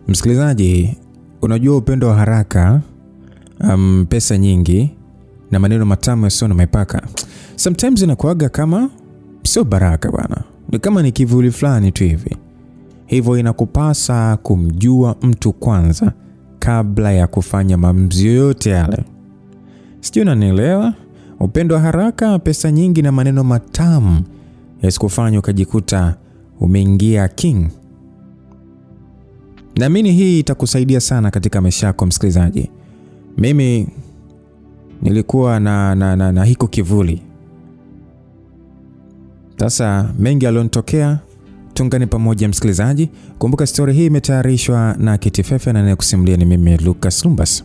Msikilizaji, unajua upendo wa haraka, pesa nyingi na maneno matamu yasiyo na mipaka sometimes inakuaga kama sio baraka bwana. Ni kama ni kivuli fulani tu hivi. Hivyo inakupasa kumjua mtu kwanza kabla ya kufanya maamuzi yote yale. Sijui unanielewa? Upendo wa haraka, pesa nyingi na maneno matamu yasikufanya ukajikuta umeingia king. Naamini hii itakusaidia sana katika maisha yako msikilizaji. Mimi nilikuwa na hiko kivuli. Sasa mengi yalionitokea, tungane pamoja msikilizaji. Kumbuka story hii imetayarishwa na Kitifefe na ninayekusimulia ni mimi Lucas Lumbas.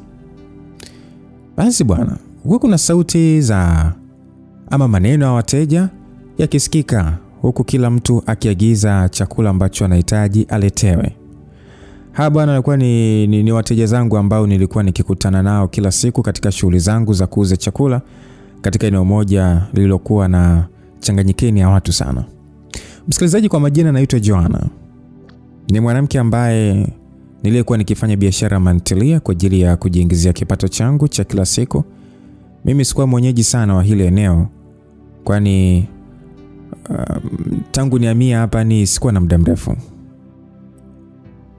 Basi bwana, huko kuna sauti za ama maneno ya wateja yakisikika huku kila mtu akiagiza chakula ambacho anahitaji aletewe. Bwana alikuwa ni wateja zangu ambao nilikuwa nikikutana nao kila siku katika shughuli zangu za kuuza chakula katika eneo moja lililokuwa na changanyikeni ya watu sana. Msikilizaji, kwa majina naitwa Joanna. Ni mwanamke ambaye nilikuwa nikifanya biashara mantilia kwa ajili ya kujiingizia kipato changu cha kila siku. Mimi sikuwa mwenyeji sana wa hile eneo kwani tangu nihamia hapa ni sikuwa na muda mrefu.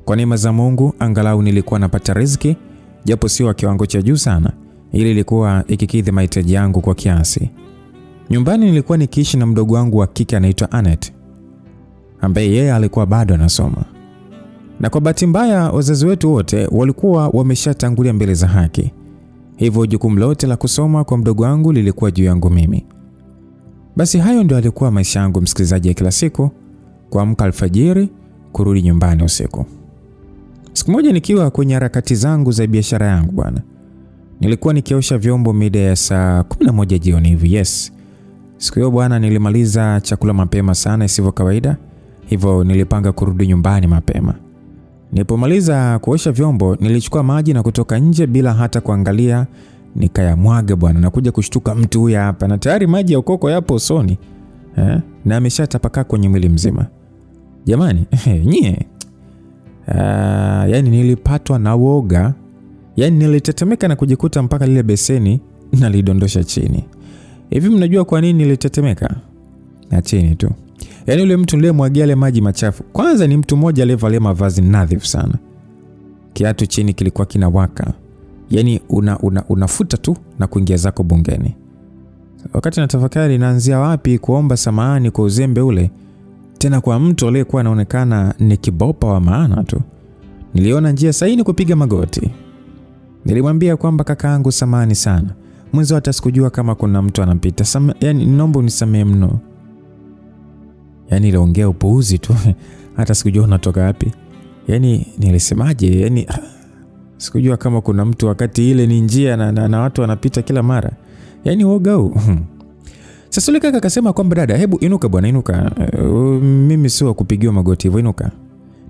Kwa neema za Mungu angalau nilikuwa napata riziki japo sio wa kiwango cha juu sana, ili ilikuwa ikikidhi mahitaji yangu kwa kiasi. Nyumbani nilikuwa nikiishi na mdogo wangu wa kike anaitwa Anet, ambaye yeye alikuwa bado anasoma. Na kwa bahati mbaya wazazi wetu wote walikuwa wameshatangulia mbele za haki. Hivyo jukumu lote la kusoma kwa mdogo wangu lilikuwa juu yangu mimi. Basi hayo ndio alikuwa maisha yangu msikilizaji ya kila siku, kuamka alfajiri, kurudi nyumbani usiku. Siku moja nikiwa kwenye harakati zangu za biashara yangu bwana, nilikuwa nikiosha vyombo mida ya saa 11 jioni hivi. Yes. Siku hiyo bwana nilimaliza chakula mapema sana isivyo kawaida. Hivyo nilipanga kurudi nyumbani mapema. Nilipomaliza kuosha vyombo nilichukua maji na kutoka nje bila hata kuangalia, nikayamwaga bwana, na kuja kushtuka mtu huyu hapa na tayari maji ya ukoko yapo usoni. Na ameshatapaka kwenye mwili mzima. Jamani, nyie. Yani nilipatwa na woga. Yani nilitetemeka na kujikuta mpaka lile beseni nalidondosha chini. Hivi mnajua kwa nini nilitetemeka? Na chini tu. Yani yule mtu aliyemwagia ile maji machafu, kwanza ni mtu mmoja aliyevalia mavazi nadhifu sana. Kiatu chini kilikuwa kinawaka. Yani unafuta tu na kuingia zako bungeni. Wakati natafakari naanzia wapi kuomba samahani kwa uzembe ule, tena kwa mtu aliyekuwa anaonekana ni kibopa wa maana tu, niliona njia sahihi ni kupiga magoti. Nilimwambia kwamba kakaangu samahani sana. Mwanzo hata sikujua kama kuna mtu anampita. Yani naomba unisamehe mno. Yani niliongea upuuzi tu. Hata sikujua unatoka wapi. Yani nilisemaje? Yani sikujua kama kuna mtu wakati ile ni njia na watu wanapita kila mara. Yani woga huu. Sasa yule kaka akasema kwamba dada, hebu inuka bwana, inuka. Mimi sio kupigiwa magoti hivyo, inuka.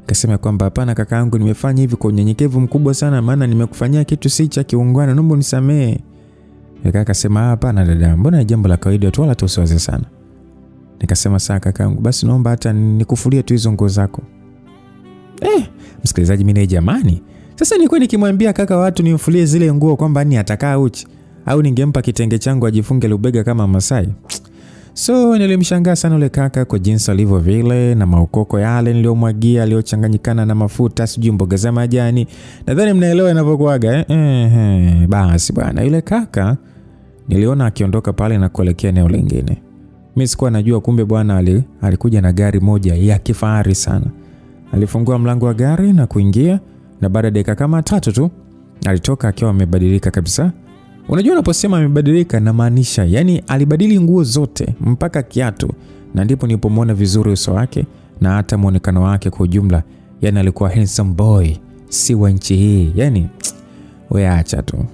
Akasema kwamba hapana kakaangu, nimefanya hivi kwa unyenyekevu mkubwa sana, maana nimekufanyia kitu si cha kiungwana, naomba unisamehe. Kaka akasema hapana dada, mbona ni jambo la kawaida tu, wala usiwaze sana. Nikasema sawa kakaangu, basi naomba hata nikufulie tu hizo nguo zako. Msikilizaji, mimi jamani, sasa nilikuwa nikimwambia kaka watu nimfulie zile nguo kwamba ni atakaa uchi, au ningempa kitenge changu ajifunge lubega kama Masai. So nilimshangaa sana yule kaka kwa jinsi alivyo vile na maukoko yale niliyomwagia aliyochanganyikana na mafuta sijui mboga za majani. Nadhani mnaelewa inavyokuaga. Basi bwana, yule kaka niliona akiondoka pale na kuelekea eneo lingine. Mimi sikuwa najua kumbe bwana alikuja na gari moja ya kifahari sana. Alifungua mlango wa gari na kuingia, na baada ya dakika kama 3 tu alitoka akiwa amebadilika kabisa. Unajua unaposema amebadilika na maanisha yani alibadili nguo zote mpaka kiatu, na ndipo nilipomwona vizuri uso wake na hata muonekano wake kwa ujumla. Yani alikuwa handsome boy, si wa nchi hii. Yani wewe acha tu.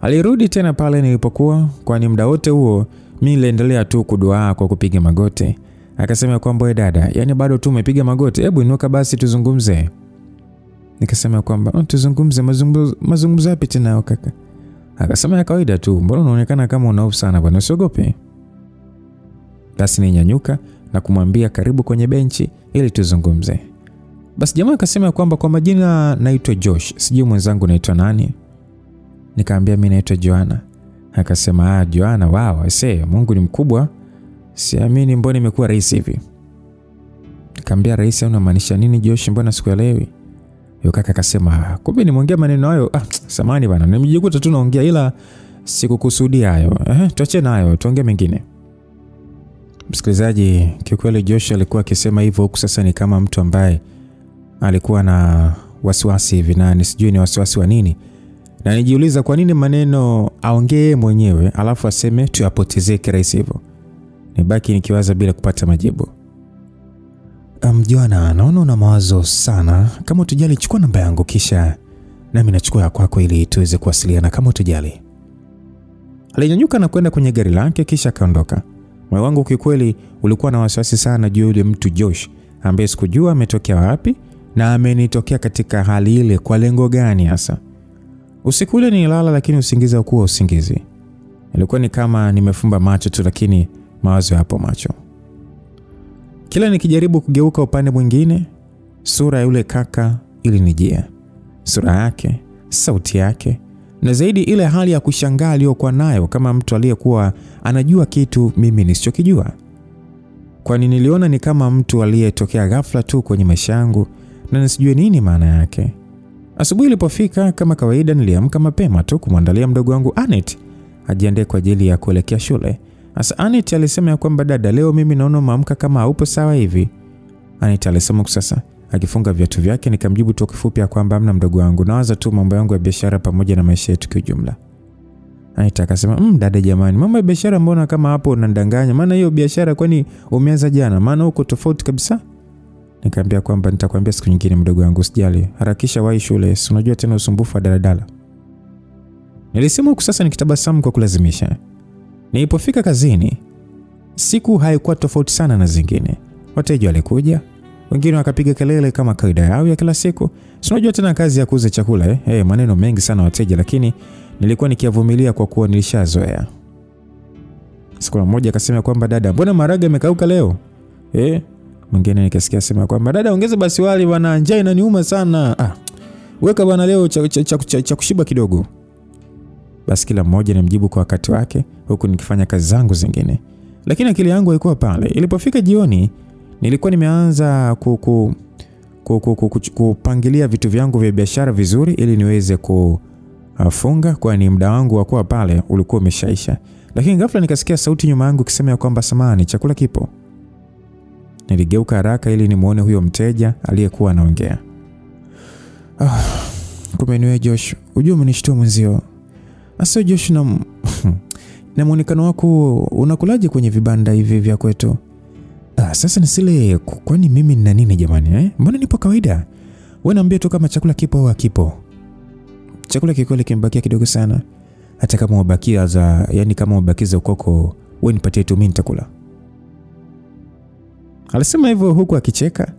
Alirudi tena pale nilipokuwa, kwani muda wote huo mimi niliendelea tu kuduaa kwa kupiga magoti. Akasema kwamba wewe dada, yani bado tu umepiga magoti, hebu inuka basi tuzungumze. Nikasema kwamba tuzungumze, mazungumzo yapi tena kaka? Akasema ya kawaida tu, mbona unaonekana kama unaofu sana bwana, usiogope. Basi ninyanyuka na kumwambia karibu kwenye benchi ili tuzungumze. Basi jamaa akasema kwamba kwa majina naitwa Josh, sijui mwenzangu naitwa nani. Nikamwambia mimi naitwa Joanna. Akasema Joanna, wow, Mungu ni mkubwa. Siamini mbona imekuwa rais hivi. Nikamwambia rais unamaanisha nini Josh, mbona sikuelewi? Yule kaka akasema kumbe nimeongea maneno hayo. Samahani bana, nimejikuta tu naongea ila sikukusudia hayo. Tuache nayo, tuongee mengine. Msikilizaji, kiukweli Josh alikuwa akisema hivyo huku sasa ni kama mtu ambaye alikuwa na wasiwasi hivi, na nisijui ni wasiwasi wa nini. Na nijiuliza kwa nini maneno aongee mwenyewe alafu aseme tuyapotezee kirahisi hivyo. Nibaki nikiwaza bila kupata majibu. Joanna, naona una mawazo sana. Kama utajali chukua namba yangu kisha nami nachukua ya kwako ili tuweze kuwasiliana kama utajali. Alinyanyuka na kwenda kwenye gari lake kisha akaondoka. Moyo wangu kikweli ulikuwa na wasiwasi sana juu yule mtu Josh ambaye sikujua ametokea wapi na amenitokea katika hali ile kwa lengo gani hasa. Usiku ule nilala lakini usingizi haukuwa usingizi. Ilikuwa ni kama nimefumba macho tu lakini mawazo yapo macho. Kila nikijaribu kugeuka upande mwingine, sura ya yule kaka ilinijia. Sura yake, sauti yake, na zaidi ile hali ya kushangaa aliyokuwa nayo kama mtu aliyekuwa anajua kitu mimi nisichokijua. Kwani niliona ni kama mtu aliyetokea ghafla tu kwenye maisha yangu na nisijue nini maana yake. Asubuhi ilipofika kama kawaida niliamka mapema tu kumwandalia mdogo wangu Anet ajiandae kwa ajili ya kuelekea shule. Asa Anet alisema ya kwamba dada, leo mimi naona maamka kama haupo sawa hivi. Anet alisema sasa akifunga viatu vyake. Nikamjibu tu kifupi ya kwamba amna mdogo wangu, nawaza tu mambo yangu ya biashara pamoja na maisha yetu kwa jumla. Anet akasema dada jamani, mambo ya biashara mbona kama hapo unandanganya? Maana hiyo biashara kwani umeanza jana? Maana uko tofauti kabisa. Nikamwambia kwamba nitakwambia siku nyingine mdogo wangu, usijali. Harakisha wahi shule, unajua tena usumbufu wa daladala. Nilisema huku sasa nikitabasamu kwa kulazimisha. Nilipofika kazini, siku haikuwa tofauti sana na zingine. Wateja walikuja, wengine wakapiga kelele kama kawaida yao ya kila siku. Unajua tena kazi ya kuuza chakula maneno mengi sana wateja, lakini nilikuwa nikiyavumilia kwa kuwa nilishazoea. Siku moja akasema kwamba dada, mbona maharage yamekauka leo? Mwingine nikasikia sema kwamba dada, ongeza basi wali bwana, njaa inaniuma sana. Weka bwana leo cha kushiba kidogo. Basi kila mmoja nimjibu kwa wakati wake huku nikifanya kazi zangu zingine. Lakini akili yangu haikuwa pale. Ilipofika jioni nilikuwa nimeanza kupangilia vitu vyangu vya biashara vizuri ili niweze kufunga, kwani muda wangu wa kuwa pale ulikuwa umeshaisha. Lakini ghafla nikasikia sauti nyuma yangu ikisema kwamba samahani, chakula kipo. Niligeuka haraka ili nimuone huyo mteja aliyekuwa anaongea. Kumbe ni wewe Josh. Unajua umenishtua mwenzio. Asa Josh, na muonekano wako unakulaje kwenye vibanda hivi vya kwetu? Sasa nisile kwani mimi nina nini jamani Mbona nipo kawaida? Wewe niambie tu kama chakula kipo au hakipo. Chakula kikole kimebakia kidogo sana. Hata kama ubakia kama ubakiza ukoko, wewe nipatie tu mimi nitakula. Alisema hivyo huku akicheka.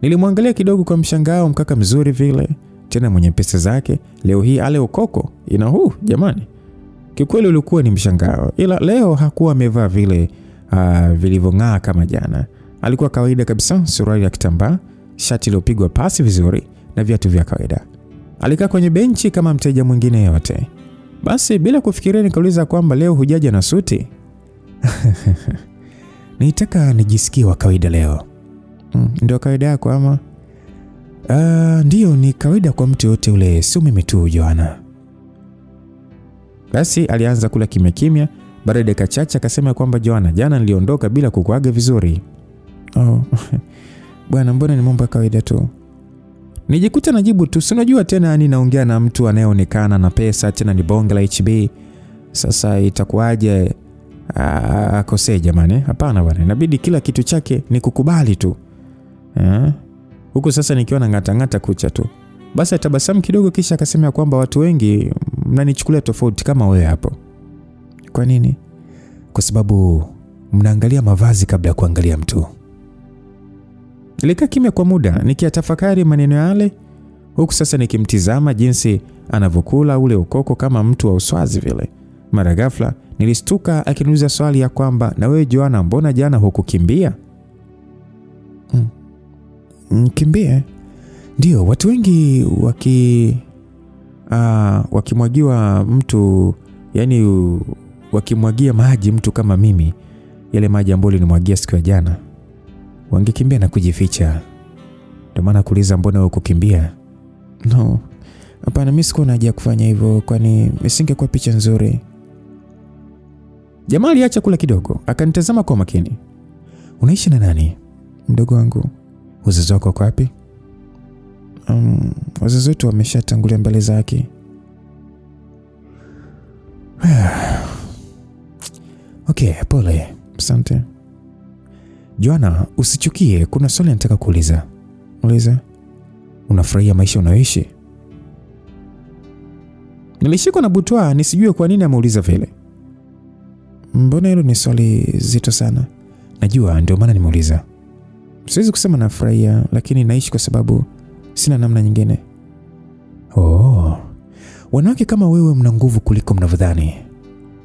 Nilimwangalia kidogo kwa mshangao, mkaka mzuri vile, tena mwenye pesa zake. Leo hii ale ukoko ina jamani. Kikweli ulikuwa ni mshangao, ila leo hakuwa amevaa vile vilivyong'aa kama jana. Alikuwa kawaida kabisa, suruali ya kitambaa, shati iliyopigwa pasi vizuri na viatu vya kawaida. Alikaa kwenye benchi kama mteja mwingine yote. Basi bila kufikiria nikauliza kwamba leo hujaja na suti? Nitaka nijisikie wa kawaida leo. Ndio kawaida yako ama? Ndio, ni kawaida kwa mtu yote ule, sio mimi tu Joanna. Basi alianza kula kimya kimya. Baada ya dakika chache akasema kwamba Joanna, jana niliondoka bila kukuaga vizuri. Bwana, mbona ni mambo ya kawaida tu. Nijikuta najibu tu, unajua tena naongea na mtu anayeonekana na pesa, tena ni bonge la HB. Sasa itakuwaje akosee jamani? Hapana bwana, inabidi kila kitu chake ni kukubali tu. Huko sasa nikiwa na ngata kucha tu. Basi atabasamu kidogo kisha akasema kwamba watu wengi mnanichukulia tofauti kama wewe hapo. Kwa nini? Kwa sababu mnaangalia mavazi kabla ya kuangalia mtu. Nilikaa kimya kwa muda nikiyatafakari maneno yale, huku sasa nikimtizama jinsi anavyokula ule ukoko kama mtu wa uswazi vile. Mara ghafla nilistuka akiniuliza swali ya kwamba, na wewe Joanna, mbona jana hukukimbia? Kimbie? Ndio, watu wengi wakimwagiwa mtu, yani wakimwagia maji mtu kama mimi, yale maji ambayo nilimwagia siku ya jana, wangekimbia na kujificha. Ndio maana kuuliza mbona wewe kukimbia? No, hapana, mimi sikuwa na haja kufanya hivyo, kwani isingekuwa picha nzuri. Jamaa aliacha kula kidogo, akanitazama kwa makini. Unaishi na nani? Mdogo wangu. Wazazi wako wako wapi? Wazazi wetu wameshatangulia mbele zake. Okay, pole. Asante. Joanna, usichukie, kuna swali nataka kuuliza. Uliza. Unafurahia maisha unayoishi? Nilishikwa na butwaa nisijue kwa nini ameuliza vile. Mbona hilo ni swali zito sana? Najua, ndio maana nimeuliza. Siwezi kusema nafurahia, lakini naishi kwa sababu sina namna nyingine. Wanawake kama wewe mna nguvu kuliko mnavyodhani.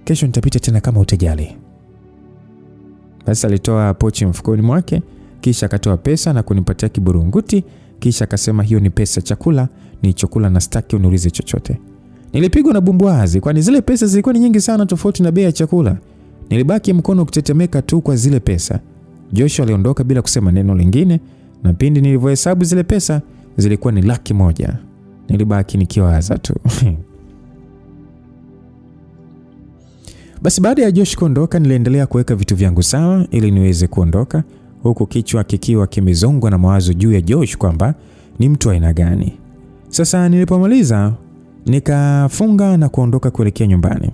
Kesho nitapita tena kama utajali. Basi alitoa pochi mfukoni mwake, kisha akatoa pesa na kunipatia kiburunguti, kisha akasema hiyo ni pesa chakula, ni chakula na staki uniulize chochote. Nilipigwa na bumbwazi kwani zile pesa zilikuwa ni nyingi sana tofauti na bei ya chakula. Nilibaki mkono ukitetemeka tu kwa zile pesa. Joshua aliondoka bila kusema neno lingine, na pindi nilivyohesabu zile pesa zilikuwa ni 100,000. Nilibaki nikiwaza tu. Basi baada ya Josh kuondoka, niliendelea kuweka vitu vyangu sawa ili niweze kuondoka, huku kichwa kikiwa kimezongwa na mawazo juu ya Josh kwamba ni mtu aina gani. Sasa nilipomaliza nikafunga na kuondoka kuelekea nyumbani.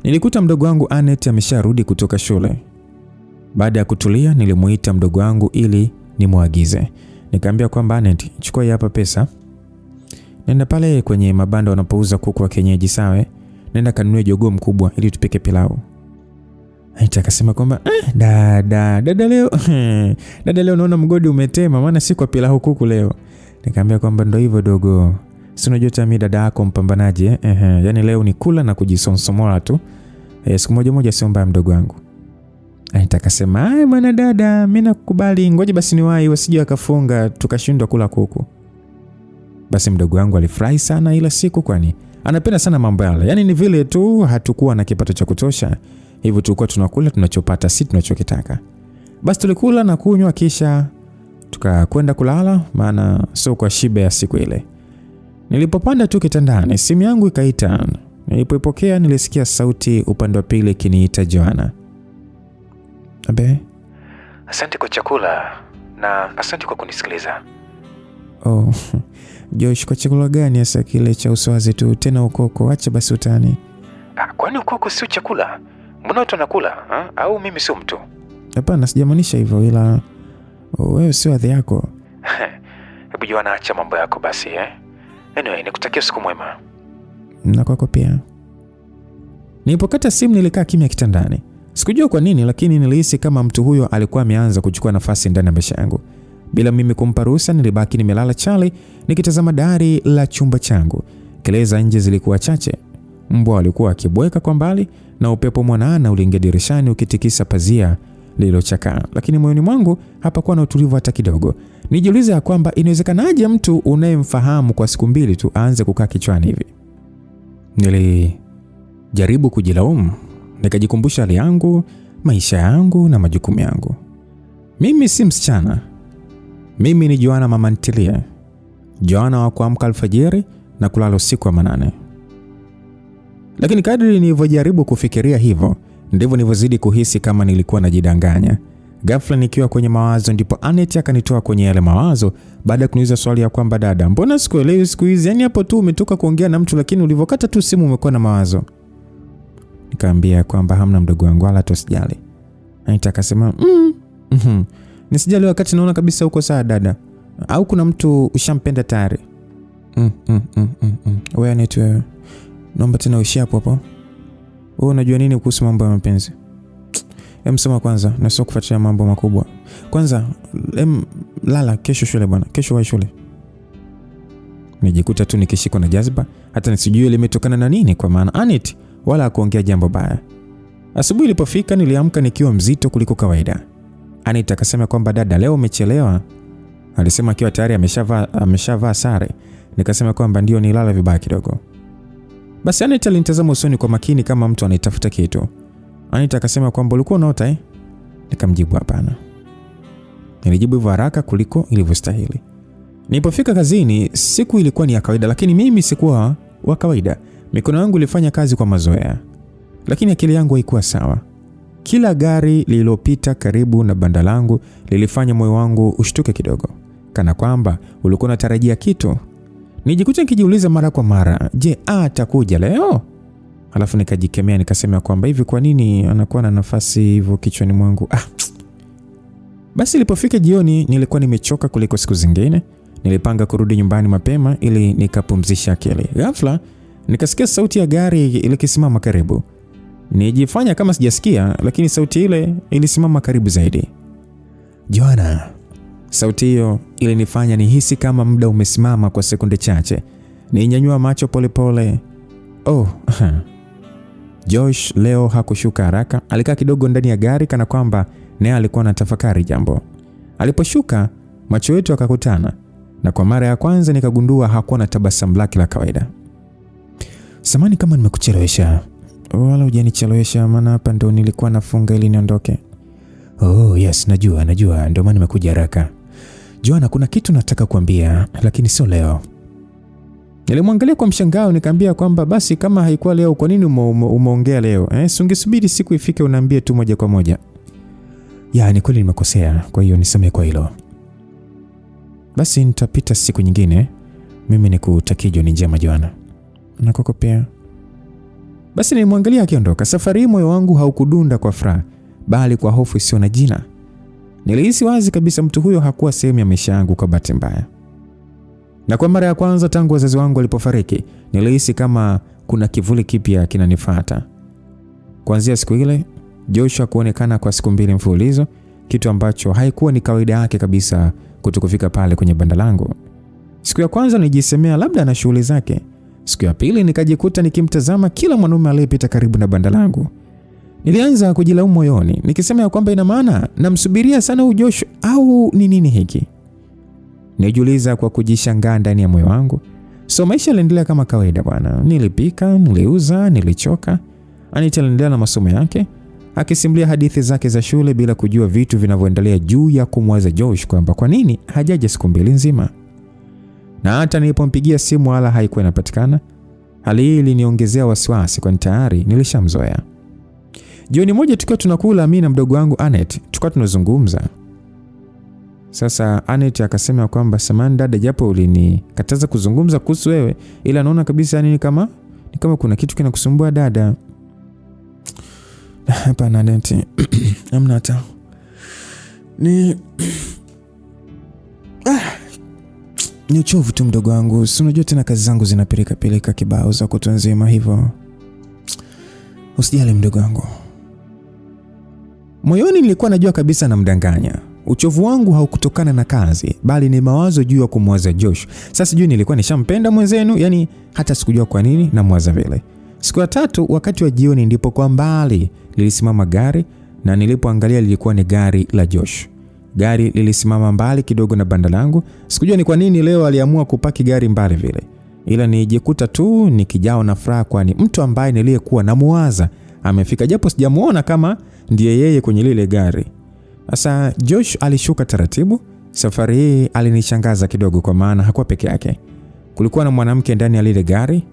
Nilikuta mdogo wangu Anet amesharudi kutoka shule. Baada ya kutulia, nilimuita mdogo wangu ili nimuagize. Nikamwambia kwamba Anet, chukua hapa pesa. Nenda pale kwenye mabanda wanapouza kuku wa kienyeji, sawa? Nenda kanunue jogoo mkubwa ili tupike pilau. Anet akasema kwamba dada leo naona mgodi umetema, maana si kwa pilau kuku leo. Nikamwambia kwamba ndio hivyo dogo. Si unajua tami dada yako mpambanaji yani leo ni kula na kujisonsomola tu. Siku moja sio mbaya mdogo wangu. Anet akasema, bwana dada, mimi nakukubali, ngoja basi niwahi wasije akafunga tukashindwa kula kuku. Basi mdogo wangu alifurahi sana ila siku, kwani anapenda sana mambo yale. Yani ni vile tu hatukuwa na kipato cha kutosha, hivyo tulikuwa tunakula tunachopata, si tunachokitaka. Basi tulikula na kunywa kisha tukakwenda kulala, maana sio kwa shibe ya siku ile. Nilipopanda tu kitandani, simu yangu ikaita. Nilipoipokea nilisikia sauti upande wa pili kiniita Joanna. Abe, asante kwa chakula na asante kwa kunisikiliza. Josh, kwa chakula gani hasa kile cha uswazi tu tena ukoko? Acha basi utani. Kwani ukoko sio chakula? Mbona watu wanakula? Au mimi sio mtu? Hapana, sijamaanisha hivyo, ila wewe sio adhi yako. Hebu Joanna, acha mambo yako basi Anyway, nikutakia siku mwema. Na kwako pia. Nilipokata simu nilikaa kimya kitandani. Sikujua kwa nini, lakini nilihisi kama mtu huyo alikuwa ameanza kuchukua nafasi ndani ya maisha yangu. Bila mimi kumpa ruhusa, nilibaki nimelala chali nikitazama dari la chumba changu. Kelele za nje zilikuwa chache. Mbwa walikuwa wakibweka kwa mbali na upepo mwanana uliingia dirishani ukitikisa pazia lililochakaa. Lakini moyoni mwangu hapakuwa na utulivu hata kidogo. Nijiuliza ya kwamba inawezekanaje mtu unayemfahamu kwa siku 2 tu aanze kukaa kichwani hivi. Nilijaribu kujilaumu, nikajikumbusha hali yangu, maisha yangu na majukumu yangu. Mimi si msichana. Mimi ni Joanna mama ntilie. Joanna wa kuamka alfajiri na kulala usiku wa manane. Lakini kadri nilivyojaribu kufikiria hivyo, ndivyo nilivyozidi kuhisi kama nilikuwa najidanganya. Ghafla nikiwa kwenye mawazo ndipo Anet akanitoa kwenye yale mawazo baada ya kuniuliza swali ya kwamba dada, mbona sikuelewi siku hizi? Yani hapo tu umetoka kuongea na mtu lakini ulivokata tu simu umekuwa na mawazo. Nikamwambia kwamba hamna mdogo wangu, wala tosijali. Anet akasema nisijali wakati naona kabisa uko sawa dada. Au kuna mtu ushampenda tayari? Wewe Anet, wewe naomba tena uishi hapo hapo. Wewe unajua nini kuhusu mambo ya mapenzi? Soma kwanza, na sio kufuatilia mambo makubwa. Kwanza lala, kesho shule bwana, kesho wa shule. Nijikuta tu nikishikwa na jazba, hata nisijue limetokana na nini, kwa maana Anet wala hakuongea jambo baya. Asubuhi ilipofika niliamka nikiwa mzito kuliko kawaida. Anet akasema kwamba dada, leo umechelewa. alisema akiwa tayari ameshavaa sare. Nikasema kwamba ndio nilala vibaya kidogo. Basi Anita alinitazama usoni kwa makini kama mtu anayetafuta kitu. Anita akasema kwamba ulikuwa unaota Nikamjibu hapana. Nilijibu hivyo haraka kuliko ilivyostahili. Nilipofika kazini, siku ilikuwa ni ya kawaida, lakini mimi sikuwa wa kawaida. Mikono yangu ilifanya kazi kwa mazoea, lakini akili yangu haikuwa sawa. Kila gari lililopita karibu na banda langu lilifanya moyo wangu ushtuke kidogo, kana kwamba ulikuwa unatarajia kitu. Nijikuta nikijiuliza mara kwa mara, je, atakuja leo? Alafu nikajikemea nikasema kwamba hivi kwa nini anakuwa na nafasi hivyo kichwani mwangu? Basi ilipofika jioni nilikuwa nimechoka kuliko siku zingine. Nilipanga kurudi nyumbani mapema ili nikapumzisha akili. Ghafla nikasikia sauti ya gari ilikisimama karibu. Nijifanya kama sijasikia, lakini sauti ile ilisimama karibu zaidi. Joanna. Sauti hiyo ilinifanya nihisi kama muda umesimama kwa sekunde chache. Ninyanyua macho polepole. Josh leo hakushuka haraka. Alikaa kidogo ndani ya gari kana kwamba naye alikuwa anatafakari jambo. Aliposhuka, macho yetu yakakutana, na kwa mara ya kwanza nikagundua hakuwa na tabasamu lake la kawaida. Samahani kama nimekuchelewesha. Wala hujanichelewesha, maana hapa ndo nilikuwa nafunga ili niondoke. Yes, najua, ndio maana nimekuja haraka. Joanna, kuna kitu nataka kuambia, lakini sio leo. Nilimwangalia kwa mshangao nikamwambia kwamba basi kama haikuwa leo, kwa nini umeongea leo? Ungesubiri siku ifike unaambie tu moja kwa moja. Ni kweli nimekosea, kwa hiyo nisamehe kwa hilo. Basi nitapita siku nyingine. Mimi nikutakia jioni njema Joanna. Na kwako pia. Basi nilimwangalia akiondoka. Safari moyo wangu haukudunda kwa furaha, bali kwa hofu isiyo na jina. Nilihisi wazi kabisa mtu huyo hakuwa sehemu ya maisha yangu kwa bahati mbaya. Na kwa mara ya kwanza tangu wazazi wangu walipofariki, nilihisi kama kuna kivuli kipya kinanifuata. Kuanzia siku ile, Joshua kuonekana kwa siku 2 mfululizo, kitu ambacho haikuwa ni kawaida yake kabisa kutokufika pale kwenye banda langu. Siku ya kwanza nijisemea labda ana shughuli zake. Siku ya pili nikajikuta nikimtazama kila mwanaume aliyepita karibu na banda langu. Nilianza kujilaumu moyoni, nikisema kwamba ina maana namsubiria sana huyu Joshua au ni nini hiki? Nijiuliza kwa kujishangaa ndani ya moyo wangu. Maisha yaliendelea kama kawaida bwana. Nilipika, niliuza, nilichoka. Anita aliendelea na masomo yake, akisimulia hadithi zake za shule bila kujua vitu vinavyoendelea juu ya kumwaza Josh kwamba kwa nini hajaja siku 2 nzima. Na hata nilipompigia simu wala haikuwa inapatikana. Hali hii iliniongezea wasiwasi kwani tayari nilishamzoea. Jioni moja tukiwa tunakula mimi na mdogo wangu Anet, tulikuwa tunazungumza. Sasa Anet akasema kwamba samahani dada, japo ulinikataza kuzungumza kuhusu wewe, ila naona kabisa ni kama kuna kitu kinakusumbua dada. Hapana Anet. Amna hata. Ni uchovu tu mdogo wangu. Si unajua tena kazi zangu zinapeleka kibao za kutwa nzima hivyo. Usijali mdogo wangu. Moyoni nilikuwa najua kabisa namdanganya. Uchovu wangu haukutokana na kazi, bali ni mawazo juu ya kumwaza Josh. Sasa sijui nilikuwa nishampenda mwenzenu, hata sikujua kwa nini namwaza vile. Siku ya 3 wakati wa jioni ndipo kwa mbali lilisimama gari, na nilipoangalia lilikuwa ni gari la Josh. Gari lilisimama mbali kidogo na banda langu. Sikujua ni kwa nini leo aliamua kupaki gari mbali vile. Ila nijikuta tu nikijao na furaha kwani mtu ambaye niliyekuwa namuwaza amefika, japo sijamuona kama ndiye yeye kwenye lile gari. Sasa Josh alishuka taratibu. Safari hii alinishangaza kidogo kwa maana hakuwa peke yake. Kulikuwa na mwanamke ndani ya lile gari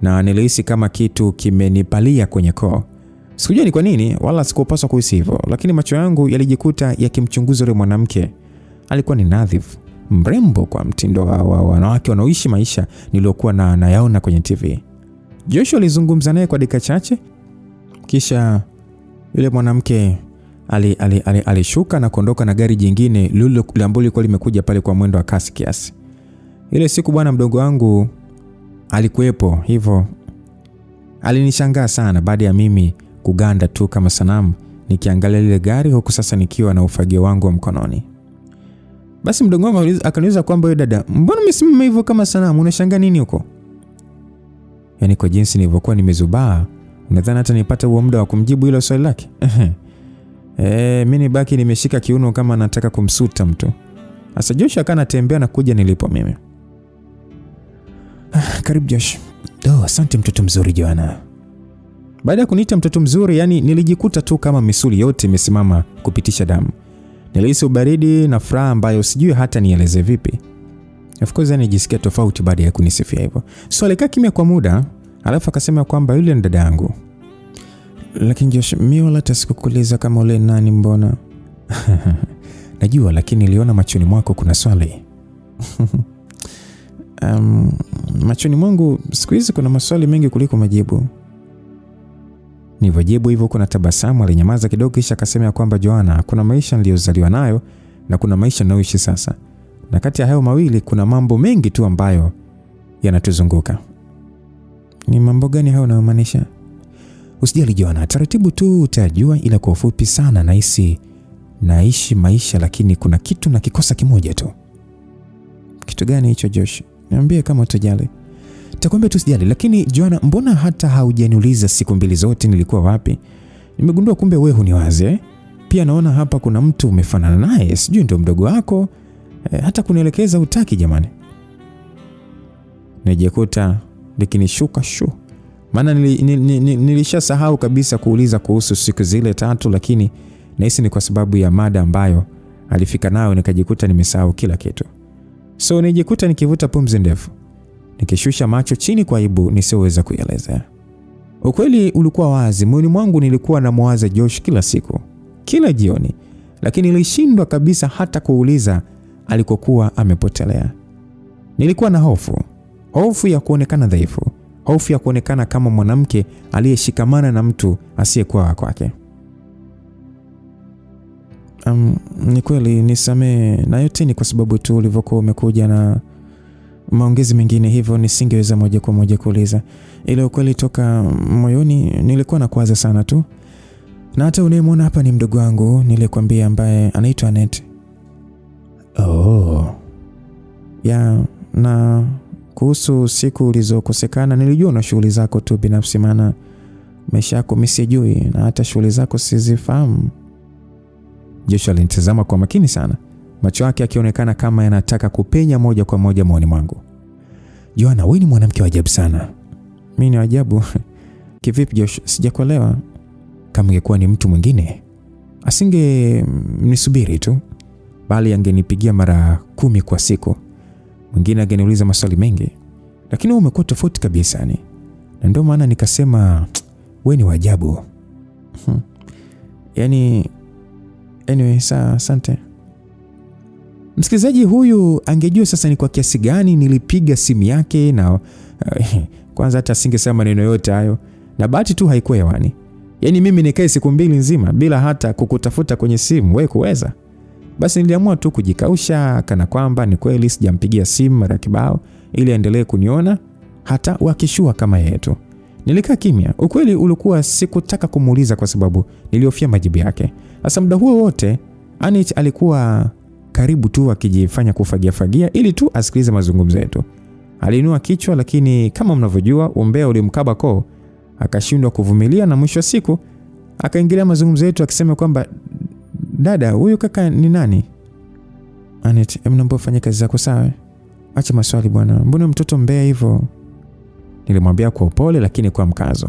na nilihisi kama kitu kimenipalia kwenye koo. Sikujua ni kwa nini wala sikupaswa kuhisi hivyo, lakini macho yangu yalijikuta yakimchunguza yule mwanamke. Alikuwa ni nadhifu, mrembo kwa mtindo wa wanawake wanaoishi maisha niliokuwa nayaona kwenye TV. Joshua alizungumza naye kwa dakika chache, kisha yule mwanamke alishuka na kuondoka na gari jingine lile ambalo lilikuwa limekuja pale kwa mwendo wa kasi kiasi. Ile siku bwana mdogo wangu alikuwepo, hivyo alinishangaa sana baada ya mimi kuganda tu kama sanamu nikiangalia lile gari, huku sasa nikiwa na ufagio wangu wa mkononi. Basi mdogo wangu akaniuliza kwamba wewe dada, mbona umesimama hivyo kama sanamu, unashangaa nini huko? Kwa jinsi nilivyokuwa nimezubaa, unadhani hata nipate huo muda wa kumjibu hilo swali lake? Mimi nibaki nimeshika kiuno kama nataka kumsuta mtu. Sasa Josh akanatembea na kuja nilipo mimi. Karibu Josh. Asante mtoto mzuri Joanna. Baada ya kuniita mtoto mzuri, yani nilijikuta tu kama misuli yote imesimama kupitisha damu. Nilihisi ubaridi na furaha ambayo sijui hata nieleze vipi. Of course nijisikia tofauti baada ya kunisifia hivyo. So alikaa kimya kwa muda, alafu akasema kwamba yule ni dada yangu. Lakini Josh, mimi wala tasikukuuliza kama ule nani mbona? Najua, lakini niliona machoni mwako kuna swali. Machoni mwangu siku hizi kuna maswali mengi kuliko majibu. Nilivyojibu hivyo kuna tabasamu, alinyamaza kidogo kisha akasema kwamba Joanna, kuna maisha niliyozaliwa nayo na kuna maisha ninayoishi sasa. Na kati ya hayo mawili kuna mambo mengi tu ambayo yanatuzunguka. Ni mambo gani hayo unayomaanisha? Usijali Joanna, taratibu tu utajua, ila kwa ufupi sana naishi maisha, lakini kuna kitu na kikosa kimoja tu. Kitu gani hicho Josh? Niambie kama utajali. Nitakwambia tu sijali, lakini Joanna, mbona hata haujaniuliza siku mbili zote nilikuwa wapi? Nimegundua kumbe wewe huniwaze. Pia naona hapa kuna mtu umefanana naye, sijui ndio mdogo wako. Hata kunielekeza hutaki jamani. Nijikuta likinishuka shu. Maana nilishasahau kabisa kuuliza kuhusu siku zile 3, lakini nahisi ni kwa sababu ya mada ambayo alifika nayo nikajikuta nimesahau kila kitu. So nijikuta nikivuta pumzi ndefu, nikishusha macho chini kwa aibu nisiweza kuelezea. Ukweli ulikuwa wazi, moyoni mwangu nilikuwa namwaza Josh kila siku, kila jioni, lakini nilishindwa kabisa hata kuuliza alikokuwa amepotelea. Nilikuwa na hofu ya kuonekana dhaifu, hofu ya kuonekana kama mwanamke aliyeshikamana na mtu asiyekuwa kwake. Ni kweli nisamee, na yote ni kwa sababu tu ulivyokuwa umekuja na maongezi mengine, hivyo nisingeweza moja kwa moja kuuliza. Ile ukweli toka moyoni nilikuwa na kuwaza sana tu. Na hata unayemwona hapa ni mdogo wangu nilikwambia, ambaye anaitwa Annette. Na kuhusu siku ulizokosekana nilijua na shughuli zako tu binafsi, maana maisha yako mimi sijui na hata shughuli zako sizifahamu. Joshua alinitazama kwa makini sana, macho yake yakionekana kama yanataka kupenya moja kwa moja moyoni mwangu. Joanna, wewe ni mwanamke wa ajabu sana. Mimi ni ajabu? Kivipi Josh? Sijakuelewa. Kama ingekuwa ni mtu mwingine asingenisubiri tu, bali angenipigia mara 10 kwa siku. Mwingine angeniuliza maswali mengi, lakini wewe umekuwa tofauti kabisa ni. Na ndio maana nikasema wewe ni wa ajabu. Anyway, asante. Msikilizaji huyu angejua sasa ni kwa kiasi gani nilipiga simu yake, na kwanza hata asingesema maneno yote hayo, na bahati tu haikuwa hewani. Yaani mimi nikae siku 2 nzima bila hata kukutafuta kwenye simu wewe kuweza. Basi niliamua tu kujikausha kana kwamba ni kweli sijampigia simu mara kibao ili aendelee kuniona hata wakishua kama yetu. Nilikaa kimya. Ukweli ulikuwa sikutaka kumuuliza kwa sababu nilihofia majibu yake. Sasa muda huo wote Annette alikuwa karibu tu akijifanya kufagia ili tu asikilize mazungumzo yetu. Aliinua kichwa, lakini kama mnavyojua umbea ulimkaba koo, akashindwa kuvumilia na mwisho wa siku akaingilia mazungumzo yetu akisema kwamba dada, huyu kaka ni nani? Annette, naomba ufanye kazi zako sawa. Acha maswali bwana. Mbona mtoto mbea hivyo? Nilimwambia kwa upole lakini kwa mkazo.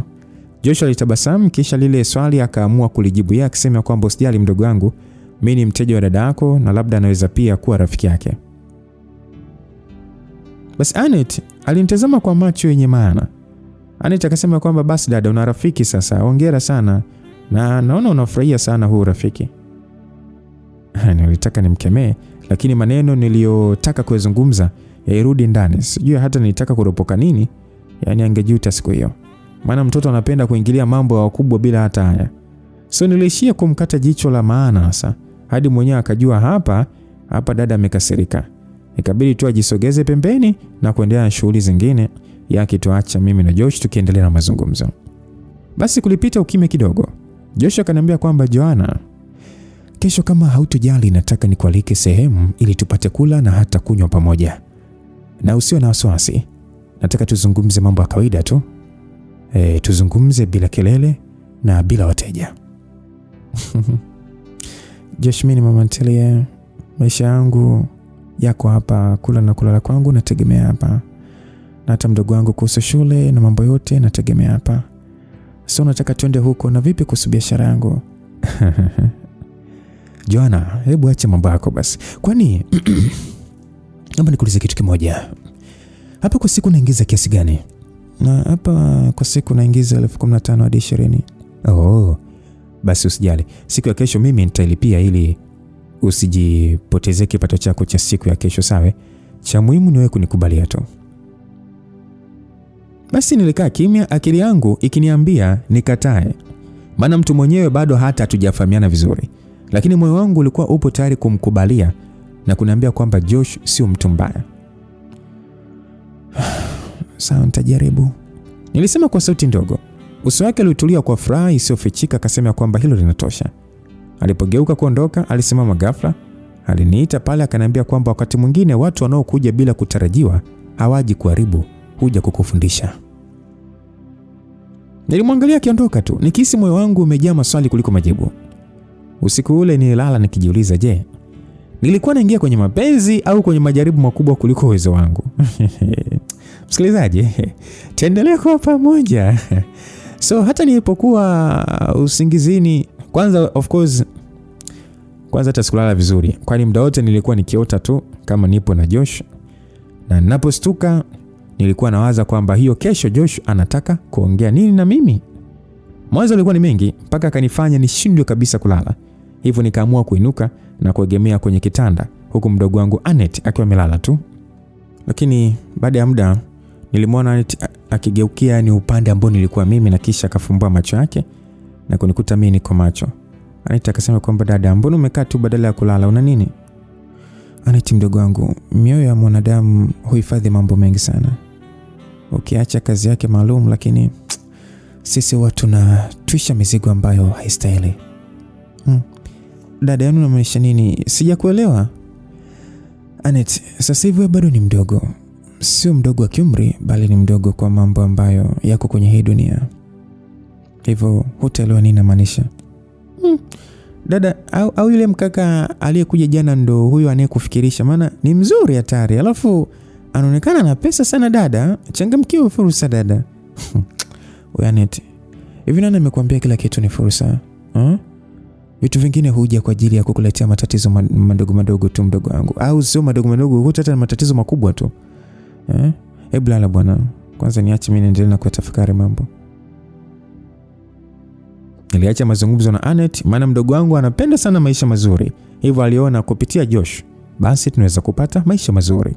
Joshua alitabasamu kisha lile swali akaamua kulijibu yeye akisema kwamba usijali mdogo wangu, mimi ni mteja wa dada yako na labda anaweza pia kuwa rafiki yake. Basi Annette alinitazama kwa macho yenye maana. Annette akasema kwamba basi dada, una rafiki sasa. Hongera sana. Na naona unafurahia sana huu rafiki. Nilitaka nimkemee, lakini maneno niliyotaka kuyazungumza yairudi ndani. Sijui hata nilitaka kuropoka nini. Yaani angejuta siku hiyo. Maana mtoto anapenda kuingilia mambo ya wakubwa bila hata haya. So niliishia kumkata jicho la maana sasa. Hadi mwenyewe akajua hapa dada amekasirika. Ikabidi tu ajisogeze pembeni na kuendelea na shughuli zingine yake, tuacha mimi na Josh tukiendelea na mazungumzo. Basi kulipita ukimya kidogo. Josh akaniambia kwamba Joanna, kesho kama hautojali nataka nikualike sehemu ili tupate kula na hata kunywa pamoja. Na usiwe na wasiwasi. Nataka tuzungumze mambo ya kawaida tu. Tuzungumze bila kelele na bila wateja. Josh, mimi mama ntilie, maisha yangu yako hapa, kula na kulala kwangu nategemea hapa. Na hata mdogo wangu kuhusu shule na mambo yote nategemea hapa. So nataka tuende huko, na vipi kuhusu biashara yangu? Joanna, hebu acha mambo yako basi. Kwani naomba nikuulize kitu kimoja. Hapa kwa siku naingiza kiasi gani? Na hapa kwa siku naingiza 15,000 hadi 20. Oh, basi usijali. Siku ya kesho mimi nitailipia ili usijipotezee kipato chako cha siku ya kesho, sawa? Cha muhimu ni wewe kunikubalia tu. Basi nilikaa kimya, akili yangu ikiniambia nikatae. Maana mtu mwenyewe bado hata hatujafahamiana vizuri. Lakini moyo wangu ulikuwa upo tayari kumkubalia na kuniambia kwamba Josh sio mtu mbaya. Sawa, nitajaribu, nilisema kwa sauti ndogo. Uso wake ulitulia kwa furaha isiyofichika, akasema kwamba hilo linatosha. Alipogeuka kuondoka, alisimama ghafla, aliniita pale, akaniambia kwamba wakati mwingine watu wanaokuja bila kutarajiwa hawaji kuharibu, huja kukufundisha. Nilimwangalia akiondoka tu, nikihisi moyo wangu umejaa maswali kuliko majibu. Usiku ule nililala nikijiuliza, je, nilikuwa naingia kwenye mapenzi au kwenye majaribu makubwa kuliko uwezo wangu? Msikilizaji, tuendelee kwa pamoja. So hata nilipokuwa usingizini, kwanza of course hata sikulala vizuri, kwani muda wote nilikuwa nikiota tu kama nipo na Josh. Na ninapostuka nilikuwa nawaza kwamba hiyo kesho Josh anataka kuongea nini na mimi. Mawazo yalikuwa ni mengi mpaka kanifanya nishindwe kabisa kulala. Hivyo nikaamua kuinuka na kuegemea kwenye kitanda huku mdogo wangu Anet akiwa amelala tu. Lakini baada ya muda nilimwona Anet akigeukia ni upande ambao nilikuwa mimi, na kisha akafumbua macho yake na kunikuta mimi niko macho. Anet akasema kwamba dada, mbona umekaa tu badala ya kulala, una nini? Anet mdogo wangu, mioyo ya mwanadamu huhifadhi mambo mengi sana. Ukiacha kazi yake maalum, lakini sisi watu tunatwisha mizigo ambayo haistahili. Dada, yangu unamaanisha nini? Sijakuelewa. Anet, sasa hivi bado ni mdogo. Sio mdogo wa kiumri, bali ni mdogo kwa mambo ambayo yako kwenye hii dunia. Hivyo hutaelewa nini namaanisha. Dada, au yule mkaka aliyekuja jana ndo huyo anayekufikirisha? Maana ni mzuri hatari, alafu anaonekana na pesa sana. Dada, changamkia fursa dada. Wewe Anet, hivi nani amekuambia kila kitu ni fursa? Vitu vingine huja kwa ajili ya kukuletea matatizo madogo madogo tu mdogo wangu, au sio madogo madogo, hata matatizo makubwa tu. Hebu lala bwana, kwanza niache mimi niendelee na kutafakari mambo. Niliacha mazungumzo na Anet, maana mdogo wangu anapenda sana maisha mazuri. Hivyo aliona kupitia Josh basi tunaweza kupata maisha mazuri.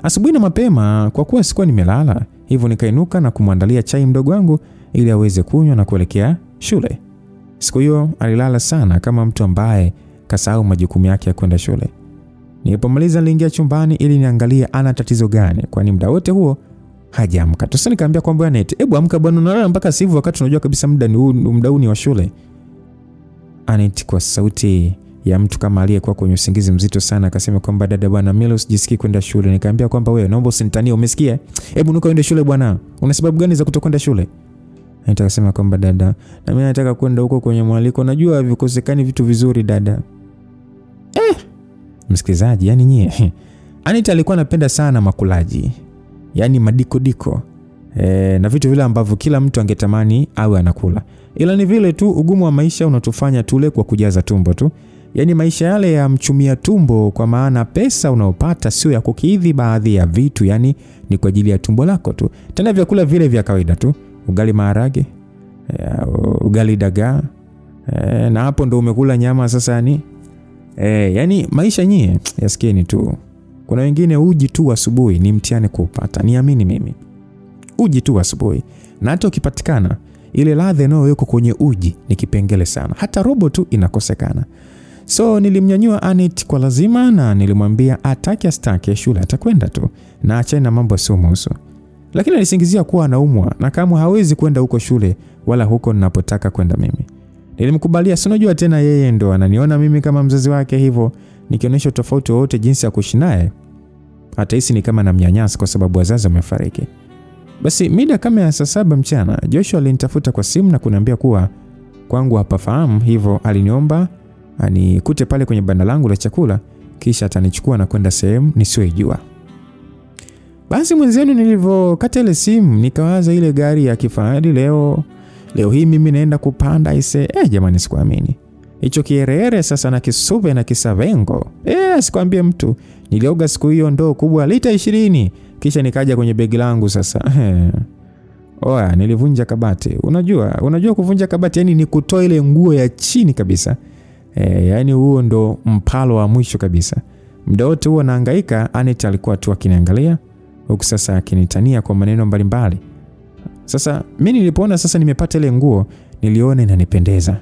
Asubuhi na mapema, kwa kuwa sikuwa nimelala, hivyo nikainuka na kumwandalia chai mdogo wangu ili aweze kunywa na kuelekea shule. Siku hiyo alilala sana kama mtu ambaye kasahau majukumu yake ya kwenda shule. Nilipomaliza niliingia chumbani ili niangalie ana tatizo gani, kwani muda wote huo hajaamka. Sasa nikamwambia kwamba Anet, hebu amka bwana, unalala mpaka sasa hivi wakati unajua kabisa muda ni wa shule. Anet kwa sauti ya mtu kama aliyekuwa kwenye usingizi mzito sana akasema kwamba dada bwana, mimi sijisikii kwenda shule. Nikamwambia kwamba wewe naomba usinitanie, umesikia? Hebu nuka uende shule bwana. Una sababu gani za kutokwenda shule? Anet akasema kwamba dada, na mimi nataka kwenda huko kwenye mwaliko, najua vikosekani vitu vizuri dada. Msikilizaji, yani nyie, Anet alikuwa anapenda sana makulaji, yani madiko na vitu vile ambavyo kila mtu angetamani awe anakula. Ila ni vile tu ugumu wa maisha unatufanya tule kwa kujaza tumbo tu. Yani maisha yale ya mchumia tumbo, kwa maana pesa unaopata sio ya kukidhi baadhi ya vitu, yani ni kwa ajili ya tumbo lako tu. Tena vyakula vile vya kawaida tu, ugali maharage, ugali dagaa, na hapo ndo umekula nyama sasa yani. Yani maisha nyie yasikieni tu. Kuna wengine uji tu asubuhi ni mtihani kupata. Niamini mimi. Uji tu asubuhi. Na hata ukipatikana, ile ladha inayowekwa kwenye uji ni kipengele sana. Hata robo tu inakosekana. So nilimnyanyua Anet kwa lazima na nilimwambia atake astake shule atakwenda tu na achane na mambo yasiyomuhusu. Lakini alisingizia kuwa anaumwa na kama hawezi kwenda huko shule wala huko ninapotaka kwenda mimi. Nilimkubalia, si unajua tena yeye ndo ananiona mimi kama mzazi wake, hivyo nikionyesha tofauti wote jinsi ya kuishi naye atahisi ni kama namnyanyasa kwa sababu wazazi wamefariki. Basi mida kama ya saa 7 mchana, Joshua alinitafuta kwa simu na kuniambia kuwa kwangu hapafahamu, hivyo aliniomba anikute pale kwenye banda langu la chakula kisha atanichukua na kwenda sehemu nisiyoijua. Basi mwenzenu, nilivyokata ile simu nikawaza ile gari ya kifahari leo hii mimi naenda kupanda ise. Jamani, sikuamini. Hicho kierere sasa na kisupe na kisavengo. Sikwambie mtu. Nilioga siku hiyo ndoo kubwa lita 20. Kisha nikaja kwenye begi langu sasa. Oya, nilivunja kabati. Unajua kuvunja kabati yani ni kutoa ile nguo ya chini kabisa. Yani huo ndo mpalo wa mwisho kabisa. Muda wote huo nahangaika, Anita alikuwa tu akiniangalia huku sasa akinitania kwa maneno mbalimbali. Sasa mimi nilipoona sasa nimepata ile nguo, niliona inanipendeza.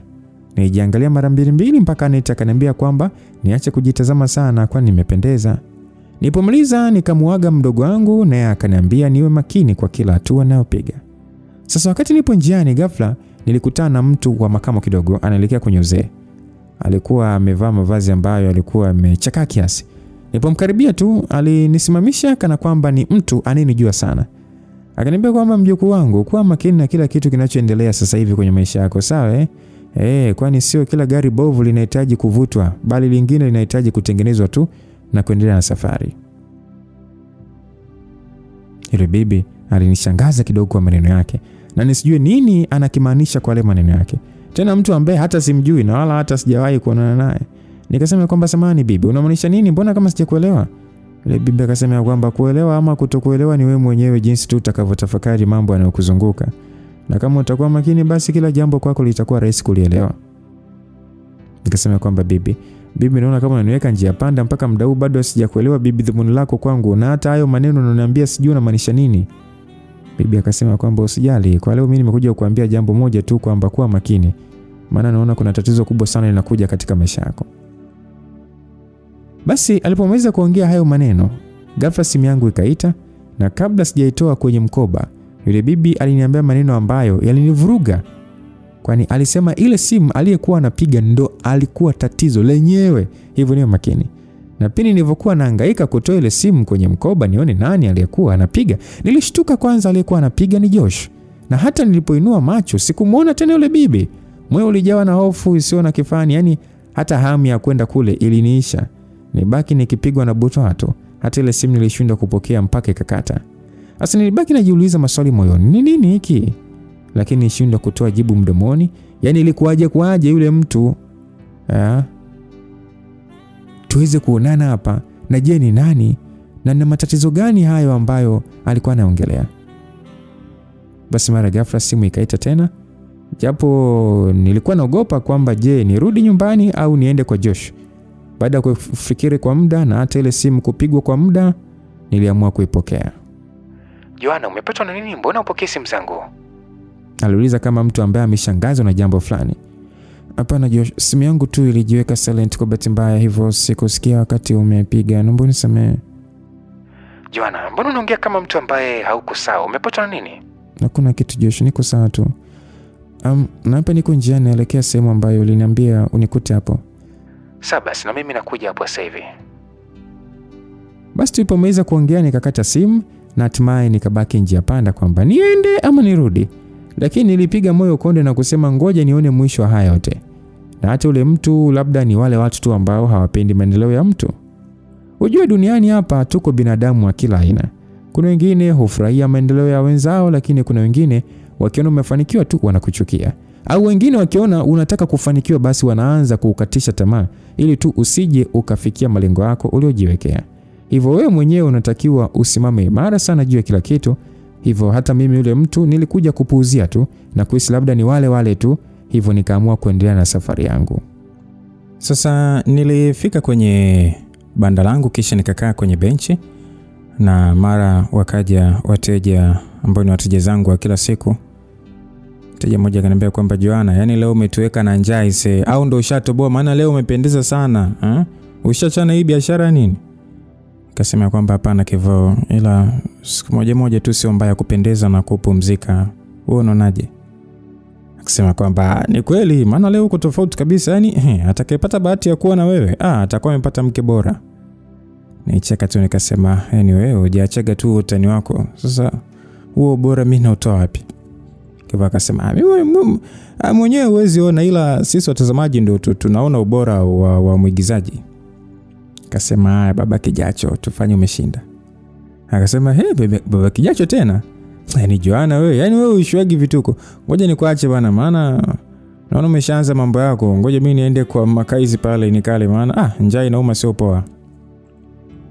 Nilijiangalia mara mbili mpaka Anita akaniambia kwamba niache kujitazama sana kwani nimependeza. Nilipomaliza nikamuaga mdogo wangu naye akaniambia niwe makini kwa kila hatua ninayopiga. Sasa wakati nipo njiani ghafla nilikutana na mtu wa makamo kidogo anaelekea kwenye uzee. Alikuwa amevaa mavazi ambayo alikuwa amechakaa kiasi. Nilipomkaribia tu alinisimamisha kana kwamba ni mtu anayenijua sana. Akaniambia kwamba mjukuu wangu, kuwa makini na kila kitu kinachoendelea sasa hivi kwenye maisha yako, sawa kwani sio kila gari bovu linahitaji kuvutwa, bali lingine linahitaji kutengenezwa tu na kuendelea na safari. Yule bibi alinishangaza kidogo kwa maneno yake na nisijue nini anakimaanisha kwa yale maneno yake. Tena mtu ambaye hata simjui na wala hata sijawahi kuonana naye. Nikasema kwamba samahani bibi, unamaanisha nini? Mbona kama sijakuelewa? Yule bibi akasema kwamba kuelewa ama kutokuelewa ni wewe mwenyewe, jinsi tu utakavyotafakari mambo yanayokuzunguka. Na kama utakuwa makini basi kila jambo kwako litakuwa rahisi kulielewa. Nikasema kwamba bibi, naona kama unaniweka njia panda mpaka muda huu bado sijakuelewa bibi dhumuni lako kwangu, na hata hayo maneno unaniambia sijui unamaanisha nini. Bibi akasema kwamba usijali, kwa leo mimi nimekuja kukuambia jambo moja tu, kwamba kuwa makini. Maana naona kuna tatizo kubwa sana linakuja katika maisha yako. Basi alipomaliza kuongea hayo maneno, ghafla simu yangu ikaita, na kabla sijaitoa kwenye mkoba, yule bibi aliniambia maneno ambayo yalinivuruga. Kwani alisema ile simu aliyekuwa anapiga ndo alikuwa tatizo lenyewe. Hivyo niwe makini. Na pindi nilivyokuwa nahangaika kutoa ile simu kwenye mkoba nione nani aliyekuwa anapiga, nilishtuka kwanza aliyekuwa anapiga ni Josh. Na hata nilipoinua macho sikumuona tena yule bibi. Moyo ulijawa na hofu isiyo na kifani, yani hata hamu ya kwenda kule iliniisha. Nibaki nikipigwa na butwatu. Hata ile simu nilishindwa kupokea mpaka ikakata. Sasa nilibaki najiuliza maswali moyoni. Ni nini hiki? Lakini nishindwa kutoa jibu mdomoni. Yani ilikuwaje yule mtu? Tuweze kuonana hapa. Na je ni nani? Na na matatizo gani hayo ambayo alikuwa anaongelea? Basi mara ghafla simu ikaita tena. Japo nilikuwa naogopa kwamba je nirudi nyumbani au niende kwa Josh. Baada ya kufikiri kwa muda na hata ile simu kupigwa kwa muda, niliamua kuipokea. Joanna, umepatwa na nini? Mbona upokee simu zangu? Aliuliza kama mtu ambaye ameshangazwa na jambo fulani. Hapana Josh, simu yangu tu ilijiweka silent kwa bahati mbaya, hivyo sikusikia wakati umepiga. Naomba unisamehe. Joanna, mbona unaongea kama mtu ambaye hauko sawa? Umepatwa na nini? Hakuna kitu Josh, niko sawa tu. Na hapa niko njiani naelekea sehemu ambayo uliniambia unikute hapo. Sawa basi, na mimi nakuja hapo sasa hivi. Basi tulipomaliza kuongea nikakata simu na hatimaye nikabaki njia panda kwamba niende ama nirudi. Lakini nilipiga moyo konde na kusema ngoja nione mwisho wa haya yote. Na hata ule mtu labda ni wale watu tu ambao hawapendi maendeleo ya mtu. Ujue duniani hapa tuko binadamu wa kila aina. Kuna wengine hufurahia maendeleo ya wenzao, lakini kuna wengine wakiona umefanikiwa tu wanakuchukia. Au wengine wakiona unataka kufanikiwa basi wanaanza kukukatisha tamaa ili tu usije ukafikia malengo yako uliojiwekea. Hivyo wewe mwenyewe unatakiwa usimame imara sana juu ya kila kitu. Hivyo hata mimi yule mtu nilikuja kupuuzia tu na kuhisi labda ni wale tu. Hivyo nikaamua kuendelea na safari yangu. Sasa nilifika kwenye banda langu kisha nikakaa kwenye benchi, na mara wakaja wateja ambao ni wateja zangu wa kila siku. Mteja mmoja akaniambia kwamba Joanna, yani leo umetuweka na njaa ise, au ndo ushatoboa? Maana leo umependeza sana. Ushachana hii biashara nini? Akasema kwamba hapana Kevo, ila siku moja tu sio mbaya kupendeza na kupumzika. Wewe unaonaje? Akasema kwamba ni kweli, maana leo uko tofauti kabisa, yani atakayepata bahati ya kuwa na wewe atakuwa amepata mke bora. Nicheka tu nikasema anyway, hujaachaga tu utani wako. Sasa huo bora mimi nautoa wapi? Kevo akasema mwenyewe huwezi ona, ila sisi watazamaji ndio tunaona ubora wa mwigizaji. Akasema haya baba Kijacho, tufanye umeshinda. Akasema baba Kijacho tena? Yaani Joana wewe, yaani wewe ushwagi vituko. Ngoja nikuache bwana, maana naona umeshaanza mambo yako. Ngoja mimi niende kwa makaizi pale nikale, maana njaa inauma sio poa.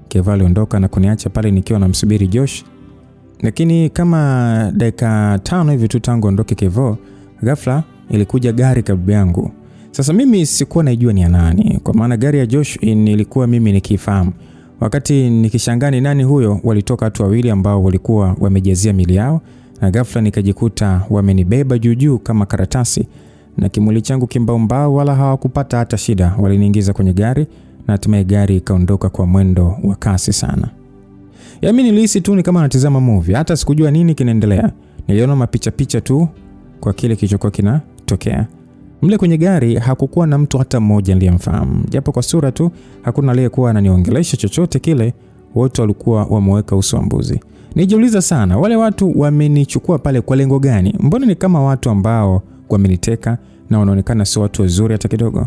Kevo aliondoka na kuniacha pale nikiwa namsubiri Josh. Lakini kama dakika 5 hivi tu tangu ondoke Kevo, ghafla ilikuja gari karibu yangu. Sasa mimi sikuwa naijua ni ya nani, kwa maana gari ya Josh nilikuwa mimi nikifahamu. Wakati nikishangaa ni nani huyo, walitoka watu wawili ambao walikuwa wamejazia mili yao, na ghafla nikajikuta wamenibeba juu kama karatasi na kimwili changu kimbao, wala hawakupata hata shida. Waliniingiza kwenye gari na hatimaye gari ikaondoka kwa mwendo wa kasi sana. Mimi nilihisi tu ni kama natazama movie, hata sikujua nini kinaendelea. Niliona mapicha tu kwa kile kilichokuwa kinatokea. Mle kwenye gari hakukuwa na mtu hata mmoja niliyemfahamu. Japo kwa sura tu hakuna aliyekuwa ananiongelesha chochote kile, wote walikuwa wameweka uso wa mbuzi. Nijiuliza sana, wale watu wamenichukua pale kwa lengo gani? Mbona ni kama watu ambao wameniteka na wanaonekana sio watu wazuri hata kidogo.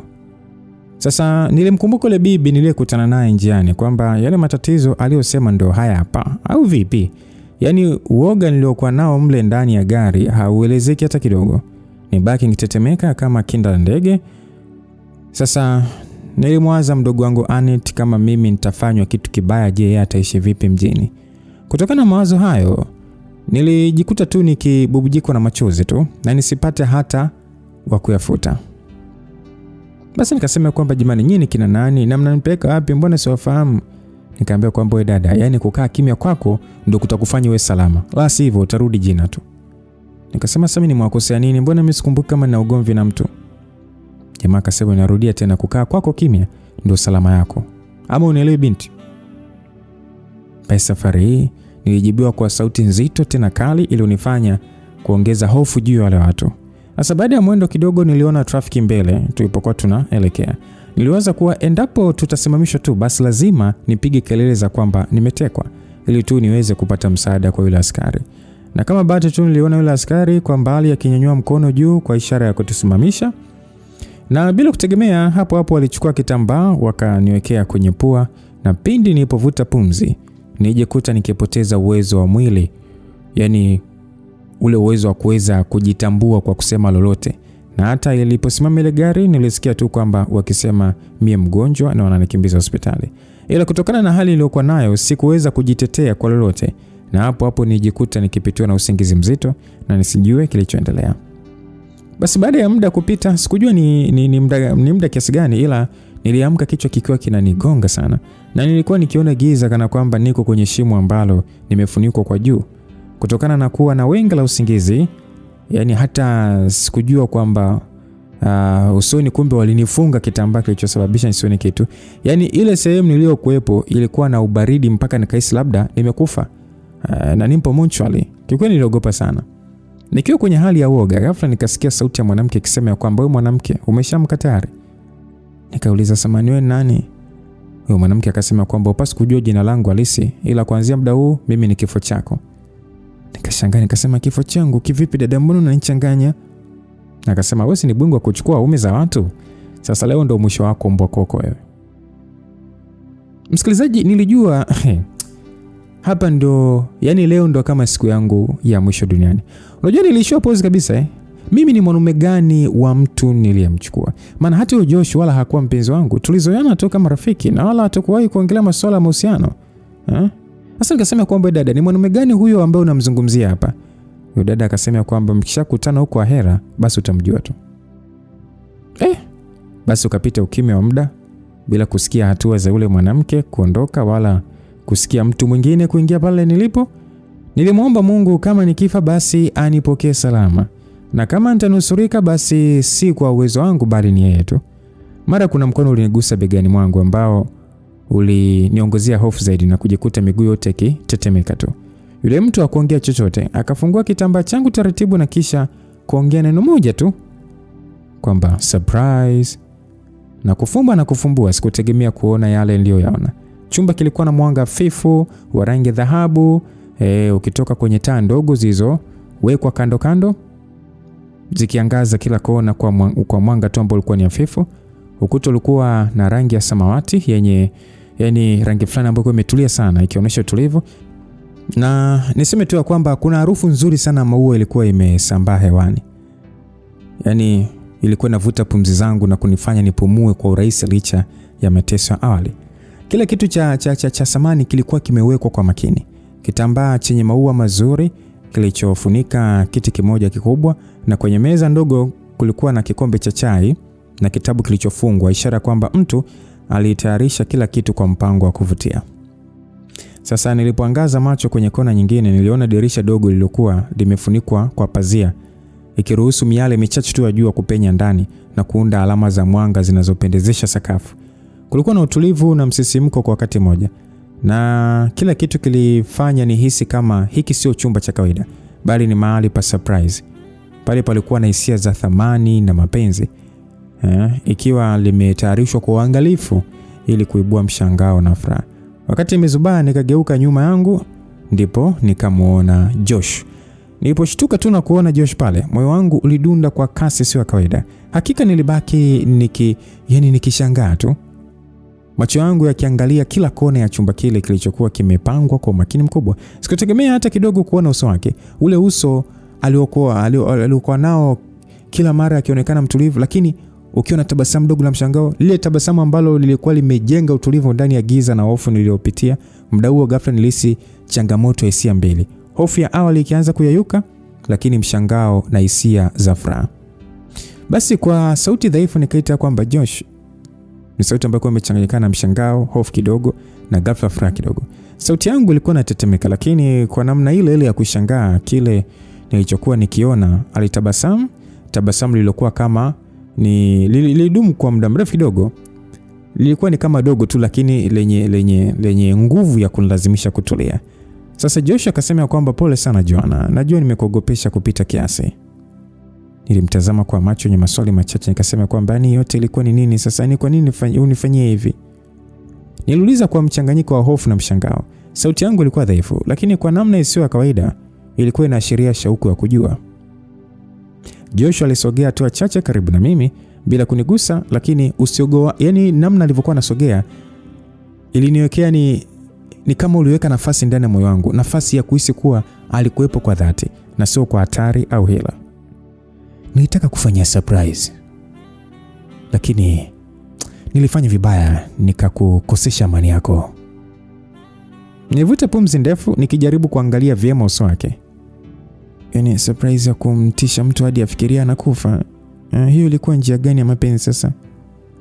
Sasa nilimkumbuka yule bibi niliyekutana naye njiani kwamba yale matatizo aliyosema ndio haya hapa, au vipi? Yaani uoga niliokuwa nao mle ndani ya gari hauelezeki hata kidogo. Nibaki ngitetemeka kama kinda la ndege. Sasa nilimwaza mdogo wangu Anet, kama mimi nitafanywa kitu kibaya, je, yeye ataishi vipi mjini? Kutokana na mawazo hayo, nilijikuta tu nikibubujikwa na machozi tu na nisipate hata wa kuyafuta. Basi nikasema kwamba jamani, nyinyi kina nani na mnanipeleka wapi? Mbona siwafahamu? Nikaambia kwamba wewe dada, yani kukaa kimya kwako ndio kutakufanya uwe salama, la sivyo utarudi jina tu. Nikasema sasa mimi nimewakosea nini? Mbona mimi sikumbuki kama nina ugomvi na mtu? Jamaa akasema narudia tena, kukaa kwako kimya ndio salama yako, ama unielewi binti? Basi safari hii nilijibiwa kwa sauti nzito tena kali ili unifanya kuongeza hofu juu ya wale watu. Sasa baada ya mwendo kidogo niliona trafiki mbele tulipokuwa tunaelekea. Niliwaza kuwa endapo tutasimamishwa tu basi lazima nipige kelele za kwamba nimetekwa ili tu niweze kupata msaada kwa yule askari. Na kama bahati tu niliona yule askari kwa mbali akinyanyua mkono juu kwa ishara ya kutusimamisha. Na bila kutegemea hapo walichukua kitambaa wakaniwekea kwenye pua, na pindi nilipovuta pumzi nijikuta nikipoteza uwezo wa mwili. Yaani ule uwezo wa kuweza kujitambua kwa kusema lolote. Na hata iliposimama ile gari nilisikia tu kwamba wakisema mie mgonjwa na wananikimbiza hospitali. Ila kutokana na hali iliyokuwa nayo sikuweza kujitetea kwa lolote, na hapo nijikuta nikipitiwa na usingizi mzito na nisijue kilichoendelea. Basi baada ya muda kupita, sikujua ni muda kiasi gani, ila niliamka kichwa kikiwa kinanigonga sana na nilikuwa nikiona giza kana kwamba niko kwenye shimo ambalo nimefunikwa kwa juu. Kutokana na kuwa na wenga la usingizi, yani hata sikujua kwamba usoni kumbe walinifunga kitambaa kilichosababisha nisione kitu. Yani ile sehemu niliyokuepo ilikuwa na ubaridi mpaka nikahisi labda nimekufa na nipo mortuary. Kikweli niliogopa sana. Nikiwa kwenye hali ya woga, ghafla nikasikia sauti ya mwanamke ikisema kwamba wewe mwanamke umeshamka tayari. Nikauliza samani wewe nani? Huyo mwanamke akasema kwamba upasi kujua jina langu halisi, ila kuanzia muda huu mimi ni kifo chako. Nikashangaa nikasema kifo changu kivipi dada, mbona unanichanganya? Akasema wewe si ni bingwa kuchukua ume za watu. Sasa leo ndo mwisho wako mbwa koko wewe. Msikilizaji, nilijua hapa ndo, yani leo ndo kama siku yangu ya mwisho duniani. Unajua nilishua pause kabisa Mimi ni mwanaume gani wa mtu niliyemchukua? Maana hata huyo Josh wala hakuwa mpenzi wangu. Tulizoeana tu kama rafiki na wala hatakuwahi kuongelea masuala ya mahusiano. Sasa nikasema kwamba dada, ni mwanaume gani huyo ambaye unamzungumzia hapa? Huyo dada akasema kwamba mkishakutana huko ahera basi utamjua tu. Basi ukapita ukimya wa muda bila kusikia hatua za yule mwanamke kuondoka wala kusikia mtu mwingine kuingia pale nilipo. Nilimwomba Mungu kama nikifa basi anipokee salama, na kama nitanusurika basi si kwa uwezo wangu bali ni yeye tu. Mara kuna mkono ulinigusa begani mwangu ambao uliniongezea hofu zaidi na kujikuta miguu yote ikitetemeka tu. Yule mtu hakuongea chochote, akafungua kitambaa changu taratibu na kisha kuongea neno moja tu kwamba surprise. Na kufumba na kufumbua sikutegemea kuona yale niliyoyaona. Chumba kilikuwa na mwanga hafifu wa rangi ya dhahabu, ukitoka kwenye taa ndogo zilizowekwa kando kando zikiangaza kila kona kwa mwanga tu ambao ulikuwa ni hafifu. Ukuta ulikuwa na rangi ya samawati yenye yani rangi fulani ambayo imetulia sana ikionyesha utulivu. Na niseme tu kwamba kuna harufu nzuri sana maua ilikuwa imesambaa hewani. Yani ilikuwa inavuta pumzi zangu na kunifanya nipumue kwa urahisi licha ya mateso awali. Kila kitu cha samani kilikuwa kimewekwa kwa makini. Kitambaa chenye maua mazuri kilichofunika kiti kimoja kikubwa, na kwenye meza ndogo kulikuwa na kikombe cha chai na kitabu kilichofungwa, ishara kwamba mtu alitayarisha kila kitu kwa mpango wa kuvutia. Sasa nilipoangaza macho kwenye kona nyingine, niliona dirisha dogo lililokuwa limefunikwa kwa pazia, ikiruhusu miale michache tu ya jua kupenya ndani na kuunda alama za mwanga zinazopendezesha sakafu. Kulikuwa na utulivu na msisimko kwa wakati mmoja, na kila kitu kilifanya nihisi kama hiki sio chumba cha kawaida, bali ni mahali pa surprise. Pale palikuwa na hisia za thamani na mapenzi, ikiwa limetayarishwa kwa uangalifu ili kuibua mshangao na furaha. Wakati nimezubaa nikageuka nyuma yangu, ndipo nikamuona Josh. Niliposhtuka tu na kuona Josh pale, moyo wangu ulidunda kwa kasi sio kawaida. Hakika nilibaki nikishangaa tu, macho yangu yakiangalia kila kona ya chumba kile kilichokuwa kimepangwa kwa umakini mkubwa. Sikutegemea hata kidogo kuona uso wake, ule uso aliokuwa nao kila mara akionekana mtulivu, lakini ukiwa na tabasamu dogo la mshangao, lile tabasamu ambalo lilikuwa limejenga utulivu ndani ya giza na hofu niliyopitia. Muda huo ghafla nilihisi changamoto ya hisia mbili. Hofu ya awali ikianza kuyayuka, lakini mshangao na hisia za furaha. Basi kwa sauti dhaifu nikaita kwamba Josh. Ni sauti ambayo imechanganyikana na mshangao, hofu kidogo na ghafla furaha kidogo. Sauti yangu ilikuwa inatetemeka, lakini kwa namna ile ya kushangaa kile nilichokuwa nikiona. Alitabasamu, tabasamu lililokuwa kama lilidumu kwa muda mrefu kidogo. Lilikuwa ni kama dogo tu, lakini lenye nguvu ya kunilazimisha kutulia. Sasa Josh akasema kwamba pole sana Joanna, najua nimekuogopesha kupita kiasi. Nilimtazama kwa macho yenye maswali machache, nikasema kwamba ni yote ilikuwa ni nini sasa? Ni kwa nini unifanyie hivi? Niliuliza kwa mchanganyiko wa hofu na mshangao. Sauti yangu ilikuwa dhaifu, lakini kwa namna isiyo ya kawaida ilikuwa inaashiria shauku ya kujua. Josh alisogea hatua chache karibu na mimi bila kunigusa, lakini usiogoa, yani namna alivyokuwa anasogea iliniwekea ni kama uliweka nafasi ndani ya moyo wangu, nafasi ya kuhisi kuwa alikuwepo kwa dhati na sio kwa hatari au hila. Nilitaka kufanya surprise, lakini nilifanya vibaya, nikakukosesha amani yako. Nilivuta pumzi ndefu nikijaribu kuangalia vyema uso wake. Yani surprise ya kumtisha mtu hadi afikiria anakufa. Hiyo ilikuwa njia gani ya mapenzi sasa?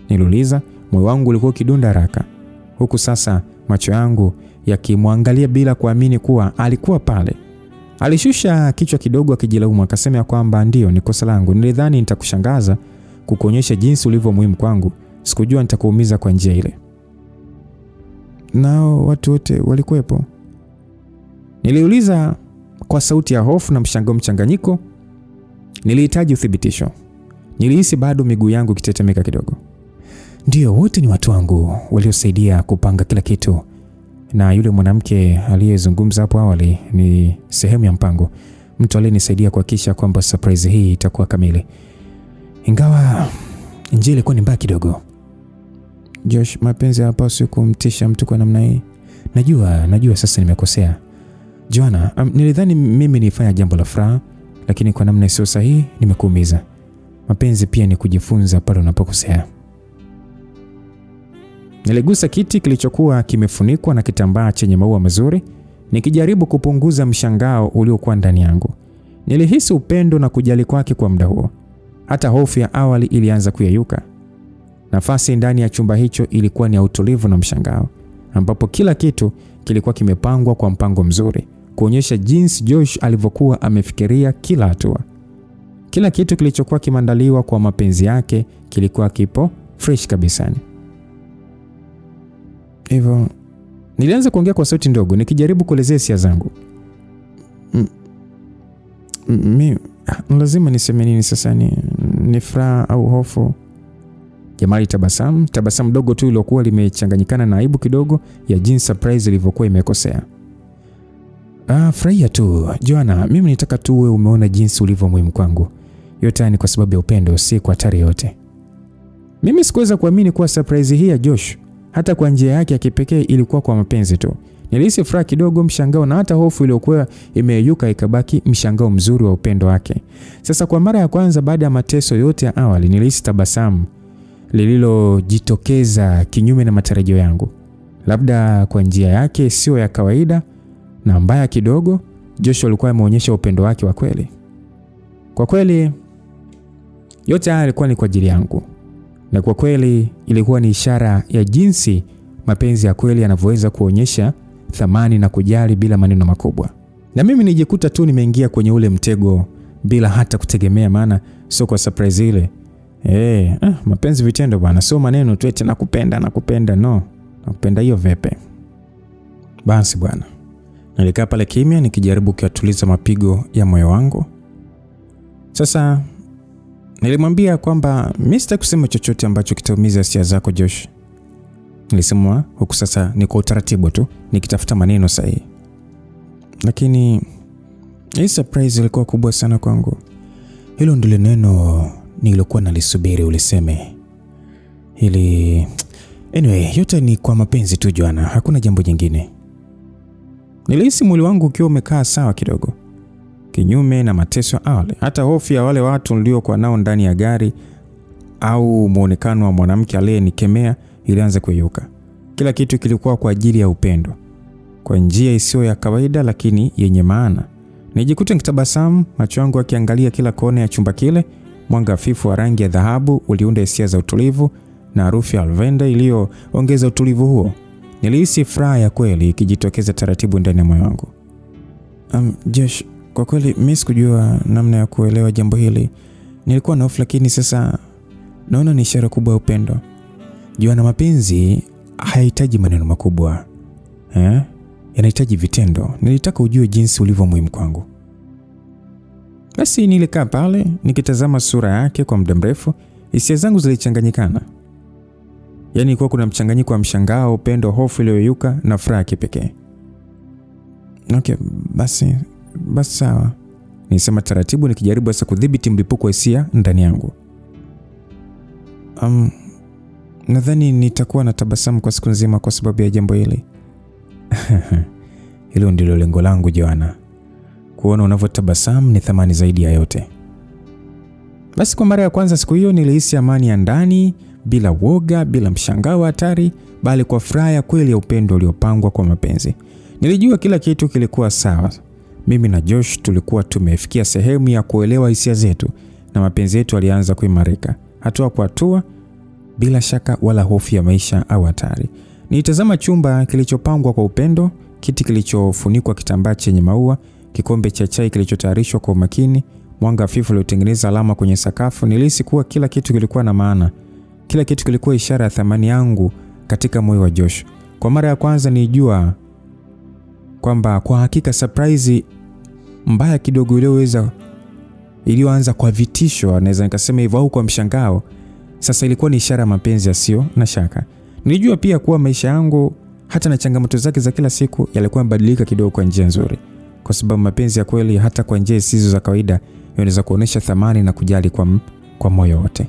Niliuliza, moyo wangu ulikuwa ukidunda haraka. Huku sasa macho yangu yakimwangalia bila kuamini kuwa alikuwa pale. Alishusha kichwa kidogo akijilaumu, akasema kwamba ndio ni kosa langu. Nilidhani nitakushangaza, kukuonyesha jinsi ulivyo muhimu kwangu. Sikujua nitakuumiza kwa njia ile. Nao watu wote walikuwepo? Niliuliza kwa sauti ya hofu na mshangao mchanganyiko. Nilihitaji uthibitisho. Nilihisi bado miguu yangu ikitetemeka kidogo. Ndio, wote ni watu wangu waliosaidia kupanga kila kitu. Na yule mwanamke aliyezungumza hapo awali ni sehemu ya mpango. Mtu aliyenisaidia kuhakikisha kwamba surprise hii itakuwa kamili. Ingawa njia ilikuwa ni mbaya kidogo. Josh, mapenzi hapa sio kumtisha mtu kwa namna hii. Najua sasa nimekosea. Joanna, nilidhani mimi nifanya jambo la furaha, lakini kwa namna isiyo sahihi nimekuumiza. Mapenzi pia ni kujifunza pale unapokosea. Niligusa kiti kilichokuwa kimefunikwa na kitambaa chenye maua mazuri, nikijaribu kupunguza mshangao uliokuwa ndani yangu. Nilihisi upendo na kujali kwake kwa muda huo. Hata hofu ya awali ilianza kuyeyuka. Nafasi ndani ya chumba hicho ilikuwa ni ya utulivu na mshangao, ambapo kila kitu kilikuwa kimepangwa kwa mpango mzuri, kuonyesha jinsi Josh alivyokuwa amefikiria kila hatua. Kila kitu kilichokuwa kimeandaliwa kwa mapenzi yake kilikuwa kipo fresh kabisa. Hivyo nilianza kuongea kwa sauti ndogo nikijaribu kuelezea hisia zangu. Lazima niseme nini sasa? Ni furaha au hofu? Jamali tabasamu dogo tu lilokuwa limechanganyikana na aibu kidogo ya jinsi surprise ilivyokuwa imekosea. Furahia tu Joanna, mimi nitaka tu wewe umeona jinsi ulivyo muhimu kwangu. Yote ni kwa sababu ya upendo, si kwa hatari yote. Mimi sikuweza kuamini kuwa surprise hii ya Josh hata kwa njia yake ya kipekee ilikuwa kwa mapenzi tu. Nilihisi furaha kidogo, mshangao na hata hofu iliyokuwa imeyeyuka ikabaki mshangao mzuri wa upendo wake. Sasa kwa mara ya kwanza baada ya mateso yote ya awali, nilihisi tabasamu lililojitokeza kinyume na matarajio yangu. Labda kwa njia yake sio ya kawaida na mbaya kidogo, Josh alikuwa ameonyesha upendo wake wa kweli. Kwa kweli yote haya yalikuwa ni kwa ajili yangu. Na kwa kweli ilikuwa ni ishara ya jinsi mapenzi ya kweli yanavyoweza kuonyesha thamani na kujali bila maneno makubwa. Na mimi nijikuta tu nimeingia kwenye ule mtego bila hata kutegemea, maana sio kwa surprise ile. Mapenzi vitendo bwana, sio maneno tu eti nakupenda, no. Nakupenda hiyo vepe. Basi bwana, nilikaa pale kimya nikijaribu kutuliza mapigo ya moyo wangu. Sasa nilimwambia kwamba mimi sitaki kusema chochote ambacho kitaumiza hisia zako Josh. Nilisema huku sasa niko utaratibu tu nikitafuta maneno sahihi. Lakini hii surprise ilikuwa kubwa sana kwangu. Hilo ndilo neno nililokuwa nalisubiri uliseme. Anyway, yote ni kwa mapenzi tu Joanna, hakuna jambo jingine. Nilihisi mwili wangu ukiwa umekaa sawa kidogo. Kinyume na mateso awali, hata hofu ya wale watu niliokuwa nao ndani ya gari au muonekano wa mwanamke aliyenikemea ilianza kuyeyuka. Kila kitu kilikuwa kwa ajili ya upendo, kwa njia isiyo ya kawaida lakini yenye maana. Nijikuta nikitabasamu, macho yangu yakiangalia kila kona ya chumba kile. Mwanga hafifu wa rangi ya dhahabu uliunda hisia za utulivu na harufu ya lavender iliyoongeza utulivu huo. Nilihisi furaha ya kweli ikijitokeza taratibu ndani ya moyo wangu. Josh, kwa kweli mimi sikujua namna ya kuelewa jambo hili. Nilikuwa na hofu, lakini sasa naona ni ishara kubwa ya upendo. Joanna, mapenzi hayahitaji maneno makubwa. Yanahitaji vitendo. Nilitaka ujue jinsi ulivyo muhimu kwangu. Basi nilikaa pale nikitazama sura yake kwa muda mrefu. Hisia zangu zilichanganyikana. Yaani kwa kuna mchanganyiko wa mshangao, upendo, hofu iliyoyuka na furaha kipekee. Okay, basi sawa. Nilisema taratibu nikijaribu sasa kudhibiti mlipuko wa hisia ndani yangu. Nadhani nitakuwa na tabasamu kwa siku nzima kwa sababu ya jambo hili. Hilo ndilo lengo langu Joanna. Kuona unavyotabasamu ni thamani zaidi ya yote. Basi kwa mara ya kwanza siku hiyo nilihisi amani ya ndani, bila woga, bila mshangao hatari, bali kwa furaha ya kweli ya upendo uliopangwa kwa mapenzi. Nilijua kila kitu kilikuwa sawa. Mimi na Josh tulikuwa tumefikia sehemu ya kuelewa hisia zetu na mapenzi yetu yalianza kuimarika hatua kwa hatua, bila shaka wala hofu ya maisha au hatari. Nilitazama chumba kilichopangwa kwa upendo, kiti kilichofunikwa kitambaa chenye maua, kikombe cha chai kilichotayarishwa kwa umakini, mwanga hafifu uliotengeneza alama kwenye sakafu. Nilihisi kuwa kila kitu kilikuwa na maana. Kila kitu kilikuwa ishara ya thamani yangu katika moyo wa Josh. Kwa mara ya kwanza nilijua kwamba kwa hakika surprise mbaya kidogo iliyoanza kwa vitisho, naweza nikasema hivyo, au kwa mshangao, sasa ilikuwa ni ishara ya mapenzi yasiyo na shaka. Nilijua pia kuwa maisha yangu hata na changamoto zake za kila siku yalikuwa yamebadilika kidogo kwa njia nzuri, kwa sababu mapenzi ya kweli hata kwa njia zisizo za kawaida yanaweza kuonesha thamani na kujali kwa moyo wote.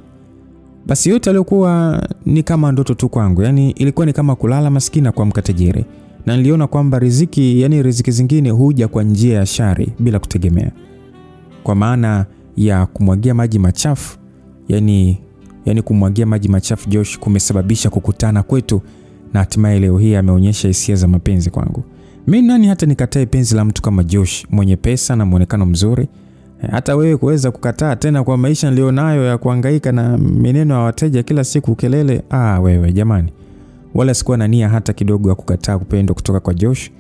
Basi yote yalikuwa ni kama ndoto tu kwangu, yani ilikuwa ni kama kulala maskini kwa mkatajiri. Na niliona kwamba riziki zingine huja kwa njia ya shari bila kutegemea. Kwa maana ya kumwagia maji machafu, yani kumwagia maji machafu Josh kumesababisha kukutana kwetu, na hatimaye leo hii ameonyesha hisia za mapenzi kwangu. Mimi nani hata nikatae penzi la mtu kama Josh, mwenye pesa na muonekano mzuri? Hata wewe kuweza kukataa tena kwa maisha nilionayo ya kuhangaika na meneno ya wateja kila siku kelele? Wewe jamani. Wala sikuwa na nia hata kidogo ya kukataa upendo kutoka kwa Josh,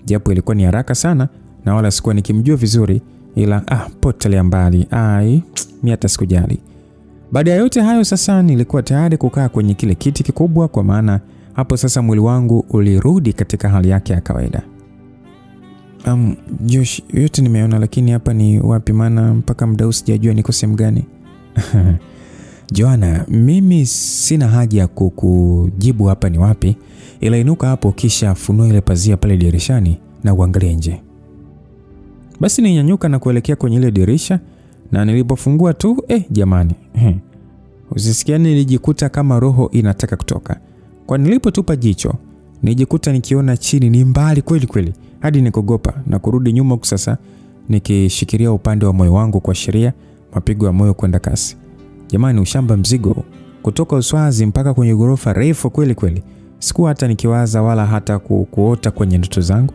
japo ilikuwa ni haraka sana na wala sikuwa nikimjua vizuri, ila potelea mbali. Mimi hata sikujali. Baada ya yote hayo sasa nilikuwa tayari kukaa kwenye kile kiti kikubwa, kwa maana hapo sasa mwili wangu ulirudi katika hali yake ya kawaida. Josh, yote nimeona, lakini hapa ni wapi? Maana mpaka muda sijajua niko sehemu gani. Joanna, mimi sina haja ya kukujibu hapa ni wapi, ila inuka hapo kisha funua ile pazia pale dirishani na uangalie nje. Basi ninyanyuka na kuelekea kwenye ile dirisha, na nilipofungua tu jamani, usisikiani, nilijikuta kama roho inataka kutoka. Kwa nilipotupa jicho, nijikuta nikiona chini ni mbali kweli kweli, hadi nikogopa na kurudi nyuma sasa nikishikilia upande wa moyo wangu kuashiria mapigo ya moyo kwenda kasi. Jamani, ushamba mzigo kutoka Uswazi mpaka kwenye ghorofa refu kweli kweli. Sikuwa hata nikiwaza wala hata kuota kwenye ndoto zangu.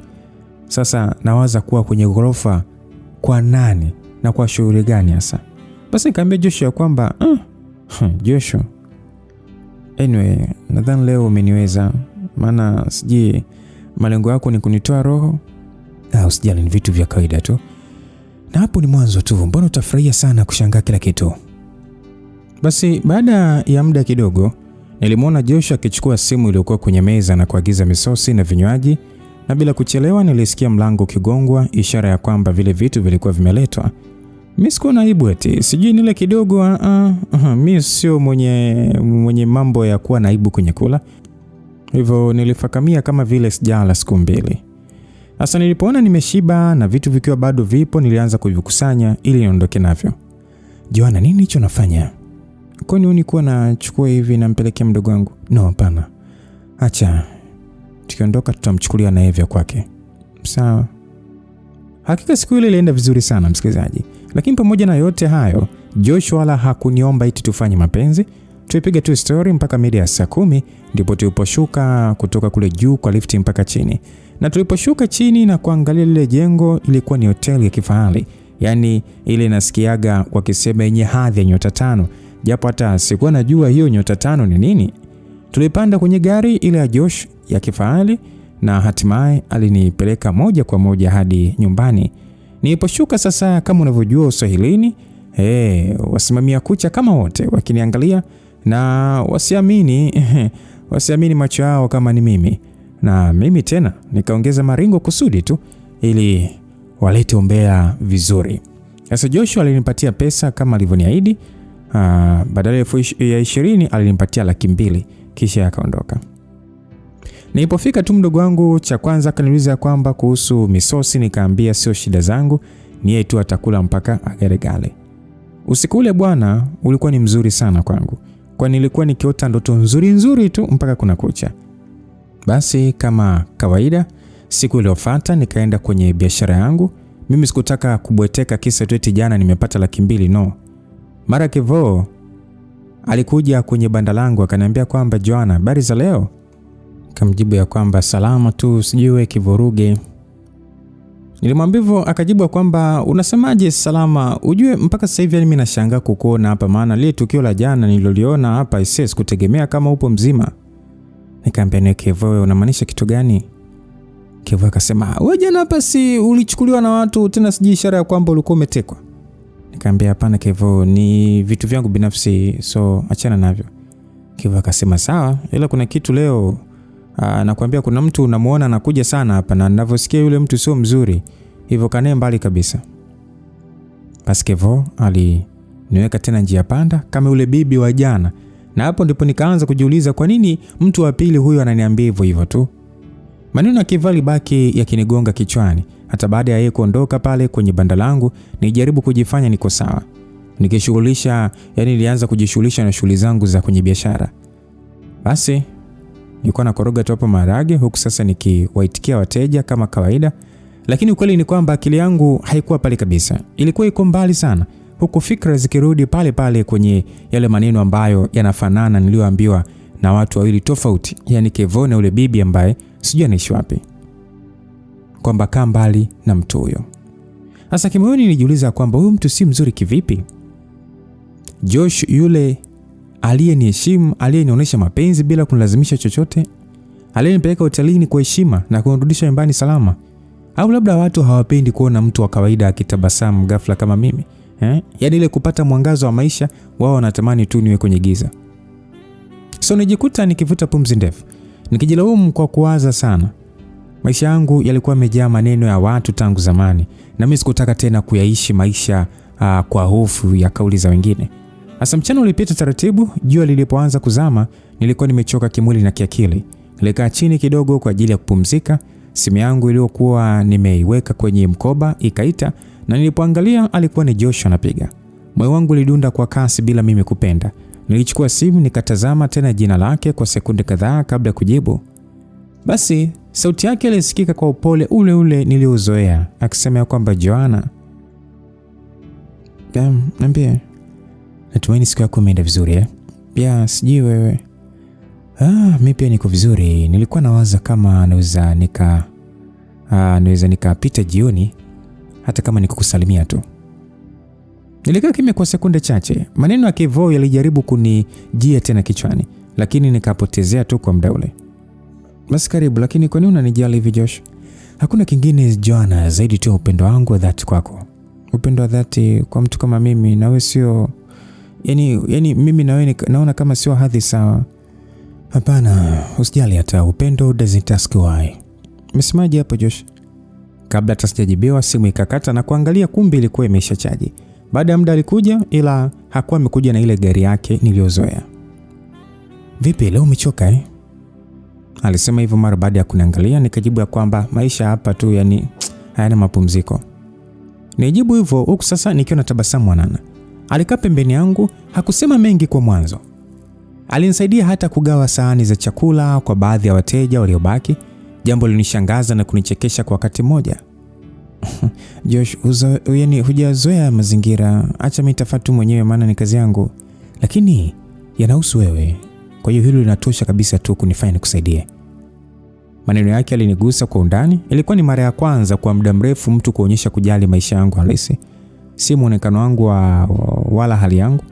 Sasa nawaza kuwa kwenye ghorofa kwa nani na kwa shughuli gani hasa. Basi nikamwambia Joshua kwamba Joshua, anyway, nadhani leo umeniweza, maana siji malengo yako ni kunitoa roho. Usijali, ni vitu vya kawaida tu. Na hapo ni mwanzo tu, mbona utafurahia sana kushangaa kila kitu. Basi baada ya muda kidogo nilimwona Joshua akichukua simu iliyokuwa kwenye meza na kuagiza misosi na vinywaji, na bila kuchelewa nilisikia mlango ukigongwa, ishara ya kwamba vile vitu vilikuwa vimeletwa. Mimi sikuwa na aibu eti, sijui nile kidogo. Mimi sio mwenye mambo ya kuwa na aibu kwenye kula. Hivyo nilifakamia kama vile sijala siku mbili. Sasa nilipoona nimeshiba na vitu vikiwa bado vipo, nilianza kuvikusanya ili niondoke navyo. Joana, nini hicho nafanya? Kwani unikuwa nachukua hivi na mpelekea mdogo wangu? No, hapana. Acha. Tukiondoka tutamchukulia na Evia kwake. Sawa. Hakika siku ile ilienda vizuri sana msikilizaji. Lakini pamoja na yote hayo, Joshua wala hakuniomba eti tufanye mapenzi. Tulipiga tu story mpaka mida ya saa 10 ndipo tuliposhuka kutoka kule juu kwa lifti mpaka chini. Na tuliposhuka chini na kuangalia lile jengo, ilikuwa ni hoteli ya kifahari. Yaani ile nasikiaga wakisema yenye hadhi ya nyota 5, japo hata sikuwa najua hiyo nyota 5 ni nini. Tulipanda kwenye gari ile ya Josh ya kifahari na hatimaye alinipeleka moja kwa moja hadi nyumbani. Niliposhuka sasa, kama unavyojua Uswahilini, wasimamia kucha kama wote wakiniangalia na wasiamini macho yao kama ni mimi. Na mimi tena nikaongeza maringo kusudi tu ili walete umbea vizuri. Sasa Joshua alinipatia pesa kama alivyoniahidi. Badala ya 20 alinipatia 200,000 kisha akaondoka. Nilipofika tu mdogo wangu cha kwanza akaniuliza kwamba kuhusu misosi, nikaambia sio shida zangu, ni yeye tu atakula mpaka ageregale. Usiku ule bwana ulikuwa ni mzuri sana kwangu, kwa nilikuwa nikiota ndoto nzuri tu mpaka kuna kucha. Basi kama kawaida, siku iliyofuata nikaenda kwenye biashara yangu. Mimi sikutaka kubweteka kisa tu eti jana nimepata 200,000, no. Mara Kevo alikuja kwenye banda langu akaniambia kwamba Joana, habari za leo? Kamjibu ya kwamba salama tu, sijui kivuruge. Nilimwambia hivyo, akajibu kwamba unasemaje salama? Ujue mpaka sasa hivi mimi nashangaa kukuona hapa, maana lile tukio la jana nililoliona hapa ISS kutegemea kama upo mzima. Nikamwambia ni Kevo, unamaanisha kitu gani? Kevo akasema, wewe jana hapa si ulichukuliwa na watu, tena siji ishara ya kwamba ulikuwa umetekwa. Nikamwambia hapana Kevo, ni vitu vyangu binafsi, so achana navyo. Kevo akasema sawa, ila kuna kitu leo nakwambia, kuna mtu unamuona anakuja sana hapa na ninavyosikia yule mtu sio mzuri, hivyo kanae mbali kabisa. Basi Kevo aliniweka tena njia panda kama yule bibi wa jana, na hapo ndipo nikaanza kujiuliza kwa nini mtu wa pili huyu ananiambia hivyo tu. Maneno ya Kevo baki yakinigonga kichwani. Hata baada ya yeye kuondoka pale kwenye banda langu, nijaribu kujifanya niko sawa. Nilianza kujishughulisha na shughuli zangu za kwenye biashara. Basi nilikuwa nakoroga tu hapo maharage, huku sasa nikiwaitikia wateja kama kawaida. Lakini ukweli ni kwamba akili yangu haikuwa pale kabisa. Ilikuwa iko mbali sana, huku fikra zikirudi pale pale kwenye yale maneno ambayo yanafanana niliyoambiwa na watu wawili tofauti, yani Kevo na yule bibi ambaye sijui anaishi wapi, kwamba kaa mbali na mtu huyo. Sasa kimoyoni nilijiuliza kwamba huyu mtu si mzuri kivipi? Josh yule aliyeniheshimu, aliyenionyesha mapenzi bila kunilazimisha chochote, aliyenipeleka hotelini kwa heshima na kunirudisha nyumbani salama. Au labda watu hawapendi kuona mtu wa kawaida akitabasamu ghafla kama mimi, Yaani ile kupata mwangazo wa maisha, wao wanatamani tu niwe kwenye giza. So nijikuta nikivuta pumzi ndefu, nikijilaumu kwa kuwaza sana. Maisha yangu yalikuwa yamejaa maneno ya watu tangu zamani, na mimi sikutaka tena kuyaishi maisha kwa hofu ya kauli za wengine. Hasa mchana ulipita taratibu, jua lilipoanza kuzama, nilikuwa nimechoka kimwili na kiakili. Nilikaa chini kidogo kwa ajili ya kupumzika. Simu yangu iliyokuwa nimeiweka kwenye mkoba ikaita, na nilipoangalia alikuwa ni Joshua anapiga. Moyo wangu ulidunda kwa kasi bila mimi kupenda. Nilichukua simu nikatazama tena jina lake kwa sekunde kadhaa kabla ya kujibu. Basi sauti yake ilisikika kwa upole ule ule niliozoea, akisema kwamba Joanna, niambie, natumaini siku yako imeenda vizuri Ya, sijui wewe. Mimi pia niko vizuri. Nilikuwa nawaza kama naweza nikapita jioni hata kama nikukusalimia tu. Nilikaa kimya kwa sekunde chache. Maneno ya Kevo yalijaribu kunijia tena kichwani, lakini nikapotezea tu kwa muda ule. Basi karibu, lakini kwa nini unanijali hivi Josh? Hakuna kingine Joanna zaidi tu upendo wangu wa dhati kwako. Upendo wa dhati kwa mtu kama mimi na wewe sio yani mimi na wewe naona kama sio hadhi sawa. Hapana, usijali, hata upendo doesn't ask why. Umesemaje hapo Josh? Kabla hata sijajibiwa simu ikakata na kuangalia, kumbe ilikuwa imesha chaji. Baada ya muda alikuja, ila hakuwa amekuja na ile gari yake niliyozoea. Vipi leo umechoka Alisema hivyo mara baada ya kuniangalia. Nikajibu ya kwamba maisha hapa tu hayana mapumziko. Nijibu hivyo huku sasa nikiwa na tabasamu mwanana. Alikaa pembeni yangu, hakusema mengi kwa mwanzo. Alinisaidia hata kugawa sahani za chakula kwa baadhi ya wateja waliobaki, jambo linishangaza na kunichekesha kwa wakati mmoja. Josh, hujazoea mazingira, acha mimi nitafatu mwenyewe maana ni kazi yangu. Lakini yanahusu wewe. Kwa hiyo hilo linatosha kabisa tu kunifanya nikusaidie. Maneno yake yalinigusa kwa undani. Ilikuwa ni mara ya kwanza kwa muda mrefu mtu kuonyesha kujali maisha yangu halisi. Si muonekano wangu wala hali yangu,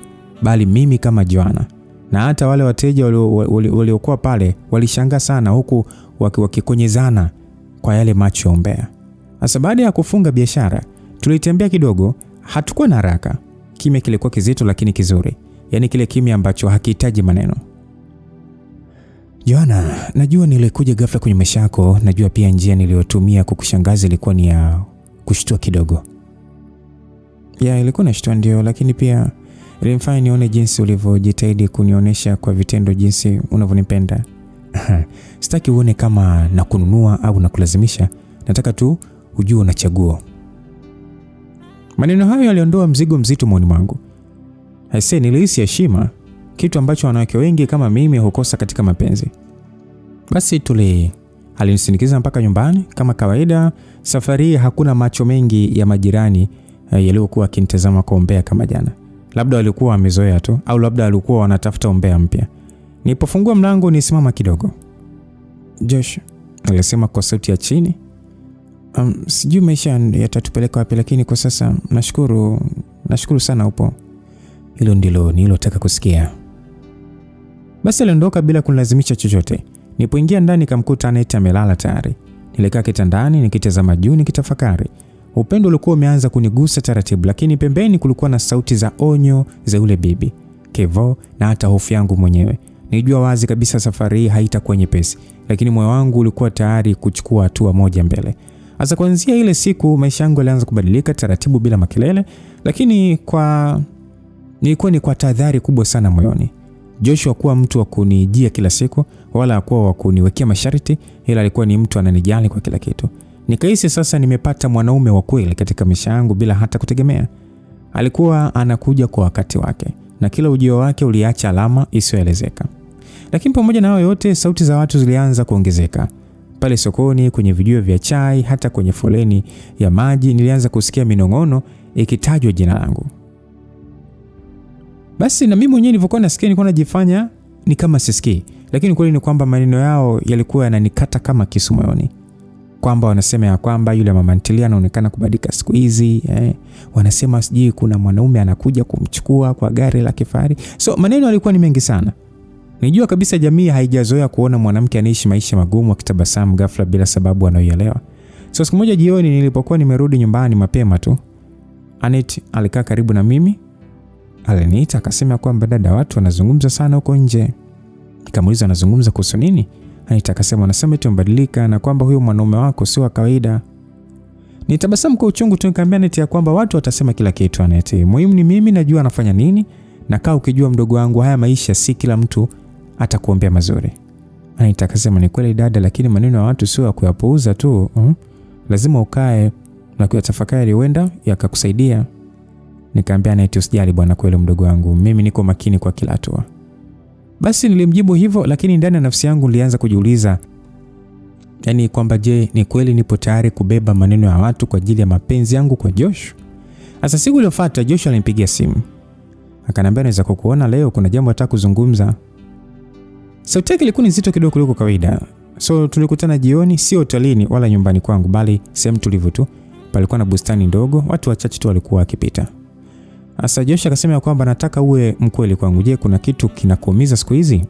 bali mimi kama Joanna. Na hata wale wateja waliokuwa pale walishangaa sana, huku wakikonyezana kwa yale macho ya umbea. Sasa baada ya kufunga biashara, tulitembea kidogo, hatukuwa na haraka. Kimya kilikuwa kizito lakini kizuri. Kile kimya ambacho hakihitaji maneno. Joanna, najua nilikuja ghafla kwenye maisha yako, najua pia njia niliyotumia kukushangaza ilikuwa ni ya kushtua kidogo. Ilikuwa nashtua ndio, lakini pia ilinifanya nione jinsi ulivyojitahidi kunionyesha kwa vitendo jinsi unavyonipenda. Sitaki uone kama nakununua au nakulazimisha, nataka tu ujue unachagua. Maneno hayo yaliondoa mzigo mzito moyoni mwangu. Nilihisi heshima, kitu ambacho wanawake wengi kama mimi hukosa katika mapenzi. Basi alinisindikiza mpaka nyumbani kama kawaida. Safari hakuna macho mengi ya majirani yaliokuwa akinitazama kwa umbea kama jana. Labda walikuwa wamezoea tu, au labda walikuwa wanatafuta umbea mpya. Nilipofungua mlango nisimama kidogo. Josh, alisema kwa sauti ya chini, sijui maisha yatatupeleka wapi, lakini kwa sasa nashukuru sana upo. Hilo ndilo nililotaka kusikia. Basi aliondoka bila kunilazimisha chochote. Nilipoingia ndani nikamkuta Annette amelala tayari. Nilikaa kitandani nikitazama juu nikitafakari. Upendo ulikuwa umeanza kunigusa taratibu, lakini pembeni kulikuwa na sauti za onyo za yule bibi, Kevo, na hata hofu yangu mwenyewe. Nilijua wazi kabisa safari hii haitakuwa nyepesi, lakini moyo wangu ulikuwa tayari kuchukua hatua moja mbele. Hasa kuanzia ile siku maisha yangu yalianza kubadilika taratibu bila makelele, lakini nilikuwa ni kwa tahadhari kubwa sana moyoni. Joshua hakuwa mtu wa kunijia kila siku, wala hakuwa wa kuniwekea masharti, ila alikuwa ni mtu ananijali kwa kila kitu. Nikahisi sasa nimepata mwanaume wa kweli katika maisha yangu bila hata kutegemea. Alikuwa anakuja kwa wakati wake, na kila ujio wake uliacha alama isiyoelezeka. Lakini pamoja na hayo yote, sauti za watu zilianza kuongezeka. Pale sokoni, kwenye vijiwe vya chai, hata kwenye foleni ya maji, nilianza kusikia minong'ono ikitajwa jina langu. Basi na mimi mwenyewe nilivyokuwa nasikia nilikuwa najifanya ni kama sisikii, lakini kweli ni kwamba maneno yao yalikuwa yananikata kama kisu moyoni. Kwamba wanasema ya kwamba yule mama Ntilia anaonekana kubadilika siku hizi, wanasema sijui kuna mwanaume anakuja kumchukua kwa gari la kifahari. So maneno yalikuwa ni mengi sana. Nijua kabisa jamii haijazoea kuona mwanamke anaishi maisha magumu akitabasamu ghafla bila sababu anayoielewa. So siku moja jioni nilipokuwa nimerudi nyumbani mapema tu, Annette alikaa karibu na mimi. Aliniita akasema kwamba dada, watu wanazungumza sana huko nje. Nikamuuliza wanazungumza kuhusu nini? Annette akasema wanasema eti umebadilika na kwamba huyo mwanaume wako sio wa kawaida. Nitabasamu kwa uchungu tu nikamwambia Annette ya kwamba watu watasema kila kitu Annette. Muhimu ni mimi najua anafanya nini, na kaa ukijua mdogo wangu, haya maisha si kila mtu atakuombea mazuri. Annette akasema ni kweli dada, lakini maneno ya watu sio ya kuyapuuza tu. Lazima ukae na kuyatafakari, huenda yakakusaidia. Nikamwambia Anet, usijali bwana, kweli mdogo wangu, mimi niko makini kwa kila hatua. Basi nilimjibu hivyo, lakini ndani ya nafsi yangu nilianza kujiuliza kwamba je, ni kweli nipo tayari kubeba maneno ya watu kwa ajili ya mapenzi yangu kwa Josh? Sasa siku iliyofuata Josh alinipigia simu. Akaniambia naweza kukuona leo, kuna jambo nataka kuzungumza. Sauti yake ilikuwa nzito kidogo kuliko kawaida. So tulikutana jioni, sio hotelini wala nyumbani kwangu, bali sehemu tulivu tu. Palikuwa na bustani ndogo, watu wachache tu walikuwa wakipita. Sasa Josh akasema kwamba nataka uwe mkweli kwangu. Je, kuna kitu kinakuumiza siku hizi?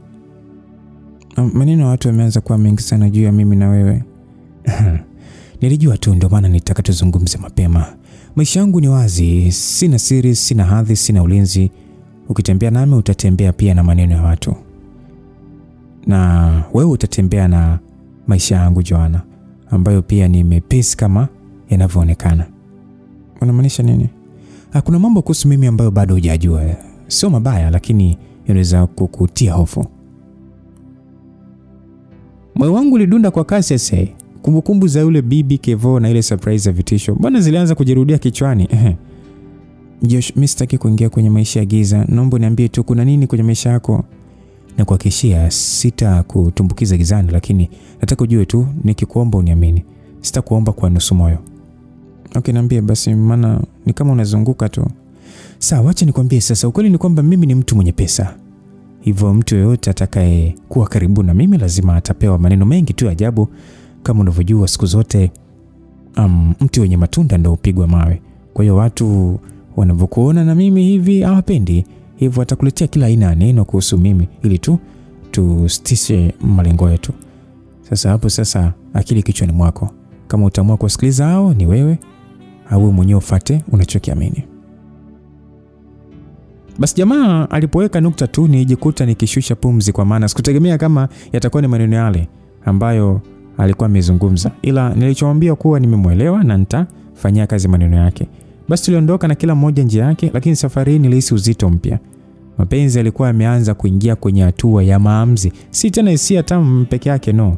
Maneno ya watu yameanza kuwa mengi sana juu ya mimi na wewe. Nilijua tu, ndio maana nitaka tuzungumze mapema. Maisha yangu ni wazi, sina siri, sina hadhi, sina ulinzi. Ukitembea nami utatembea pia na maneno ya watu. Na wewe utatembea na maisha yangu Joanna, ambayo pia ni mepesi kama yanavyoonekana. Unamaanisha nini? Kuna mambo kuhusu mimi ambayo bado hujajua. Sio mabaya, lakini yanaweza kukutia hofu. Moyo wangu ulidunda kwa kasi sasa. Kumbukumbu za yule bibi Kevo na ile surprise ya vitisho mbona zilianza kujirudia kichwani. Josh, mimi sitaki kuingia kwenye maisha ya giza. Naomba niambie tu kuna nini kwenye maisha yako? Na kuhakikishia sita kutumbukiza gizani, lakini nataka ujue tu nikikuomba uniamini. Sitakuomba kwa nusu moyo. Okay, niambie basi, maana ni kama unazunguka tu. Sawa, acha nikwambie sasa. Ukweli ni kwamba mimi ni mtu mwenye pesa. Hivyo mtu yeyote atakaye kuwa karibu na mimi lazima atapewa maneno mengi tu ajabu. Kama unavyojua siku zote mtu wenye matunda ndio upigwa mawe. Kwa hiyo watu wanavyokuona na mimi hivi hawapendi. Hivyo atakuletea kila aina ya neno kuhusu mimi ili tu tustishe malengo yetu. Sasa akili kichwani mwako. Kama utaamua kusikiliza hao ni wewe, au mwenyewe ufuate unachokiamini. Basi jamaa alipoweka nukta tu nijikuta nikishusha pumzi, kwa maana sikutegemea kama yatakuwa ni maneno yale ambayo alikuwa amezungumza, ila nilichomwambia kuwa nimemuelewa na nitafanyia kazi maneno yake. Basi tuliondoka na kila mmoja njia yake, lakini safari hii nilihisi uzito mpya. Mapenzi yalikuwa yameanza kuingia kwenye hatua ya maamuzi, si tena hisia tamu peke yake, no.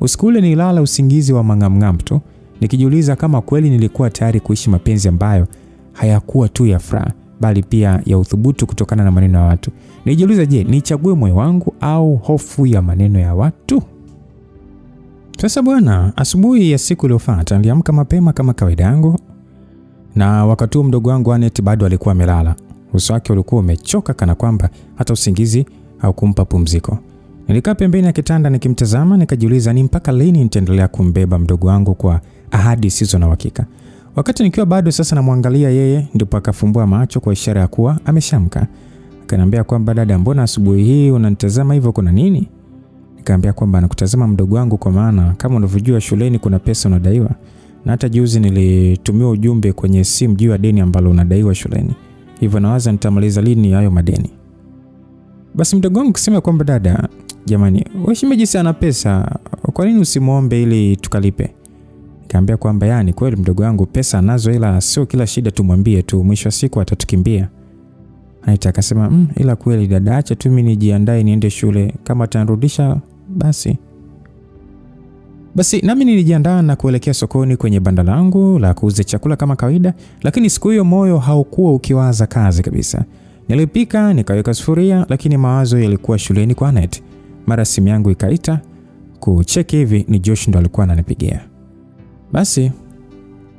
Usiku ule nilala usingizi wa mangamngam tu, nikijiuliza kama kweli nilikuwa tayari kuishi mapenzi ambayo hayakuwa tu ya furaha, bali pia ya uthubutu kutokana na maneno ya watu. Nijiuliza, je, nichague moyo wangu au hofu ya maneno ya watu? Sasa bwana, asubuhi ya siku iliyofuata niliamka mapema kama kawaida yangu, na wakati huo mdogo wangu Anet bado alikuwa amelala. Uso wake ulikuwa umechoka kana kwamba hata usingizi haukumpa pumziko. Nilikaa pembeni ya kitanda nikimtazama, nikajiuliza ni mpaka lini nitaendelea kumbeba mdogo wangu kwa ahadi zisizo na uhakika. Wakati nikiwa bado sasa namwangalia yeye, ndipo akafumbua macho kwa ishara ya kuwa ameshamka. Akaniambia kwamba dada, mbona asubuhi hii unanitazama hivyo, kuna nini? Nikamwambia kwamba nakutazama mdogo wangu kwa maana kama unavyojua shuleni kuna pesa unadaiwa, na hata juzi nilitumiwa ujumbe kwenye simu juu ya deni ambalo unadaiwa shuleni. Hivyo nawaza nitamaliza lini hayo madeni. Basi mdogo wangu kusema kwamba dada, jamani, wewe shemeji sana pesa, kwa nini usimuombe ili tukalipe? Nikamwambia kwamba yani kweli mdogo wangu pesa anazo, ila sio kila shida tumwambie tu, mwisho wa siku atatukimbia. Aita akasema ila kweli dada, acha tu mimi nijiandae niende shule, kama atanirudisha basi. Basi nami nilijiandaa na kuelekea sokoni kwenye banda langu la kuuza chakula kama kawaida, lakini siku hiyo moyo haukuwa ukiwaza kazi kabisa. Nilipika, nikaweka sufuria, lakini mawazo yalikuwa shuleni kwa Anet. Mara simu yangu ikaita, kucheki hivi ni Josh ndo alikuwa ananipigia. Basi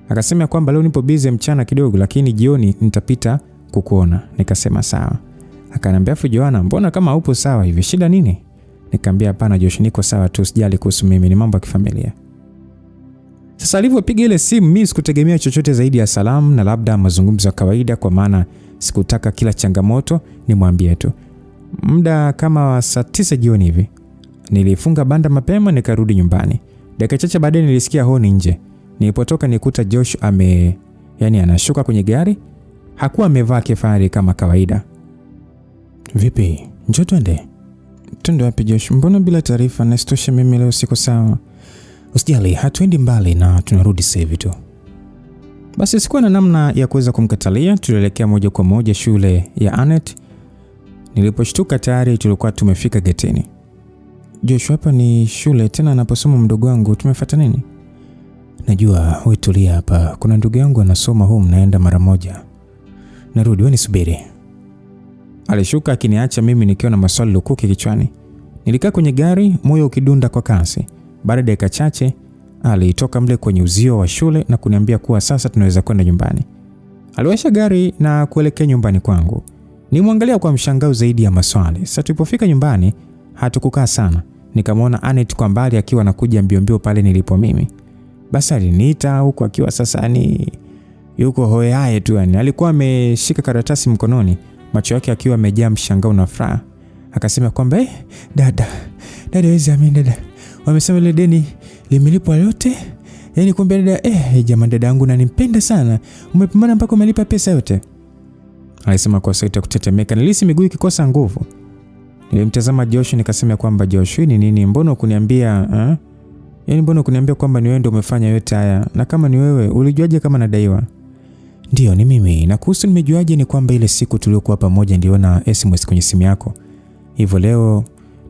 akasema kwamba leo nipo busy mchana kidogo, lakini jioni nitapita kukuona. Nikasema sawa. Akaniambia Joanna, mbona kama upo sawa hivi, shida nini? Nikamwambia hapana Josh, niko sawa tu, sijali kuhusu mimi, ni mambo ya kifamilia. Sasa alivyopiga ile simu, mimi sikutegemea chochote zaidi ya salamu na labda mazungumzo ya kawaida, kwa maana sikutaka kila changamoto nimwambie tu. Muda kama saa 9 jioni hivi nilifunga banda mapema nikarudi nyumbani. Dakika chache baadaye nilisikia honi nje. Nilipotoka nikuta Josh anashuka kwenye gari. Hakuwa amevaa kifari kama kawaida. Vipi? Njoo twende. Twende wapi Josh? Mbona bila taarifa? Na sitoshe mimi leo siko sawa. Usijali, hatuendi mbali na tunarudi sasa hivi tu. Basi sikuwa na namna ya kuweza kumkatalia, tulielekea moja kwa moja shule ya Anet. Niliposhtuka tayari tulikuwa tumefika getini. Josh, hapa ni shule tena anaposoma mdogo wangu, tumefuata nini? Najua, wewe tulia hapa. Kuna ndugu yangu anasoma huko, mnaenda mara moja. narudi, wewe nisubiri. Alishuka akiniacha mimi nikiwa na maswali lukuki kichwani. Nilikaa kwenye gari, moyo ukidunda kwa kasi. Baada ya dakika chache alitoka mle kwenye uzio wa shule na kuniambia kuwa sasa tunaweza kwenda nyumbani. Aliwasha gari na kuelekea nyumbani kwangu. Nimwangalia kwa mshangao zaidi ya maswali. Sasa tulipofika nyumbani hatukukaa sana. Nikamwona Anet kwa mbali akiwa anakuja mbio pale nilipo mimi. Basi aliniita huko akiwa sasa yuko hoeaye tu yani. Alikuwa ameshika karatasi mkononi, macho yake akiwa yamejaa mshangao na furaha. Akasema kwamba dada wezi amini dada. Wamesema ile deni limelipwa yote. Yaani kumbe dada jamani dada yangu nanimpenda sana. Umepambana mpaka umelipa pesa yote. Alisema kwa sauti ya kutetemeka. Nilihisi miguu ikikosa nguvu. Nilimtazama Josh nikasema kwamba Josh, ni nini? Mbona kuniambia yaani mbona kuniambia kwamba ni wewe ndio umefanya yote haya? Na kama ni wewe, ulijuaje kama nadaiwa? Ndio ni mimi. Na kuhusu nimejuaje ni kwamba ile siku tuliokuwa pamoja niliona SMS kwenye simu yako. Hivyo leo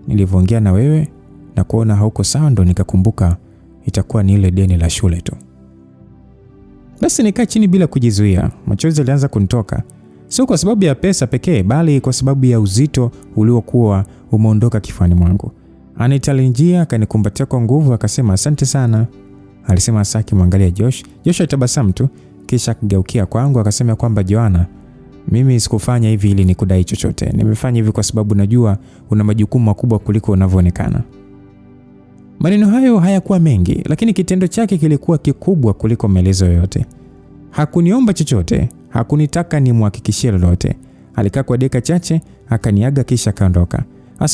nilivyoongea na wewe na kuona hauko sawa ndo nikakumbuka itakuwa ni ile deni la shule tu. Basi nikaa chini bila kujizuia. Machozi yalianza kunitoka. Sio kwa sababu ya pesa pekee bali kwa sababu ya uzito uliokuwa umeondoka kifuani mwangu. Anitalinjia akanikumbatia kwa nguvu akasema asante sana. Alisema asaki mwangalia Josh. Josh alitabasamu tu kisha akageukia kwangu akasema kwamba Joanna, mimi sikufanya hivi ili nikudai chochote. Nimefanya hivi kwa sababu najua una majukumu makubwa kuliko unavyoonekana. Maneno hayo hayakuwa mengi lakini kitendo chake kilikuwa kikubwa kuliko maelezo yoyote. Hakuniomba chochote, hakunitaka nimhakikishie lolote. Alikaa kwa dakika chache akaniaga kisha kaondoka.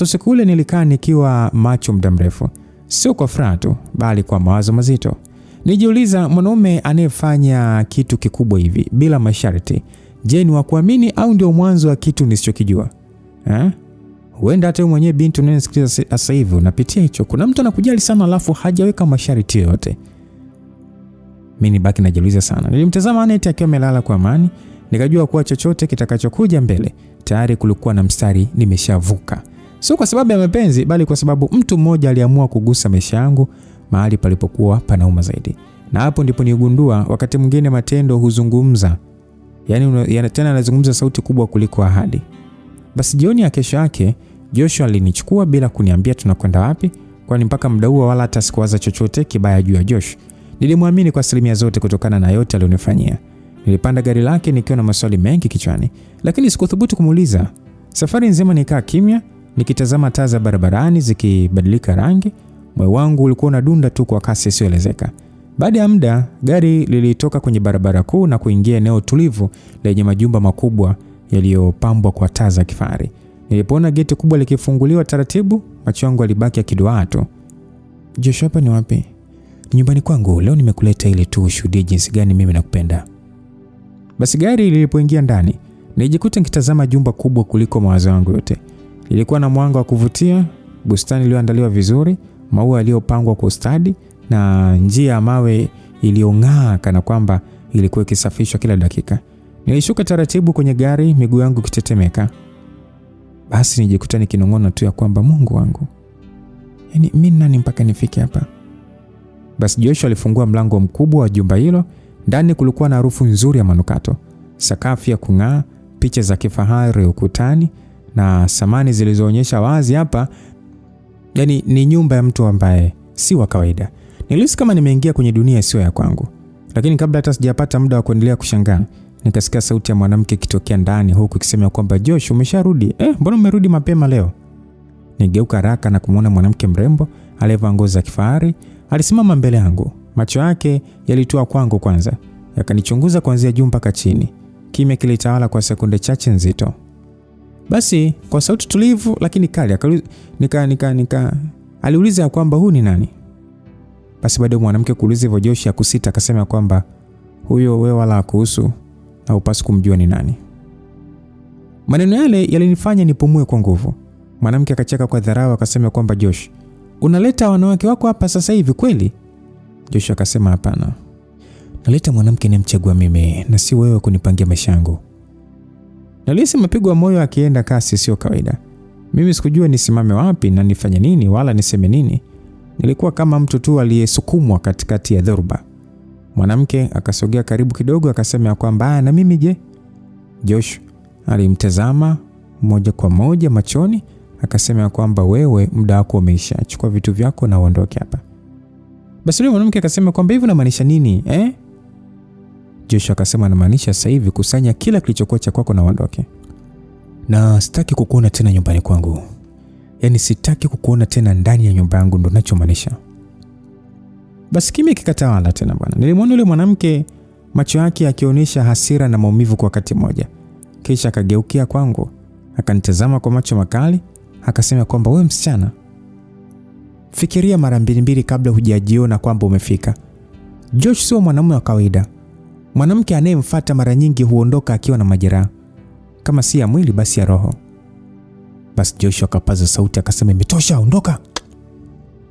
Usiku ule nilikaa nikiwa macho muda mrefu. Sio kwa furaha tu bali kwa mawazo mazito. Nijiuliza, mwanaume anayefanya kitu kikubwa hivi bila masharti, je, ni wa kuamini au ndio mwanzo wa kitu nisichokijua? Huenda hata wewe mwenyewe binti unanisikiliza sasa hivi unapitia hicho. Kuna mtu anakujali sana alafu hajaweka masharti yote. Mimi nibaki najiuliza sana. Nilimtazama Anet akiwa amelala kwa amani, nikajua kuwa chochote kitakachokuja mbele tayari kulikuwa na mstari nimeshavuka. Sio kwa sababu ya mapenzi bali kwa sababu mtu mmoja aliamua kugusa maisha yangu mahali palipokuwa panauma zaidi. Na hapo ndipo nigundua wakati mwingine matendo huzungumza. Yaani tena anazungumza sauti kubwa kuliko ahadi. Basi jioni ya kesho yake Joshua alinichukua bila kuniambia tunakwenda wapi, kwani mpaka muda huo wala hata sikuwaza chochote kibaya juu ya Josh. Nilimwamini kwa asilimia zote kutokana na yote alionifanyia. Nilipanda gari lake nikiwa na maswali mengi kichwani, lakini sikuthubutu kumuuliza. Safari nzima nikaa kimya, nikitazama taa za barabarani zikibadilika rangi. Moyo wangu ulikuwa unadunda tu kwa kasi isiyoelezeka. Baada ya muda, gari lilitoka kwenye barabara kuu na kuingia eneo tulivu lenye majumba makubwa yaliyopambwa kwa taa za kifahari. Nilipoona geti kubwa likifunguliwa taratibu, macho yangu yalibaki yakiduaa tu. Joshua, hapa ni wapi? Nyumbani kwangu. Leo nimekuleta ili tu ushuhudie jinsi gani mimi nakupenda. Basi gari lilipoingia ndani, nilijikuta nikitazama jumba kubwa kuliko mawazo yangu yote. Lilikuwa na mwanga wa kuvutia, bustani iliyoandaliwa vizuri, maua yaliyopangwa kwa ustadi na njia ya mawe iliyong'aa kana kwamba ilikuwa ikisafishwa kila dakika. Nilishuka taratibu kwenye gari, miguu yangu ikitetemeka. Basi nijikuta nikinong'ona tu ya kwamba Mungu wangu, yaani mimi nani mpaka nifike hapa? Basi Joshua alifungua mlango mkubwa wa jumba hilo. Ndani kulikuwa na harufu nzuri ya manukato, sakafu ya kung'aa, picha za kifahari ukutani na samani zilizoonyesha wazi hapa yaani ni nyumba ya mtu ambaye si wa kawaida. Nilihisi kama nimeingia kwenye dunia isiyo ya kwangu. Lakini kabla hata sijapata muda wa kuendelea kushangaa, nikasikia sauti ya mwanamke ikitokea ndani huku ikisema kwamba Josh, umesharudi? Mbona umerudi mapema leo? Nigeuka haraka na kumuona mwanamke mrembo aliyevaa ngozi za kifahari. Alisimama mbele yangu. Macho yake yalitua kwangu kwanza, yakanichunguza kuanzia juu mpaka chini. Kimya kilitawala kwa sekunde chache nzito. Basi kwa sauti tulivu lakini kali aliuliza kwamba huu ni nani? Basi baada ya mwanamke kuuliza hivyo, Josh akusita akasema kwamba huyo wewe wala kuhusu na upasi kumjua ni nani. Maneno yale yalinifanya nipumue kwa nguvu. Mwanamke akacheka kwa dharau akasema kwamba Josh, unaleta wanawake wako hapa sasa hivi kweli? Josh akasema hapana. Naleta mwanamke nimchagua mimi na si wewe kunipangia maisha yangu. Nalihisi mapigo ya moyo akienda kasi sio kawaida. Mimi sikujua nisimame wapi na nifanye nini wala niseme nini. Nilikuwa kama mtu tu aliyesukumwa katikati ya dhoruba. Mwanamke akasogea karibu kidogo akasema kwamba na mimi je? Josh alimtazama moja kwa moja machoni, akasema kwamba wewe muda wako umeisha, chukua vitu vyako na uondoke hapa. Basi yule mwanamke akasema kwamba hivi unamaanisha nini Josh akasema anamaanisha sasa hivi kusanya kila kilichokuwa cha kwako na uondoke. Na sitaki kukuona tena nyumbani kwangu. Yaani sitaki kukuona tena ndani ya nyumba yangu, ndo ninachomaanisha. Basi kimya kikatawala tena bwana. Nilimwona yule mwanamke macho yake akionyesha hasira na maumivu kwa wakati mmoja. Kisha akageukia kwangu, akanitazama kwa macho makali, akasema kwamba wewe msichana, fikiria mara mbili kabla hujajiona kwamba umefika. Josh sio mwanamume wa kawaida. Mwanamke anayemfuata mara nyingi huondoka akiwa na majeraha, kama si ya mwili basi ya roho. Basi Josh akapaza sauti akasema imetosha, ondoka.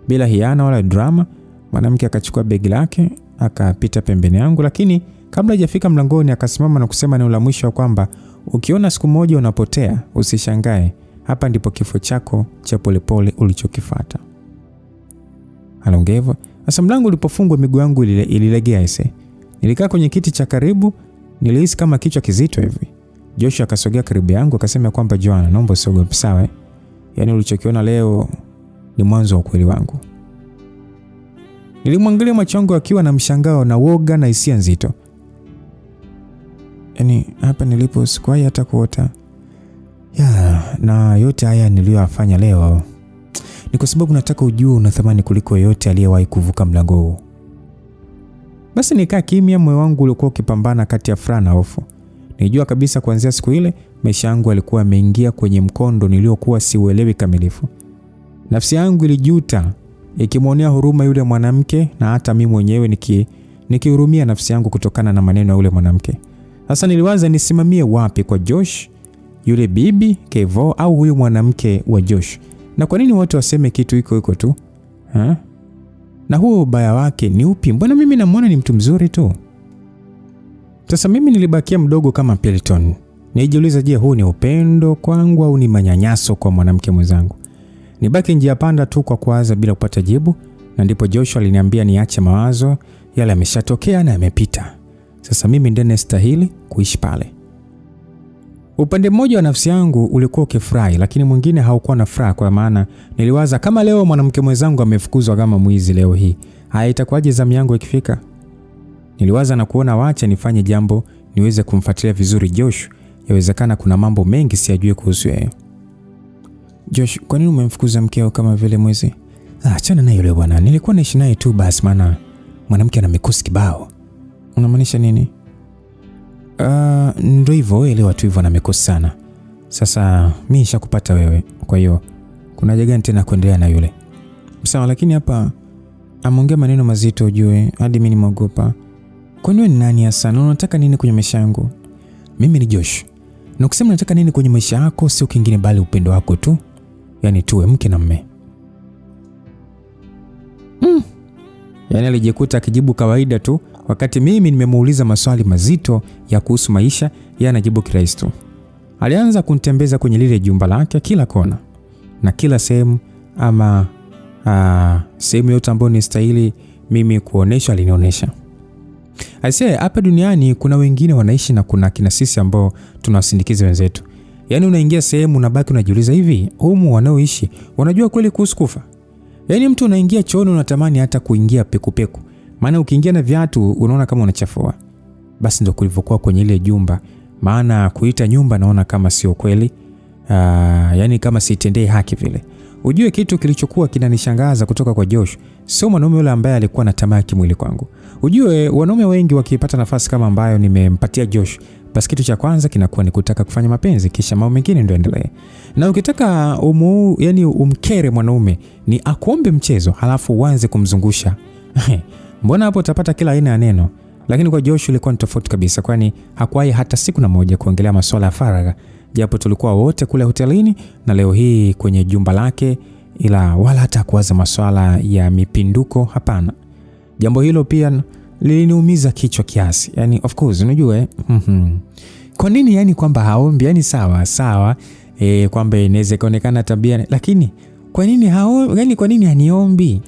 Bila hiana wala drama, mwanamke akachukua begi lake, akapita pembeni yangu, lakini kabla hajafika mlangoni akasimama na kusema neno la mwisho kwamba ukiona siku moja unapotea usishangae, hapa ndipo kifo chako cha polepole ulichokifuata. Alongevo. Sasa mlango ulipofungwa miguu yangu ililegea ise. Nilikaa kwenye kiti cha karibu, nilihisi kama kichwa kizito hivi. Joshua akasogea karibu yangu akasema kwamba Joanna, naomba usiogope sawa? Yaani ulichokiona leo ni mwanzo wa ukweli wangu. Nilimwangalia macho yangu akiwa na mshangao na woga na hisia nzito. Yaani hapa nilipo sikuwahi hata kuota. Na yote haya niliyofanya leo ni kwa sababu nataka ujue una thamani kuliko yote aliyewahi kuvuka mlango huu. Basi nikaa kimya, moyo wangu ulikuwa ukipambana kati ya furaha na hofu. Nilijua kabisa kuanzia siku ile maisha yangu yalikuwa yameingia kwenye mkondo niliokuwa siuelewi kamilifu. Nafsi yangu ilijuta ikimwonea huruma yule mwanamke, na hata mimi mwenyewe nikihurumia nafsi yangu kutokana na maneno ya yule mwanamke. Sasa niliwaza nisimamie wapi, kwa Josh, yule bibi Kevo, au huyu mwanamke wa Josh? Na kwa nini wote waseme kitu iko tu? Na huo ubaya wake ni upi? Mbona mimi namuona ni mtu mzuri tu? Sasa mimi nilibakia mdogo kama Pelton. Nijiuliza, je, huu ni upendo kwangu au ni manyanyaso kwa mwanamke mwenzangu? Nibaki njia panda tu kwa kuwaza bila kupata jibu, na ndipo Joshua aliniambia niache mawazo, yale yameshatokea na yamepita. Sasa mimi ndiye nastahili kuishi pale. Upande mmoja wa nafsi yangu ulikuwa ukifurahi, lakini mwingine haukuwa na furaha, kwa maana niliwaza kama leo mwanamke mwenzangu amefukuzwa kama mwizi leo hii, itakuwaje zamu yangu ikifika? Niliwaza na kuona wacha nifanye jambo niweze kumfuatilia vizuri Josh. Yawezekana kuna mambo mengi siyajui kuhusu yeye. Josh, kwa nini umemfukuza mkeo kama vile mwizi? Achana na yule bwana. Nilikuwa naishi naye tu basi, maana mwanamke ana mikosi kibao. Unamaanisha nini? Ndio hivyo, elewa tu hivyo, na mikosi sana. Sasa mimi nishakupata wewe, kwa hiyo kuna haja gani tena kuendelea na yule? Sawa, lakini hapa ameongea maneno mazito ujue, hadi mimi nimeogopa. Kwa nini ni nani hasa? Unataka nini kwenye maisha yangu? Mimi ni Josh. Na ukisema unataka nini kwenye maisha yako sio kingine bali upendo wako tu. Yaani tuwe mke na mme. Yaani alijikuta akijibu kawaida tu, wakati mimi nimemuuliza maswali mazito ya kuhusu maisha, yeye anajibu kirahisi tu. Alianza kunitembeza kwenye lile jumba lake kila kona na kila sehemu, ama sehemu yote ambayo ni stahili mimi kuonesha alinionyesha. Aisee, hapa duniani kuna wengine wanaishi na kuna kina sisi ambao tunawasindikiza wenzetu. Yaani unaingia sehemu unabaki unajiuliza, hivi humu wanaoishi wanajua kweli kuhusu kufa? Yaani mtu unaingia chooni unatamani hata kuingia pekupeku, maana ukiingia na viatu unaona kama unachafua. Basi ndio kulivyokuwa kwenye ile jumba, maana kuita nyumba naona kama sio kweli. Yaani kama siitendei haki vile. Ujue kitu kilichokuwa kinanishangaza kutoka kwa Josh sio mwanaume yule ambaye alikuwa na tamaa kimwili kwangu. Ujue wanaume wengi wakipata nafasi kama ambayo nimempatia Josh, basi kitu cha kwanza kinakuwa ni kutaka kufanya mapenzi, kisha mambo mengine ndio endelee. Na ukitaka umkere mwanaume ni akuombe mchezo halafu uanze kumzungusha. Mbona hapo utapata kila aina ya neno. Lakini kwa Josh ilikuwa ni tofauti kabisa, kwani hakuwahi hata siku na moja kuongelea masuala ya faragha, japo tulikuwa wote kule hotelini na leo hii kwenye jumba lake, ila wala hata kuwaza masuala ya mipinduko, hapana. Jambo hilo pia liliniumiza kichwa kiasi. Yaani of course unajua kwa nini yani kwamba haombi, yani sawa kwamba inaweza kuonekana tabia, lakini kwa nini haombi? Yani kwa nini haniombi?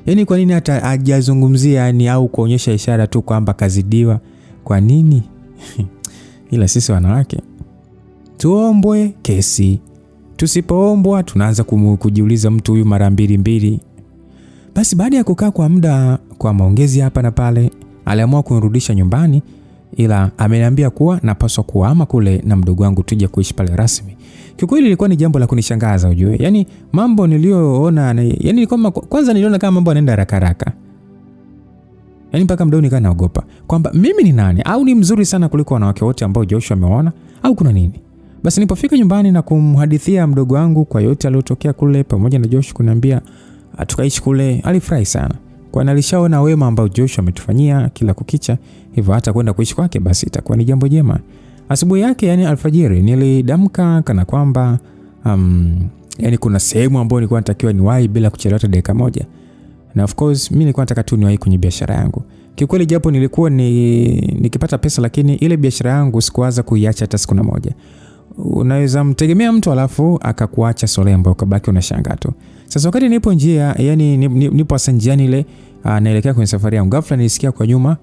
Yaani kwa nini hata hajazungumzia yani au kuonyesha ishara tu kwamba kazidiwa? Kwa nini? ila sisi wanawake tuombwe kesi, tusipoombwa tunaanza kujiuliza mtu huyu mara mbili. Basi baada ya kukaa kwa muda kwa maongezi hapa na pale, aliamua kunirudisha nyumbani, ila ameniambia kuwa napaswa kuhama kule na mdogo wangu tuje kuishi pale rasmi. Kiukweli ilikuwa ni jambo la kunishangaza ujue. Yaani mambo niliyoona, yaani kwanza niliona kama mambo yanaenda haraka. Yaani mpaka mdao nikaa naogopa kwamba mimi ni nani, au ni mzuri sana kuliko wanawake wote ambao Joshua ameona, au kuna nini? Basi nilipofika nyumbani na kumhadithia mdogo wangu kwa yote aliyotokea kule pamoja na Joshua kuniambia tukaishi kule, alifurahi sana. Kwa alishaona wema ambao Joshua ametufanyia kila kukicha, hivyo hata kwenda kuishi kwake basi itakuwa ni jambo jema. Asubuhi yake, yani alfajiri, nilidamka kana kwamba yani kuna sehemu ambayo nilikuwa natakiwa niwahi bila kuchelewa hata dakika moja. Na of course mimi nilikuwa nataka tu niwahi kwenye biashara yangu. Kiukweli japo nilikuwa nikipata pesa, lakini ile biashara yangu sikuanza kuiacha hata siku moja. Unaweza mtegemea mtu alafu akakuacha sole ambayo ukabaki unashangaa tu. Sasa wakati nipo njia, yani nipo njiani ile naelekea kwenye safari yangu, ghafla nilisikia kwa nyuma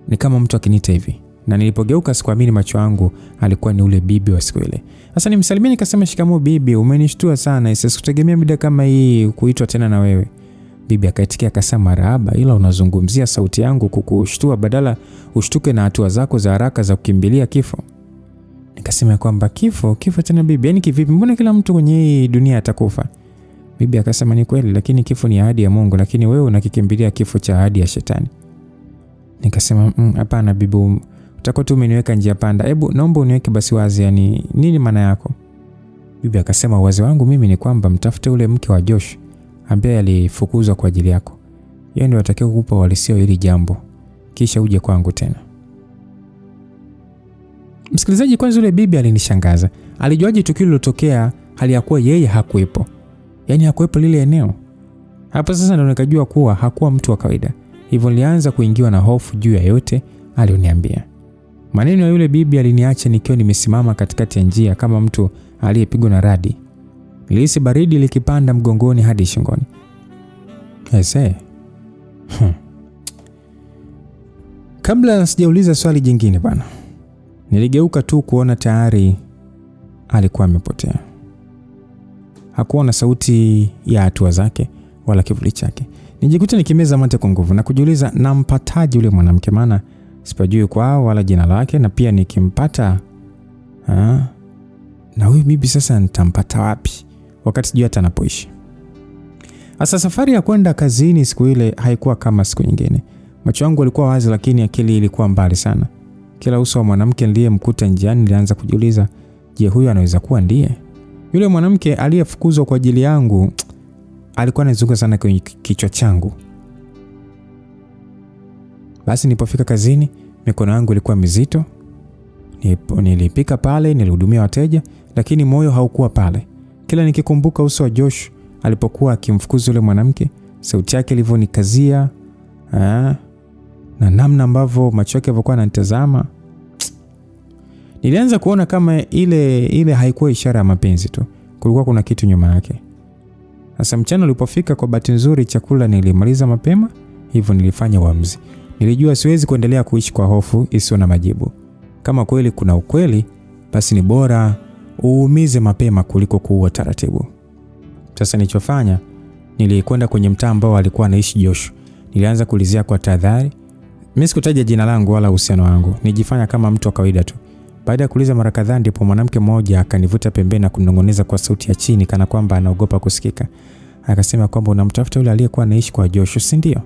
ni kama mtu akiniita hivi. Na nilipogeuka sikuamini macho yangu, alikuwa ni ule bibi wa siku ile. Sasa nimsalimia nikasema, shikamoo bibi, umenishtua sana, sikutegemea mida kama hii kuitwa tena na wewe. Bibi akaitikia akasema, marahaba, ila unazungumzia sauti yangu kukushtua badala ushtuke na hatua zako za haraka za kukimbilia kifo. Nikasema kwamba kifo tena bibi, yani kivipi? Mbona kila mtu kwenye hii dunia atakufa? Bibi akasema ni kweli, lakini kifo ni ahadi ya Mungu, lakini wewe unakikimbilia kifo cha ahadi ya shetani. Nikasema hapana bibi, utakuwa tu umeniweka njia panda. Hebu naomba uniweke basi wazi, yani nini maana yako? Bibi akasema wazi wangu mimi ni kwamba mtafute ule mke wa Josh ambaye alifukuzwa kwa ajili yako. Yeye ndiye atakayekupa kukupa walisio hili jambo, kisha uje kwangu tena. Msikilizaji, kwanza yule bibi alinishangaza. Alijuaje tukio lilotokea hali ya kuwa yeye hakuepo? Yaani hakuepo lile eneo. Hapo sasa ndo nikajua kuwa hakuwa mtu wa kawaida. Hivyo nilianza kuingiwa na hofu juu ya yote alioniambia. Maneno ya yule bibi aliniacha nikiwa nimesimama katikati ya njia kama mtu aliyepigwa na radi. Nilihisi baridi likipanda mgongoni hadi shingoni. Kabla sijauliza swali jingine bwana, niligeuka tu kuona tayari alikuwa amepotea. Hakuwa na sauti ya hatua zake wala kivuli chake. Nijikuta nikimeza mate kwa nguvu na kujiuliza nampataje yule mwanamke, maana sipajui kwao wala jina lake, na pia nikimpata na huyu bibi sasa nitampata wapi wakati sijui hata anapoishi. Asa safari ya kwenda kazini siku ile haikuwa kama siku nyingine. Macho yangu yalikuwa wazi, lakini akili ilikuwa mbali sana. Kila uso wa mwanamke niliyemkuta njiani nilianza kujiuliza, je, huyu anaweza kuwa ndiye yule mwanamke aliyefukuzwa kwa ajili yangu? Alikuwa anazunguka sana kwenye kichwa changu. Basi nilipofika kazini, mikono yangu ilikuwa mizito. Nilipika pale, nilihudumia wateja, lakini moyo haukuwa pale. Kila nikikumbuka uso wa Josh alipokuwa akimfukuza yule mwanamke, sauti yake ilivyonikazia, na namna ambavyo macho yake yalikuwa yananitazama, nilianza kuona kama ile haikuwa ishara ya mapenzi tu. Kulikuwa kuna kitu nyuma yake. Sasa mchana ulipofika, kwa bahati nzuri chakula nilimaliza mapema, hivyo nilifanya uamuzi. Nilijua siwezi kuendelea kuishi kwa hofu isiyo na majibu. Kama kweli kuna ukweli, basi ni bora uumize mapema kuliko kuua taratibu. Sasa nilichofanya, nilikwenda kwenye mtaa ambao alikuwa anaishi Josh. Nilianza kuulizia kwa tahadhari. Mimi sikutaja jina langu wala uhusiano wangu. Nijifanya kama mtu wa kawaida tu. Baada ya kuuliza mara kadhaa, ndipo mwanamke mmoja akanivuta pembeni na kunong'oneza kwa sauti ya chini kana kwamba anaogopa kusikika. Akasema kwamba unamtafuta yule aliyekuwa anaishi kwa Josh, si ndio?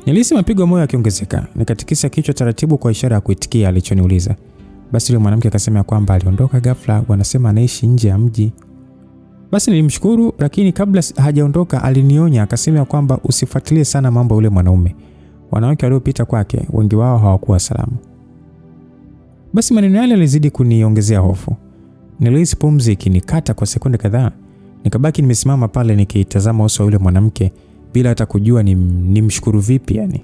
Nilihisi mapigo moyo yakiongezeka. Nikatikisa kichwa taratibu kwa ishara ya kuitikia alichoniuliza. Basi yule mwanamke akasema kwamba aliondoka ghafla, wanasema anaishi nje ya mji. Basi nilimshukuru, lakini kabla hajaondoka alinionya, akasema kwamba usifuatilie sana mambo yule mwanaume. Wanawake waliopita kwake wengi wao hawakuwa salama. Basi maneno yale yalizidi kuniongezea hofu. Nilihisi pumzi ikinikata kwa sekunde kadhaa. Nikabaki nimesimama pale nikitazama uso wa yule mwanamke bila hata kujua nimshukuru vipi yani.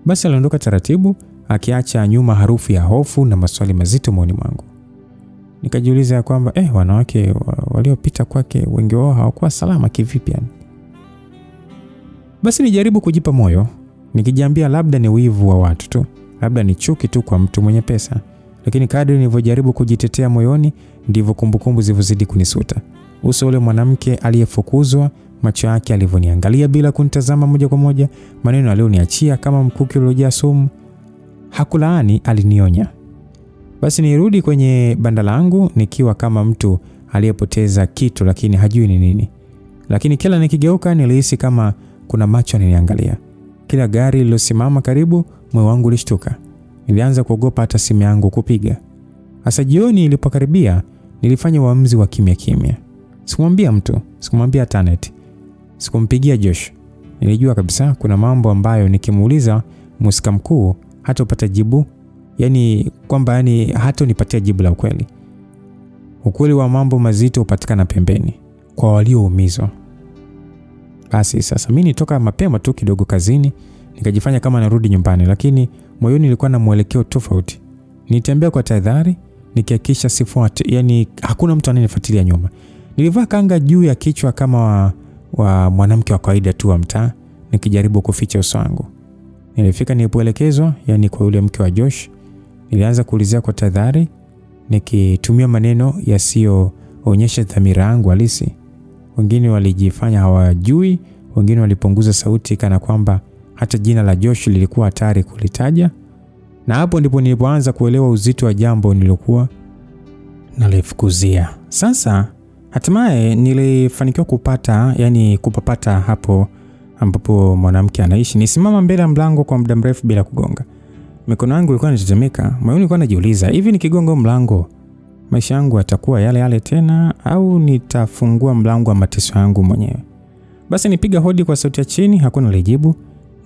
Basi aliondoka taratibu, akiacha nyuma harufu ya hofu na maswali mazito moyoni mwangu. Nikajiuliza kwamba wanawake waliopita kwake wengi wao hawakuwa salama kivipi yani. Basi nijaribu kujipa moyo, nikijiambia labda ni wivu wa watu tu, labda ni chuki tu kwa mtu mwenye pesa, Lakini kadri nilivyojaribu kujitetea moyoni, ndivyo kumbukumbu zilivyozidi kunisuta. Uso ule mwanamke aliyefukuzwa, macho yake alivyoniangalia bila kunitazama moja kwa moja, maneno aliyoniachia kama mkuki uliojaa sumu. Hakulaani, alinionya. Basi nirudi kwenye banda langu nikiwa kama mtu aliyepoteza kitu lakini hajui ni nini. Lakini kila nikigeuka nilihisi kama kuna macho yananiangalia. Kila gari lililosimama karibu, moyo wangu ulishtuka. Nilianza kuogopa hata simu yangu kupiga. Hasa jioni ilipokaribia, nilifanya uamuzi wa kimya kimya. Sikumwambia mtu, sikumwambia Tannet. Sikumpigia Josh. Nilijua kabisa kuna mambo ambayo nikimuuliza mhusika mkuu hatapata jibu, kwamba hata nipatia jibu la ukweli. Ukweli wa mambo mazito upatikana pembeni kwa walioumizwa. Basi sasa mimi nitoka mapema tu kidogo kazini, nikajifanya kama narudi nyumbani, lakini moyoni nilikuwa na mwelekeo tofauti. Nitembea kwa tahadhari, nikihakikisha sifuati, hakuna mtu ananifuatilia nyuma. Nilivaa kanga juu ya kichwa kama wa mwanamke wa kawaida tu wa mtaa, nikijaribu kuficha uso wangu. Nilifika nilipoelekezwa, kwa yule mke wa Josh. Nilianza kuulizia kwa tahadhari, nikitumia maneno yasiyoonyesha dhamira yangu halisi. Wengine walijifanya hawajui, wengine walipunguza sauti kana kwamba hata jina la Josh lilikuwa hatari kulitaja. Na hapo ndipo nilipoanza kuelewa uzito wa jambo nilokuwa nalifukuzia. Sasa hatimaye nilifanikiwa kupapata hapo ambapo mwanamke anaishi. Nisimama mbele ya mlango kwa muda mrefu bila kugonga. Mikono yangu ilikuwa inatetemeka, moyoni nilikuwa najiuliza, hivi nikigonga mlango maisha yangu yatakuwa yale yale tena au nitafungua mlango wa mateso yangu mwenyewe? Basi nipiga hodi kwa sauti ya chini, hakuna alijibu.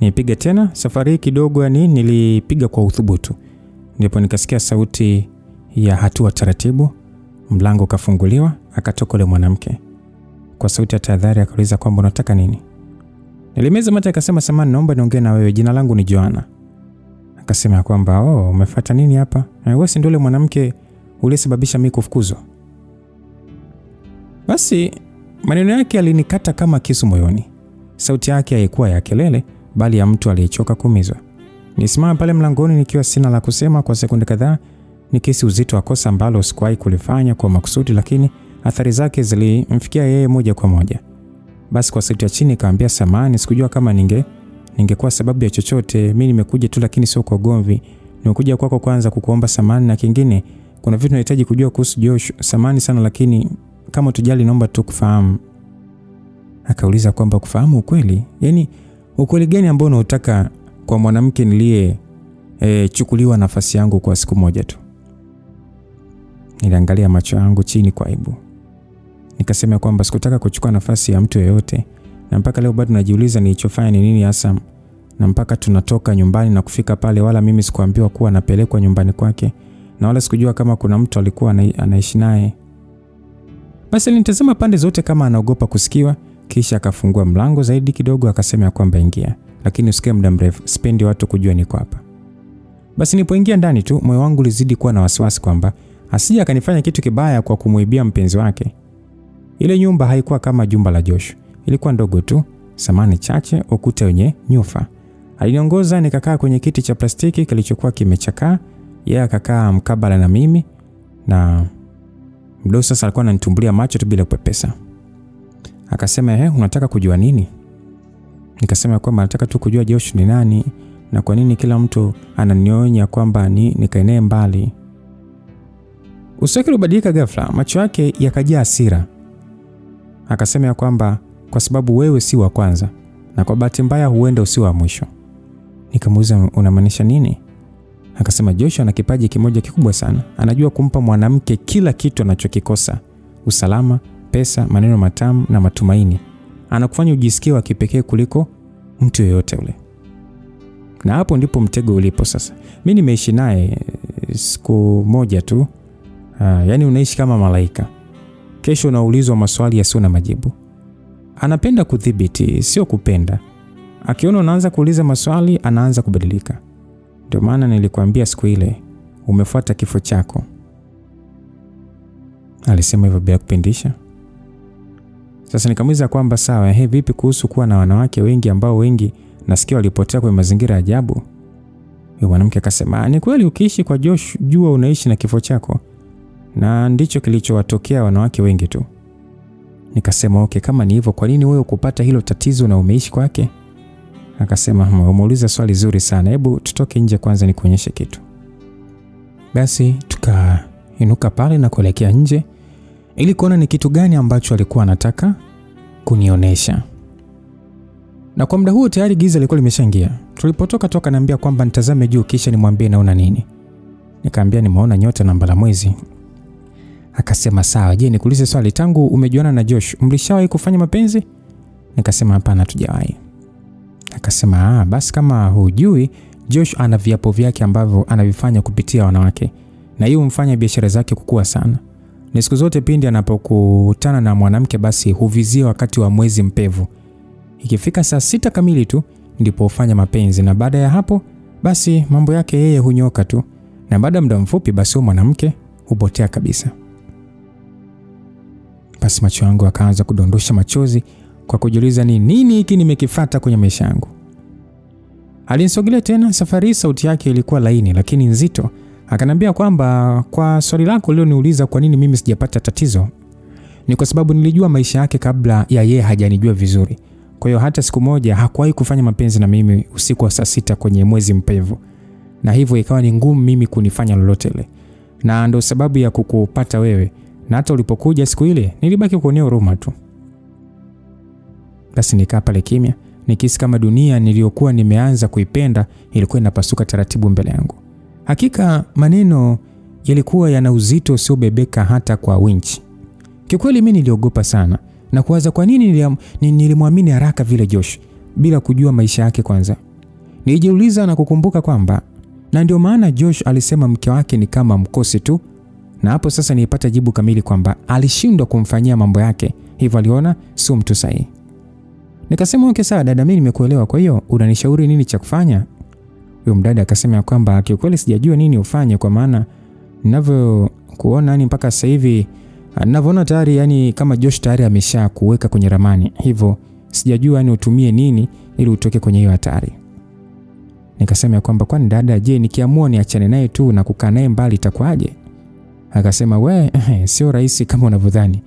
Nipiga tena, safari hii kidogo nilipiga kwa uthubutu. Ndipo nikasikia sauti ya hatua taratibu. Mlango kafunguliwa, akatoka yule mwanamke. Kwa sauti ya tahadhari akauliza kwamba unataka nini? Nilimeza mate akasema, samahani, naomba niongee na wewe, jina langu ni Joanna. Akasema kwamba umefuata nini hapa? Wewe si ndio yule mwanamke uliyesababisha mimi kufukuzwa? Basi maneno yake yalinikata kama kisu moyoni. Sauti yake haikuwa ya kelele bali ya mtu aliyechoka kuumizwa. Nisimama pale mlangoni nikiwa sina la kusema kwa sekunde kadhaa, nikihisi uzito wa kosa ambalo sikuwahi kulifanya kwa makusudi, lakini athari zake zilimfikia yeye moja kwa moja. Basi kwa sauti ya chini kaambia, samahani, sikujua kama ningekuwa sababu ya chochote. Mimi nimekuja tu, lakini sio kwa ugomvi. Nimekuja kwako kwanza kukuomba samahani, na kingine kuna vitu nahitaji kujua kuhusu Josh. Samahani sana, lakini kama tujali naomba tu kufahamu. Akauliza kwamba kufahamu ukweli? Ukweli gani ambao unataka kwa mwanamke niliye chukuliwa nafasi yangu kwa siku moja tu? Niliangalia macho yangu chini kwa aibu. Nikasema kwamba sikutaka kuchukua nafasi ya mtu yeyote, na mpaka leo bado najiuliza nilichofanya ni nini hasa. Na mpaka tunatoka nyumbani na kufika pale, wala mimi sikuambiwa kuwa napelekwa nyumbani kwake, na wala sikujua kama kuna mtu alikuwa anaishi naye. Basi nilitazama pande zote kama anaogopa kusikiwa, kisha akafungua mlango zaidi kidogo akasema kwamba ingia, lakini usikae muda mrefu, sipendi watu kujua niko hapa. Basi nilipoingia ndani tu, moyo wangu ulizidi kuwa na wasiwasi kwamba asije akanifanya kitu kibaya kwa kumuibia mpenzi wake. Ile nyumba haikuwa kama jumba la Josh. Ilikuwa ndogo tu, samani chache, ukuta wenye nyufa. Aliniongoza nikakaa kwenye kiti cha plastiki kilichokuwa kimechakaa. Yeye akakaa mkabala na mimi, na mdo sasa alikuwa ananitumbulia macho tu bila kupepesa. Akasema, unataka kujua nini? Nikasema kwamba nataka tu kujua Josh ni nani na kwa nini kila mtu ananionya kwamba nikaenee mbali. Uso wake ulibadilika ghafla, macho yake yakajaa hasira. Akasema kwamba kwa sababu wewe si wa kwanza, na kwa bahati mbaya huenda usiwe wa mwisho. Nikamuuliza, unamaanisha nini? Akasema Josh ana kipaji kimoja kikubwa sana. Anajua kumpa mwanamke kila kitu anachokikosa: usalama, pesa, maneno matamu na matumaini. Anakufanya ujisikie wa kipekee kuliko mtu yeyote ule. Na hapo ndipo mtego ulipo sasa. Mimi nimeishi naye siku moja tu. Unaishi kama malaika. Kesho unaulizwa maswali yasiyo na majibu. Anapenda kudhibiti, sio kupenda. Akiona unaanza kuuliza maswali, anaanza kubadilika. Ndio maana nilikwambia siku ile, umefuata kifo chako. Alisema hivyo bila kupindisha. Sasa nikamuuliza kwamba sawa, vipi kuhusu kuwa na wanawake wengi ambao wengi nasikia walipotea kwa mazingira ajabu? Yule mwanamke akasema, ni kweli ukiishi kwa Josh jua unaishi na kifo chako. Na ndicho kilichowatokea wanawake wengi tu. Nikasema okay, kama ni hivyo kwa nini wewe ukupata hilo tatizo na umeishi kwake? Akasema, umeuliza swali zuri sana. Hebu tutoke nje kwanza nikuonyeshe kitu. Basi tukainuka pale na kuelekea nje ili kuona ni kitu gani ambacho alikuwa anataka kunionyesha. Na kwa muda huo tayari giza lilikuwa limeshaingia. Tulipotoka niambia kwamba nitazame juu kisha nimwambie naona nini. Nikamwambia nimeona nyota na mbala mwezi. Akasema sawa, je, nikuulize swali, tangu umejuana na Josh mlishawahi kufanya mapenzi? Nikasema hapana, hatujawahi. Akasema basi kama hujui, Josh ana viapo vyake ambavyo anavifanya kupitia wanawake. Na hiyo humfanya biashara zake kukua sana. Ni siku zote pindi anapokutana na mwanamke basi huvizia wakati wa mwezi mpevu. Ikifika saa 6 kamili tu ndipo hufanya mapenzi, na baada ya hapo basi mambo yake yeye hunyoka tu. Na baada ya muda mfupi basi mwanamke hupotea kabisa. Basi macho yangu akaanza kudondosha machozi kwa kujiuliza ni nini hiki nimekifuata kwenye maisha yangu. Alinisogelea tena, safari sauti yake ilikuwa laini lakini nzito. Akanambia kwamba kwa swali lako leo niuliza kwa nini mimi sijapata tatizo, ni kwa sababu nilijua maisha yake kabla ya yeye hajanijua vizuri. Kwa hiyo hata siku moja hakuwahi kufanya mapenzi na mimi usiku wa saa 6 kwenye mwezi mpevu. Na hivyo ikawa ni ngumu mimi kunifanya lolote ile. Na ndio sababu ya kukupata wewe. Na hata ulipokuja siku ile nilibaki kuonea huruma tu. Basi nikaa pale kimya, nikihisi kama dunia niliyokuwa nimeanza kuipenda ilikuwa inapasuka taratibu mbele yangu. Hakika maneno yalikuwa yana uzito usiobebeka hata kwa winchi. Kikweli mimi niliogopa sana na kuwaza kwa nini nilimwamini haraka vile Josh bila kujua maisha yake kwanza. Nilijiuliza na kukumbuka kwamba na ndio maana Josh alisema mke wake ni kama mkosi tu. Na hapo sasa nilipata jibu kamili kwamba alishindwa kumfanyia mambo yake, hivyo aliona sio mtu sahihi. Nikasema okay sawa dada, mimi nimekuelewa, kwa hiyo unanishauri nini cha kufanya? Huyo mdada akasema kwamba kiukweli sijajua nini ufanye, kwa maana ninavyokuona yani mpaka sasa hivi ninavyoona tayari yani kama Josh tayari amesha kuweka kwenye ramani, hivyo sijajua yani utumie nini ili utoke kwenye hiyo hatari. Nikasema kwamba kwani dada, je, nikiamua niachane naye tu na kukaa naye mbali itakuwaje? Akasema sio rahisi kama unavyodhani.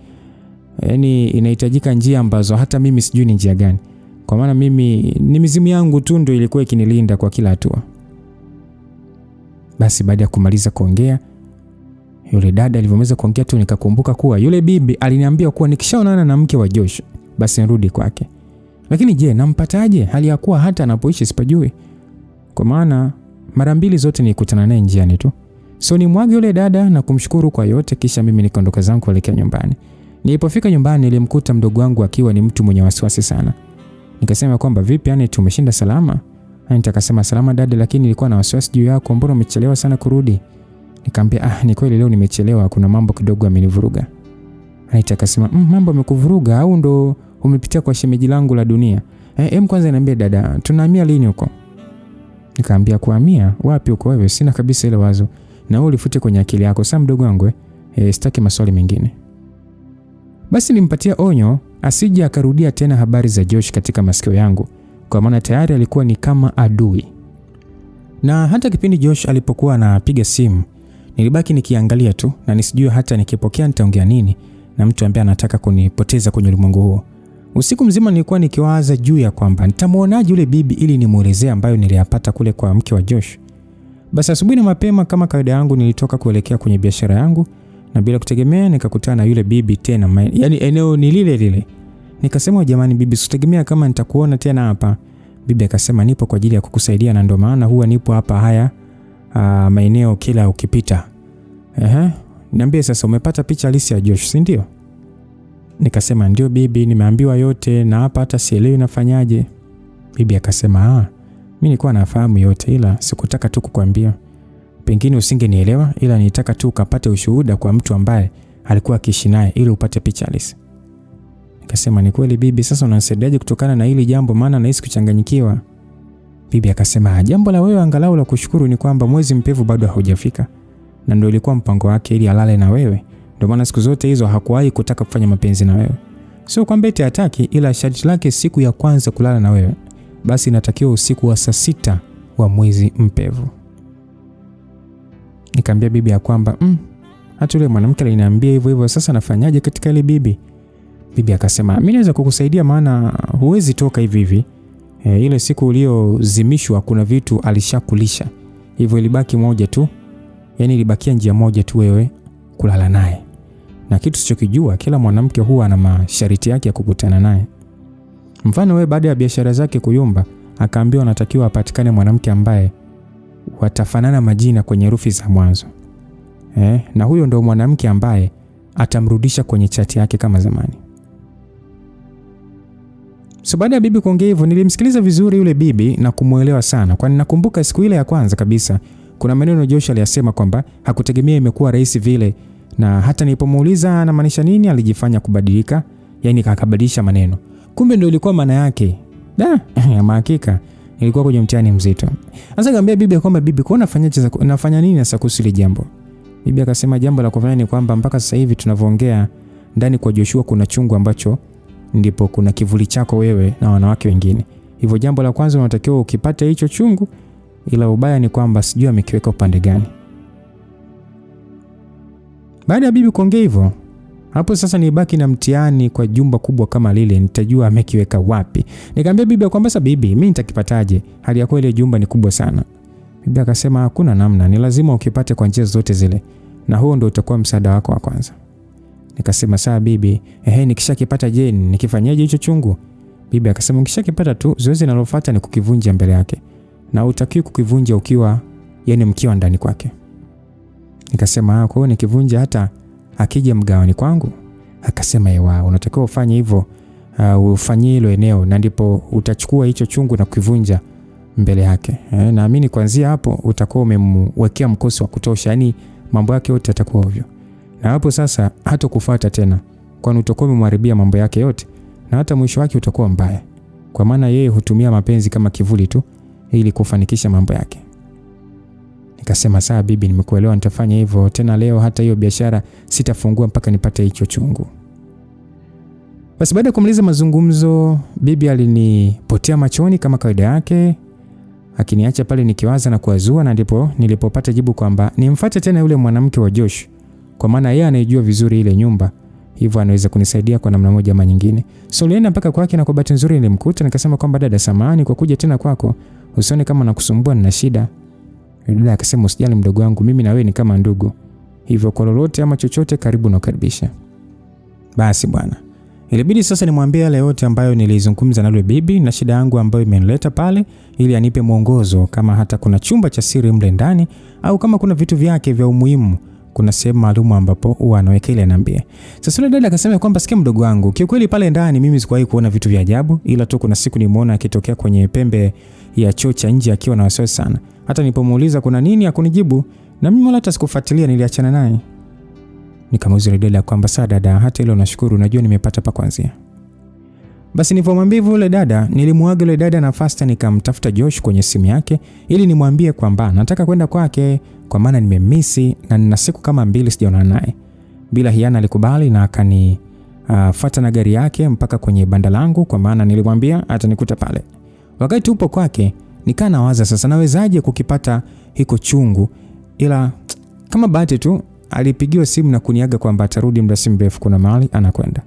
Yaani inahitajika njia ambazo hata mimi sijui ni njia gani. Kwa maana mimi ni mizimu yangu tu ndio ilikuwa ikinilinda kwa kila hatua. Basi baada ya kumaliza kuongea, yule dada alivyomaliza kuongea tu nikakumbuka kuwa yule bibi aliniambia kuwa nikishaonana na mke wa Josh basi nirudi kwake. Lakini je, nampataje hali ya kuwa hata anapoishi sipajui? Kwa maana mara mbili zote nilikutana naye njiani tu. So ni mwage yule dada na kumshukuru kwa yote, kisha mimi nikaondoka zangu kuelekea nyumbani. Nilipofika nyumbani nilimkuta mdogo wangu akiwa ni mtu mwenye wasiwasi sana. Nikasema kwamba vipi, yani tumeshinda salama? Anita akasema salama dada, lakini nilikuwa na wasiwasi juu yako, mbona umechelewa sana kurudi? Nikamwambia ni kweli leo nimechelewa, kuna mambo kidogo yamenivuruga. Anita akasema mambo yamekuvuruga au ndo umepitia kwa shemeji langu la dunia? Kwanza niambie dada, tunahamia lini huko? Nikamwambia kuhamia wapi huko wewe, sina kabisa ile wazo. Na wewe ulifute kwenye akili yako sasa mdogo wangu, sitaki maswali mengine. Basi nimpatia onyo asije akarudia tena habari za Josh katika masikio yangu, kwa maana tayari alikuwa ni kama adui. Na hata kipindi Josh alipokuwa anapiga simu, nilibaki nikiangalia tu na nisijue hata nikipokea nitaongea nini na mtu ambaye anataka kunipoteza kwenye ulimwengu huo. Usiku mzima nilikuwa nikiwaza juu ya kwamba nitamuonaje yule bibi ili nimuelezee ambayo niliyapata kule kwa mke wa Josh. Basi asubuhi na mapema kama kawaida yangu nilitoka kuelekea kwenye biashara yangu, na bila kutegemea nikakutana na yule bibi tena, yani eneo ni lile lile. Nikasema jamani bibi, sitegemea kama nitakuona tena hapa. Bibi akasema nipo kwa ajili ya kukusaidia na ndio maana huwa nipo hapa haya maeneo kila ukipita. Niambie sasa, umepata picha halisi ya Josh, si ndio? Nikasema ndio bibi, nimeambiwa yote na hapa hata sielewi nafanyaje. Bibi akasema mimi nilikuwa nafahamu yote ila sikutaka tu kukwambia. Pengine usingenielewa ila nilitaka tu ukapate ushuhuda kwa mtu ambaye alikuwa akiishi naye ili upate picha halisi. Nikasema ni kweli bibi, sasa unanisaidiaje kutokana na hili jambo, maana nahisi kuchanganyikiwa. Bibi akasema jambo la wewe angalau la kushukuru ni kwamba mwezi mpevu bado haujafika. Na ndio ilikuwa mpango wake ili alale na wewe. Ndio maana siku zote hizo hakuwahi kutaka kufanya mapenzi na wewe. Sio kwamba eti hataki, ila sharti lake siku ya kwanza kulala na wewe basi inatakiwa usiku wa saa 6 wa mwezi mpevu. Nikamwambia bibi ya kwamba hata yule mwanamke aliniambia hivyo, sasa nafanyaje katika ile bibi? Bibi akasema mimi naweza kukusaidia, maana huwezi toka hivi hivi. Ile siku uliozimishwa kuna vitu alishakulisha. Hivyo ilibaki moja tu. Yaani ilibakia njia moja tu, wewe kulala naye. Na kitu sichokijua, kila mwanamke huwa ana masharti yake ya kukutana naye. Mfano wewe baada ya biashara zake kuyumba, akaambiwa anatakiwa apatikane mwanamke ambaye watafanana majina kwenye herufi za mwanzo. Na huyo ndio mwanamke ambaye atamrudisha kwenye chati yake kama zamani. So baada ya bibi kuongea hivyo, nilimsikiliza vizuri yule bibi na kumuelewa sana, kwani nakumbuka siku ile ya kwanza kabisa kuna maneno Josh aliyasema kwamba hakutegemea imekuwa rahisi vile, na hata nilipomuuliza anamaanisha nini alijifanya kubadilika, yani akabadilisha maneno. Kumbe ndio ilikuwa maana yake. Ama hakika nilikuwa kwenye mtihani mzito. Sasa nikamwambia bibi kwamba bibi, kwa nafanya nini sasa kuhusu ile jambo? Bibi akasema jambo la kufanya ni kwamba mpaka sasa hivi tunavyoongea ndani kwa Joshua kuna chungu ambacho ndipo kuna kivuli chako wewe na wanawake wengine. Hivyo jambo la kwanza unatakiwa ukipata hicho chungu, ila ubaya ni kwamba sijui amekiweka upande gani. Baada ya bibi kuongea hivyo, hapo sasa nibaki na mtihani kwa jumba kubwa kama lile, nitajua amekiweka wapi. Nikamwambia bibi kwamba sasa bibi, mimi nitakipataje? Hali ya kweli jumba ni kubwa sana. Bibi akasema hakuna namna, ni lazima ukipate kwa njia zote zile, na huo ndio utakuwa msaada wako wa kwanza. Nikasema sawa bibi, nikishakipata je, nikifanyaje hicho chungu? Bibi akasema ukishakipata tu, zoezi linalofuata ni kukivunja mbele yake, na utakiwa kukivunja ukiwa mkiwa ndani kwake. Nikasema kwa hiyo nikivunja hata akija mgawani kwangu? Akasema unatakiwa ufanye hivyo, ufanyie hilo eneo, na ndipo utachukua hicho chungu na kukivunja mbele yake. Naamini kuanzia hapo utakuwa umemwekea mkosi wa kutosha, yani mambo yake yote yatakuwa ovyo. Na hapo sasa hata kufuata tena, kwani utakuwa umemharibia mambo yake yote, na hata mwisho wake utakuwa mbaya, kwa maana yeye hutumia mapenzi kama kivuli tu ili kufanikisha mambo yake. Nikasema sawa bibi, nimekuelewa, nitafanya hivyo. Tena leo hata hiyo biashara sitafungua mpaka nipate hicho chungu. Basi baada ya kumaliza mazungumzo, bibi alinipotea machoni kama kawaida yake, akiniacha pale nikiwaza na kuazua, na ndipo nilipopata jibu kwamba nimfuate tena yule mwanamke wa Josh, kwa maana yeye anajua vizuri ile nyumba, hivyo anaweza kunisaidia kwa namna moja ama nyingine. So nilienda mpaka kwake, na kwa bahati nzuri nilimkuta. Nikasema kwamba dada, samahani kwa kuja tena kwako, usione kama nakusumbua, nina shida. Dada akasema usijali mdogo wangu, mimi na wewe ni kama ndugu, hivyo kwa lolote ama chochote karibu na kukaribisha. Basi bwana, ilibidi sasa nimwambie yale yote ambayo nilizungumza na yule bibi na shida yangu ambayo imenileta pale, ili anipe mwongozo kama hata kuna chumba cha siri mle ndani, au kama kuna vitu vyake vya umuhimu kuna sehemu maalum ambapo huwa anaweka ile anambia. Sasa yule dada akasema kwamba sikia mdogo wangu, kiukweli pale ndani mimi sikuwahi kuona vitu vya ajabu, ila tu kuna siku nimeona akitokea kwenye pembe ya choo cha nje akiwa na wasiwasi sana. Hata nilipomuuliza kuna nini hakunijibu, na mimi hata sikufuatilia, niliachana naye. Nikamuuliza yule dada kwamba sawa dada, hata ile nashukuru, unajua nimepata pa kuanzia. Basi nilipomwambia yule dada, nilimuaga yule dada na fasta nikamtafuta Josh kwenye simu yake ili nimwambie kwamba nataka kwenda kwake, kwa maana nimemisi na nina siku kama 2 sijaonana naye. Bila hiana alikubali na akanifuata na gari yake mpaka kwenye banda langu, kwa maana nilimwambia atanikuta pale. Wakati upo kwake nikaa nawaza sasa nawezaje kukipata hiko chungu, ila kama bahati tu alipigiwa simu na kuniaga kwamba atarudi muda si mrefu, kuna mahali anakwenda.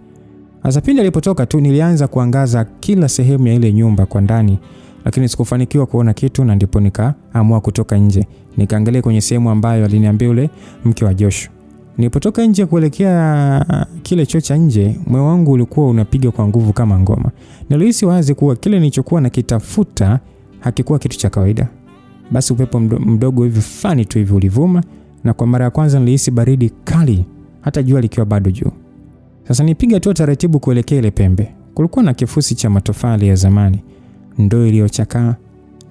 Sasa pindi alipotoka tu nilianza kuangaza kila sehemu ya ile nyumba kwa ndani, lakini sikufanikiwa kuona kitu, na ndipo nikaamua kutoka nje. Nikaangalia kwenye sehemu ambayo aliniambia yule mke wa Josh. Nilipotoka nje kuelekea kile choo cha nje, moyo wangu ulikuwa unapiga kwa nguvu kama ngoma. Nilihisi wazi kuwa kile nilichokuwa nakitafuta hakikuwa kitu cha kawaida. Basi upepo mdogo hivi fani tu hivi ulivuma, na kwa mara ya kwanza nilihisi baridi kali hata jua likiwa bado juu. Sasa nipiga tu taratibu kuelekea ile pembe. Kulikuwa na kifusi cha matofali ya zamani, ndoo iliyochakaa,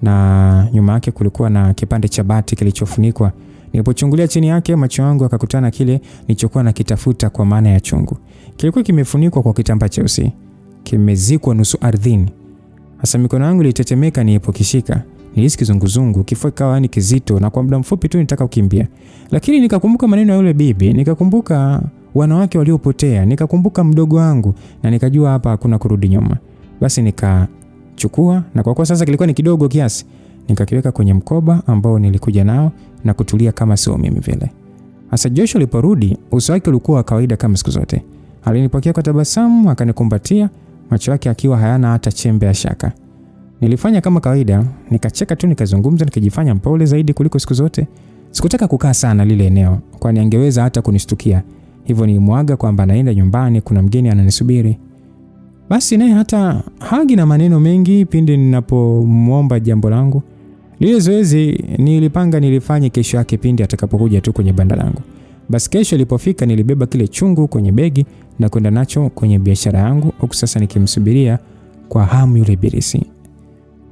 na nyuma yake kulikuwa na kipande cha bati kilichofunikwa. Nilipochungulia chini yake, macho yangu yakakutana kile nilichokuwa nakitafuta, kwa maana ya chungu. Kilikuwa kimefunikwa kwa kitambaa cheusi, kimezikwa nusu ardhini. Hasa mikono yangu ilitetemeka nilipokishika. Nilihisi kizunguzungu, kifua kawa ni kizito, na kwa muda mfupi tu nitaka kukimbia. Lakini nikakumbuka maneno ya yule bibi, nikakumbuka wanawake waliopotea, nikakumbuka mdogo wangu, na nikajua hapa hakuna kurudi nyuma. Basi nikachukua, na kwa kuwa sasa kilikuwa ni kidogo kiasi, nikakiweka kwenye mkoba ambao nilikuja nao na kutulia kama sio mimi vile. Hasa Joshua aliporudi, uso wake ulikuwa wa kawaida kama siku zote. Alinipokea kwa tabasamu, akanikumbatia, macho yake akiwa hayana hata chembe ya shaka. Nilifanya kama kawaida, nikacheka tu, nikazungumza, nikijifanya mpole zaidi kuliko siku zote. Sikutaka kukaa sana lile eneo, kwani angeweza hata kunishtukia. Hivyo nilimwaga kwamba naenda nyumbani, kuna mgeni ananisubiri. Basi naye hata hagi na maneno mengi pindi ninapomwomba jambo langu. Lile zoezi nilipanga nilifanye kesho yake pindi atakapokuja tu kwenye banda langu. Basi kesho ilipofika, nilibeba kile chungu kwenye begi na kwenda nacho kwenye biashara yangu, huku sasa nikimsubiria kwa hamu yule birisi.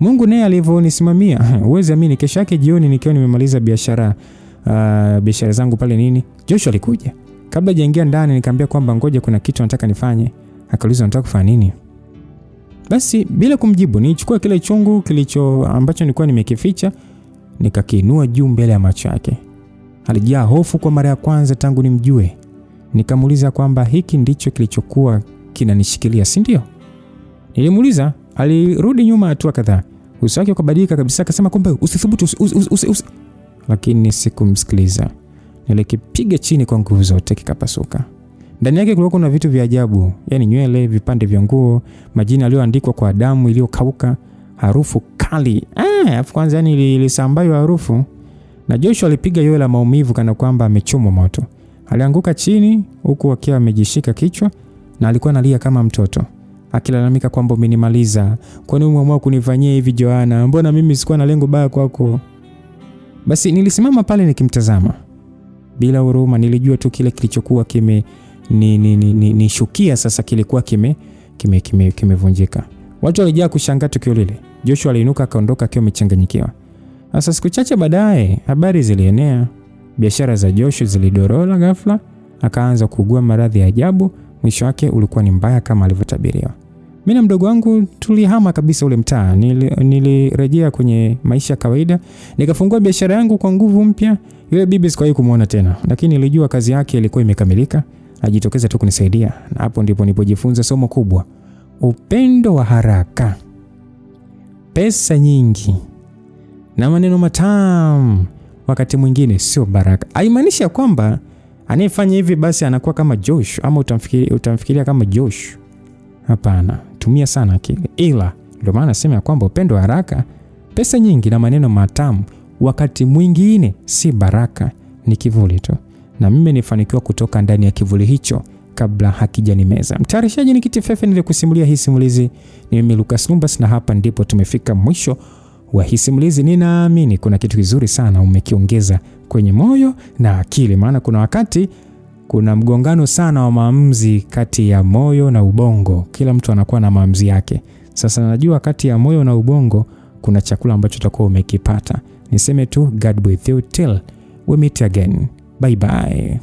Mungu naye alivyonisimamia, uweze amini, kesho yake jioni nikiwa nimemaliza biashara zangu pale nini, Joshua alikuja. Kabla hajaingia ndani nikamwambia kwamba ngoja kuna kitu nataka nifanye. Akauliza nataka kufanya nini? Basi bila kumjibu nichukua kile chungu ambacho nilikuwa nimekificha, nikakiinua juu mbele ya macho yake. Alijaa hofu kwa mara ya kwanza tangu nimjue. Nikamuuliza kwamba hiki ndicho kilichokuwa kinanishikilia, si ndio? Nilimuuliza. Alirudi nyuma hatua kadhaa. Uso wake ukabadilika kabisa, akasema kwamba usithubutu, lakini sikumsikiliza. Nilikipiga chini kwa nguvu zote, kikapasuka. Ndani yake kulikuwa kuna vitu vya ajabu, yani nywele, vipande vya nguo, majina yaliyoandikwa kwa damu iliyokauka, harufu kali. Afu kwanza yani ilisambayo harufu. Na Joshua alipiga yowe la maumivu kana kwamba amechomwa moto. Alianguka chini huku akiwa amejishika kichwa na alikuwa analia kama mtoto, akilalamika kwamba umenimaliza. Kwa nini umeamua kunifanyia hivi Joanna? Mbona mimi sikuwa na lengo baya kwako? Basi nilisimama pale nikimtazama. Bila huruma, nilijua tu kile kilichokuwa nishukia sasa kilikuwa kimevunjika. Watu walijaa kushangaa tukio lile. Joshua aliinuka akaondoka akiwa amechanganyikiwa. Sasa siku chache baadaye habari zilienea. Biashara za Joshua zilidorola ghafla, akaanza kuugua maradhi ya ajabu. Mwisho wake ulikuwa ni mbaya kama alivyotabiriwa. Mimi na mdogo wangu tulihama kabisa ule mtaa. Nilirejea kwenye maisha ya kawaida, nikafungua biashara yangu kwa nguvu mpya. Yule bibi sikuwahi kumuona tena, lakini nilijua kazi yake ilikuwa imekamilika. Ajitokeza tu kunisaidia, na hapo ndipo nilipojifunza somo kubwa. Upendo wa haraka, pesa nyingi na maneno matamu wakati mwingine sio baraka. Haimaanishi kwamba anayefanya hivi basi anakuwa kama Josh ama utamfikiria kama Josh. Hapana, tumia sana akili. Ila ndio maana nasema kwamba upendo wa haraka, pesa nyingi na maneno matamu wakati mwingine si baraka, ni kivuli tu. Na mimi nifanikiwa kutoka ndani ya kivuli hicho kabla hakijanimeza. Mtayarishaji ni Kiti Fefe, nilikusimulia hii simulizi. Ni mimi Lucas Lumbas, na hapa ndipo tumefika mwisho wa hii simulizi. Ninaamini kuna kitu kizuri sana umekiongeza kwenye moyo na akili, maana kuna wakati kuna mgongano sana wa maamuzi kati ya moyo na ubongo. Kila mtu anakuwa na maamuzi yake. Sasa najua kati ya moyo na ubongo kuna chakula ambacho utakuwa umekipata. Niseme tu God with you till we meet again. Bye bye.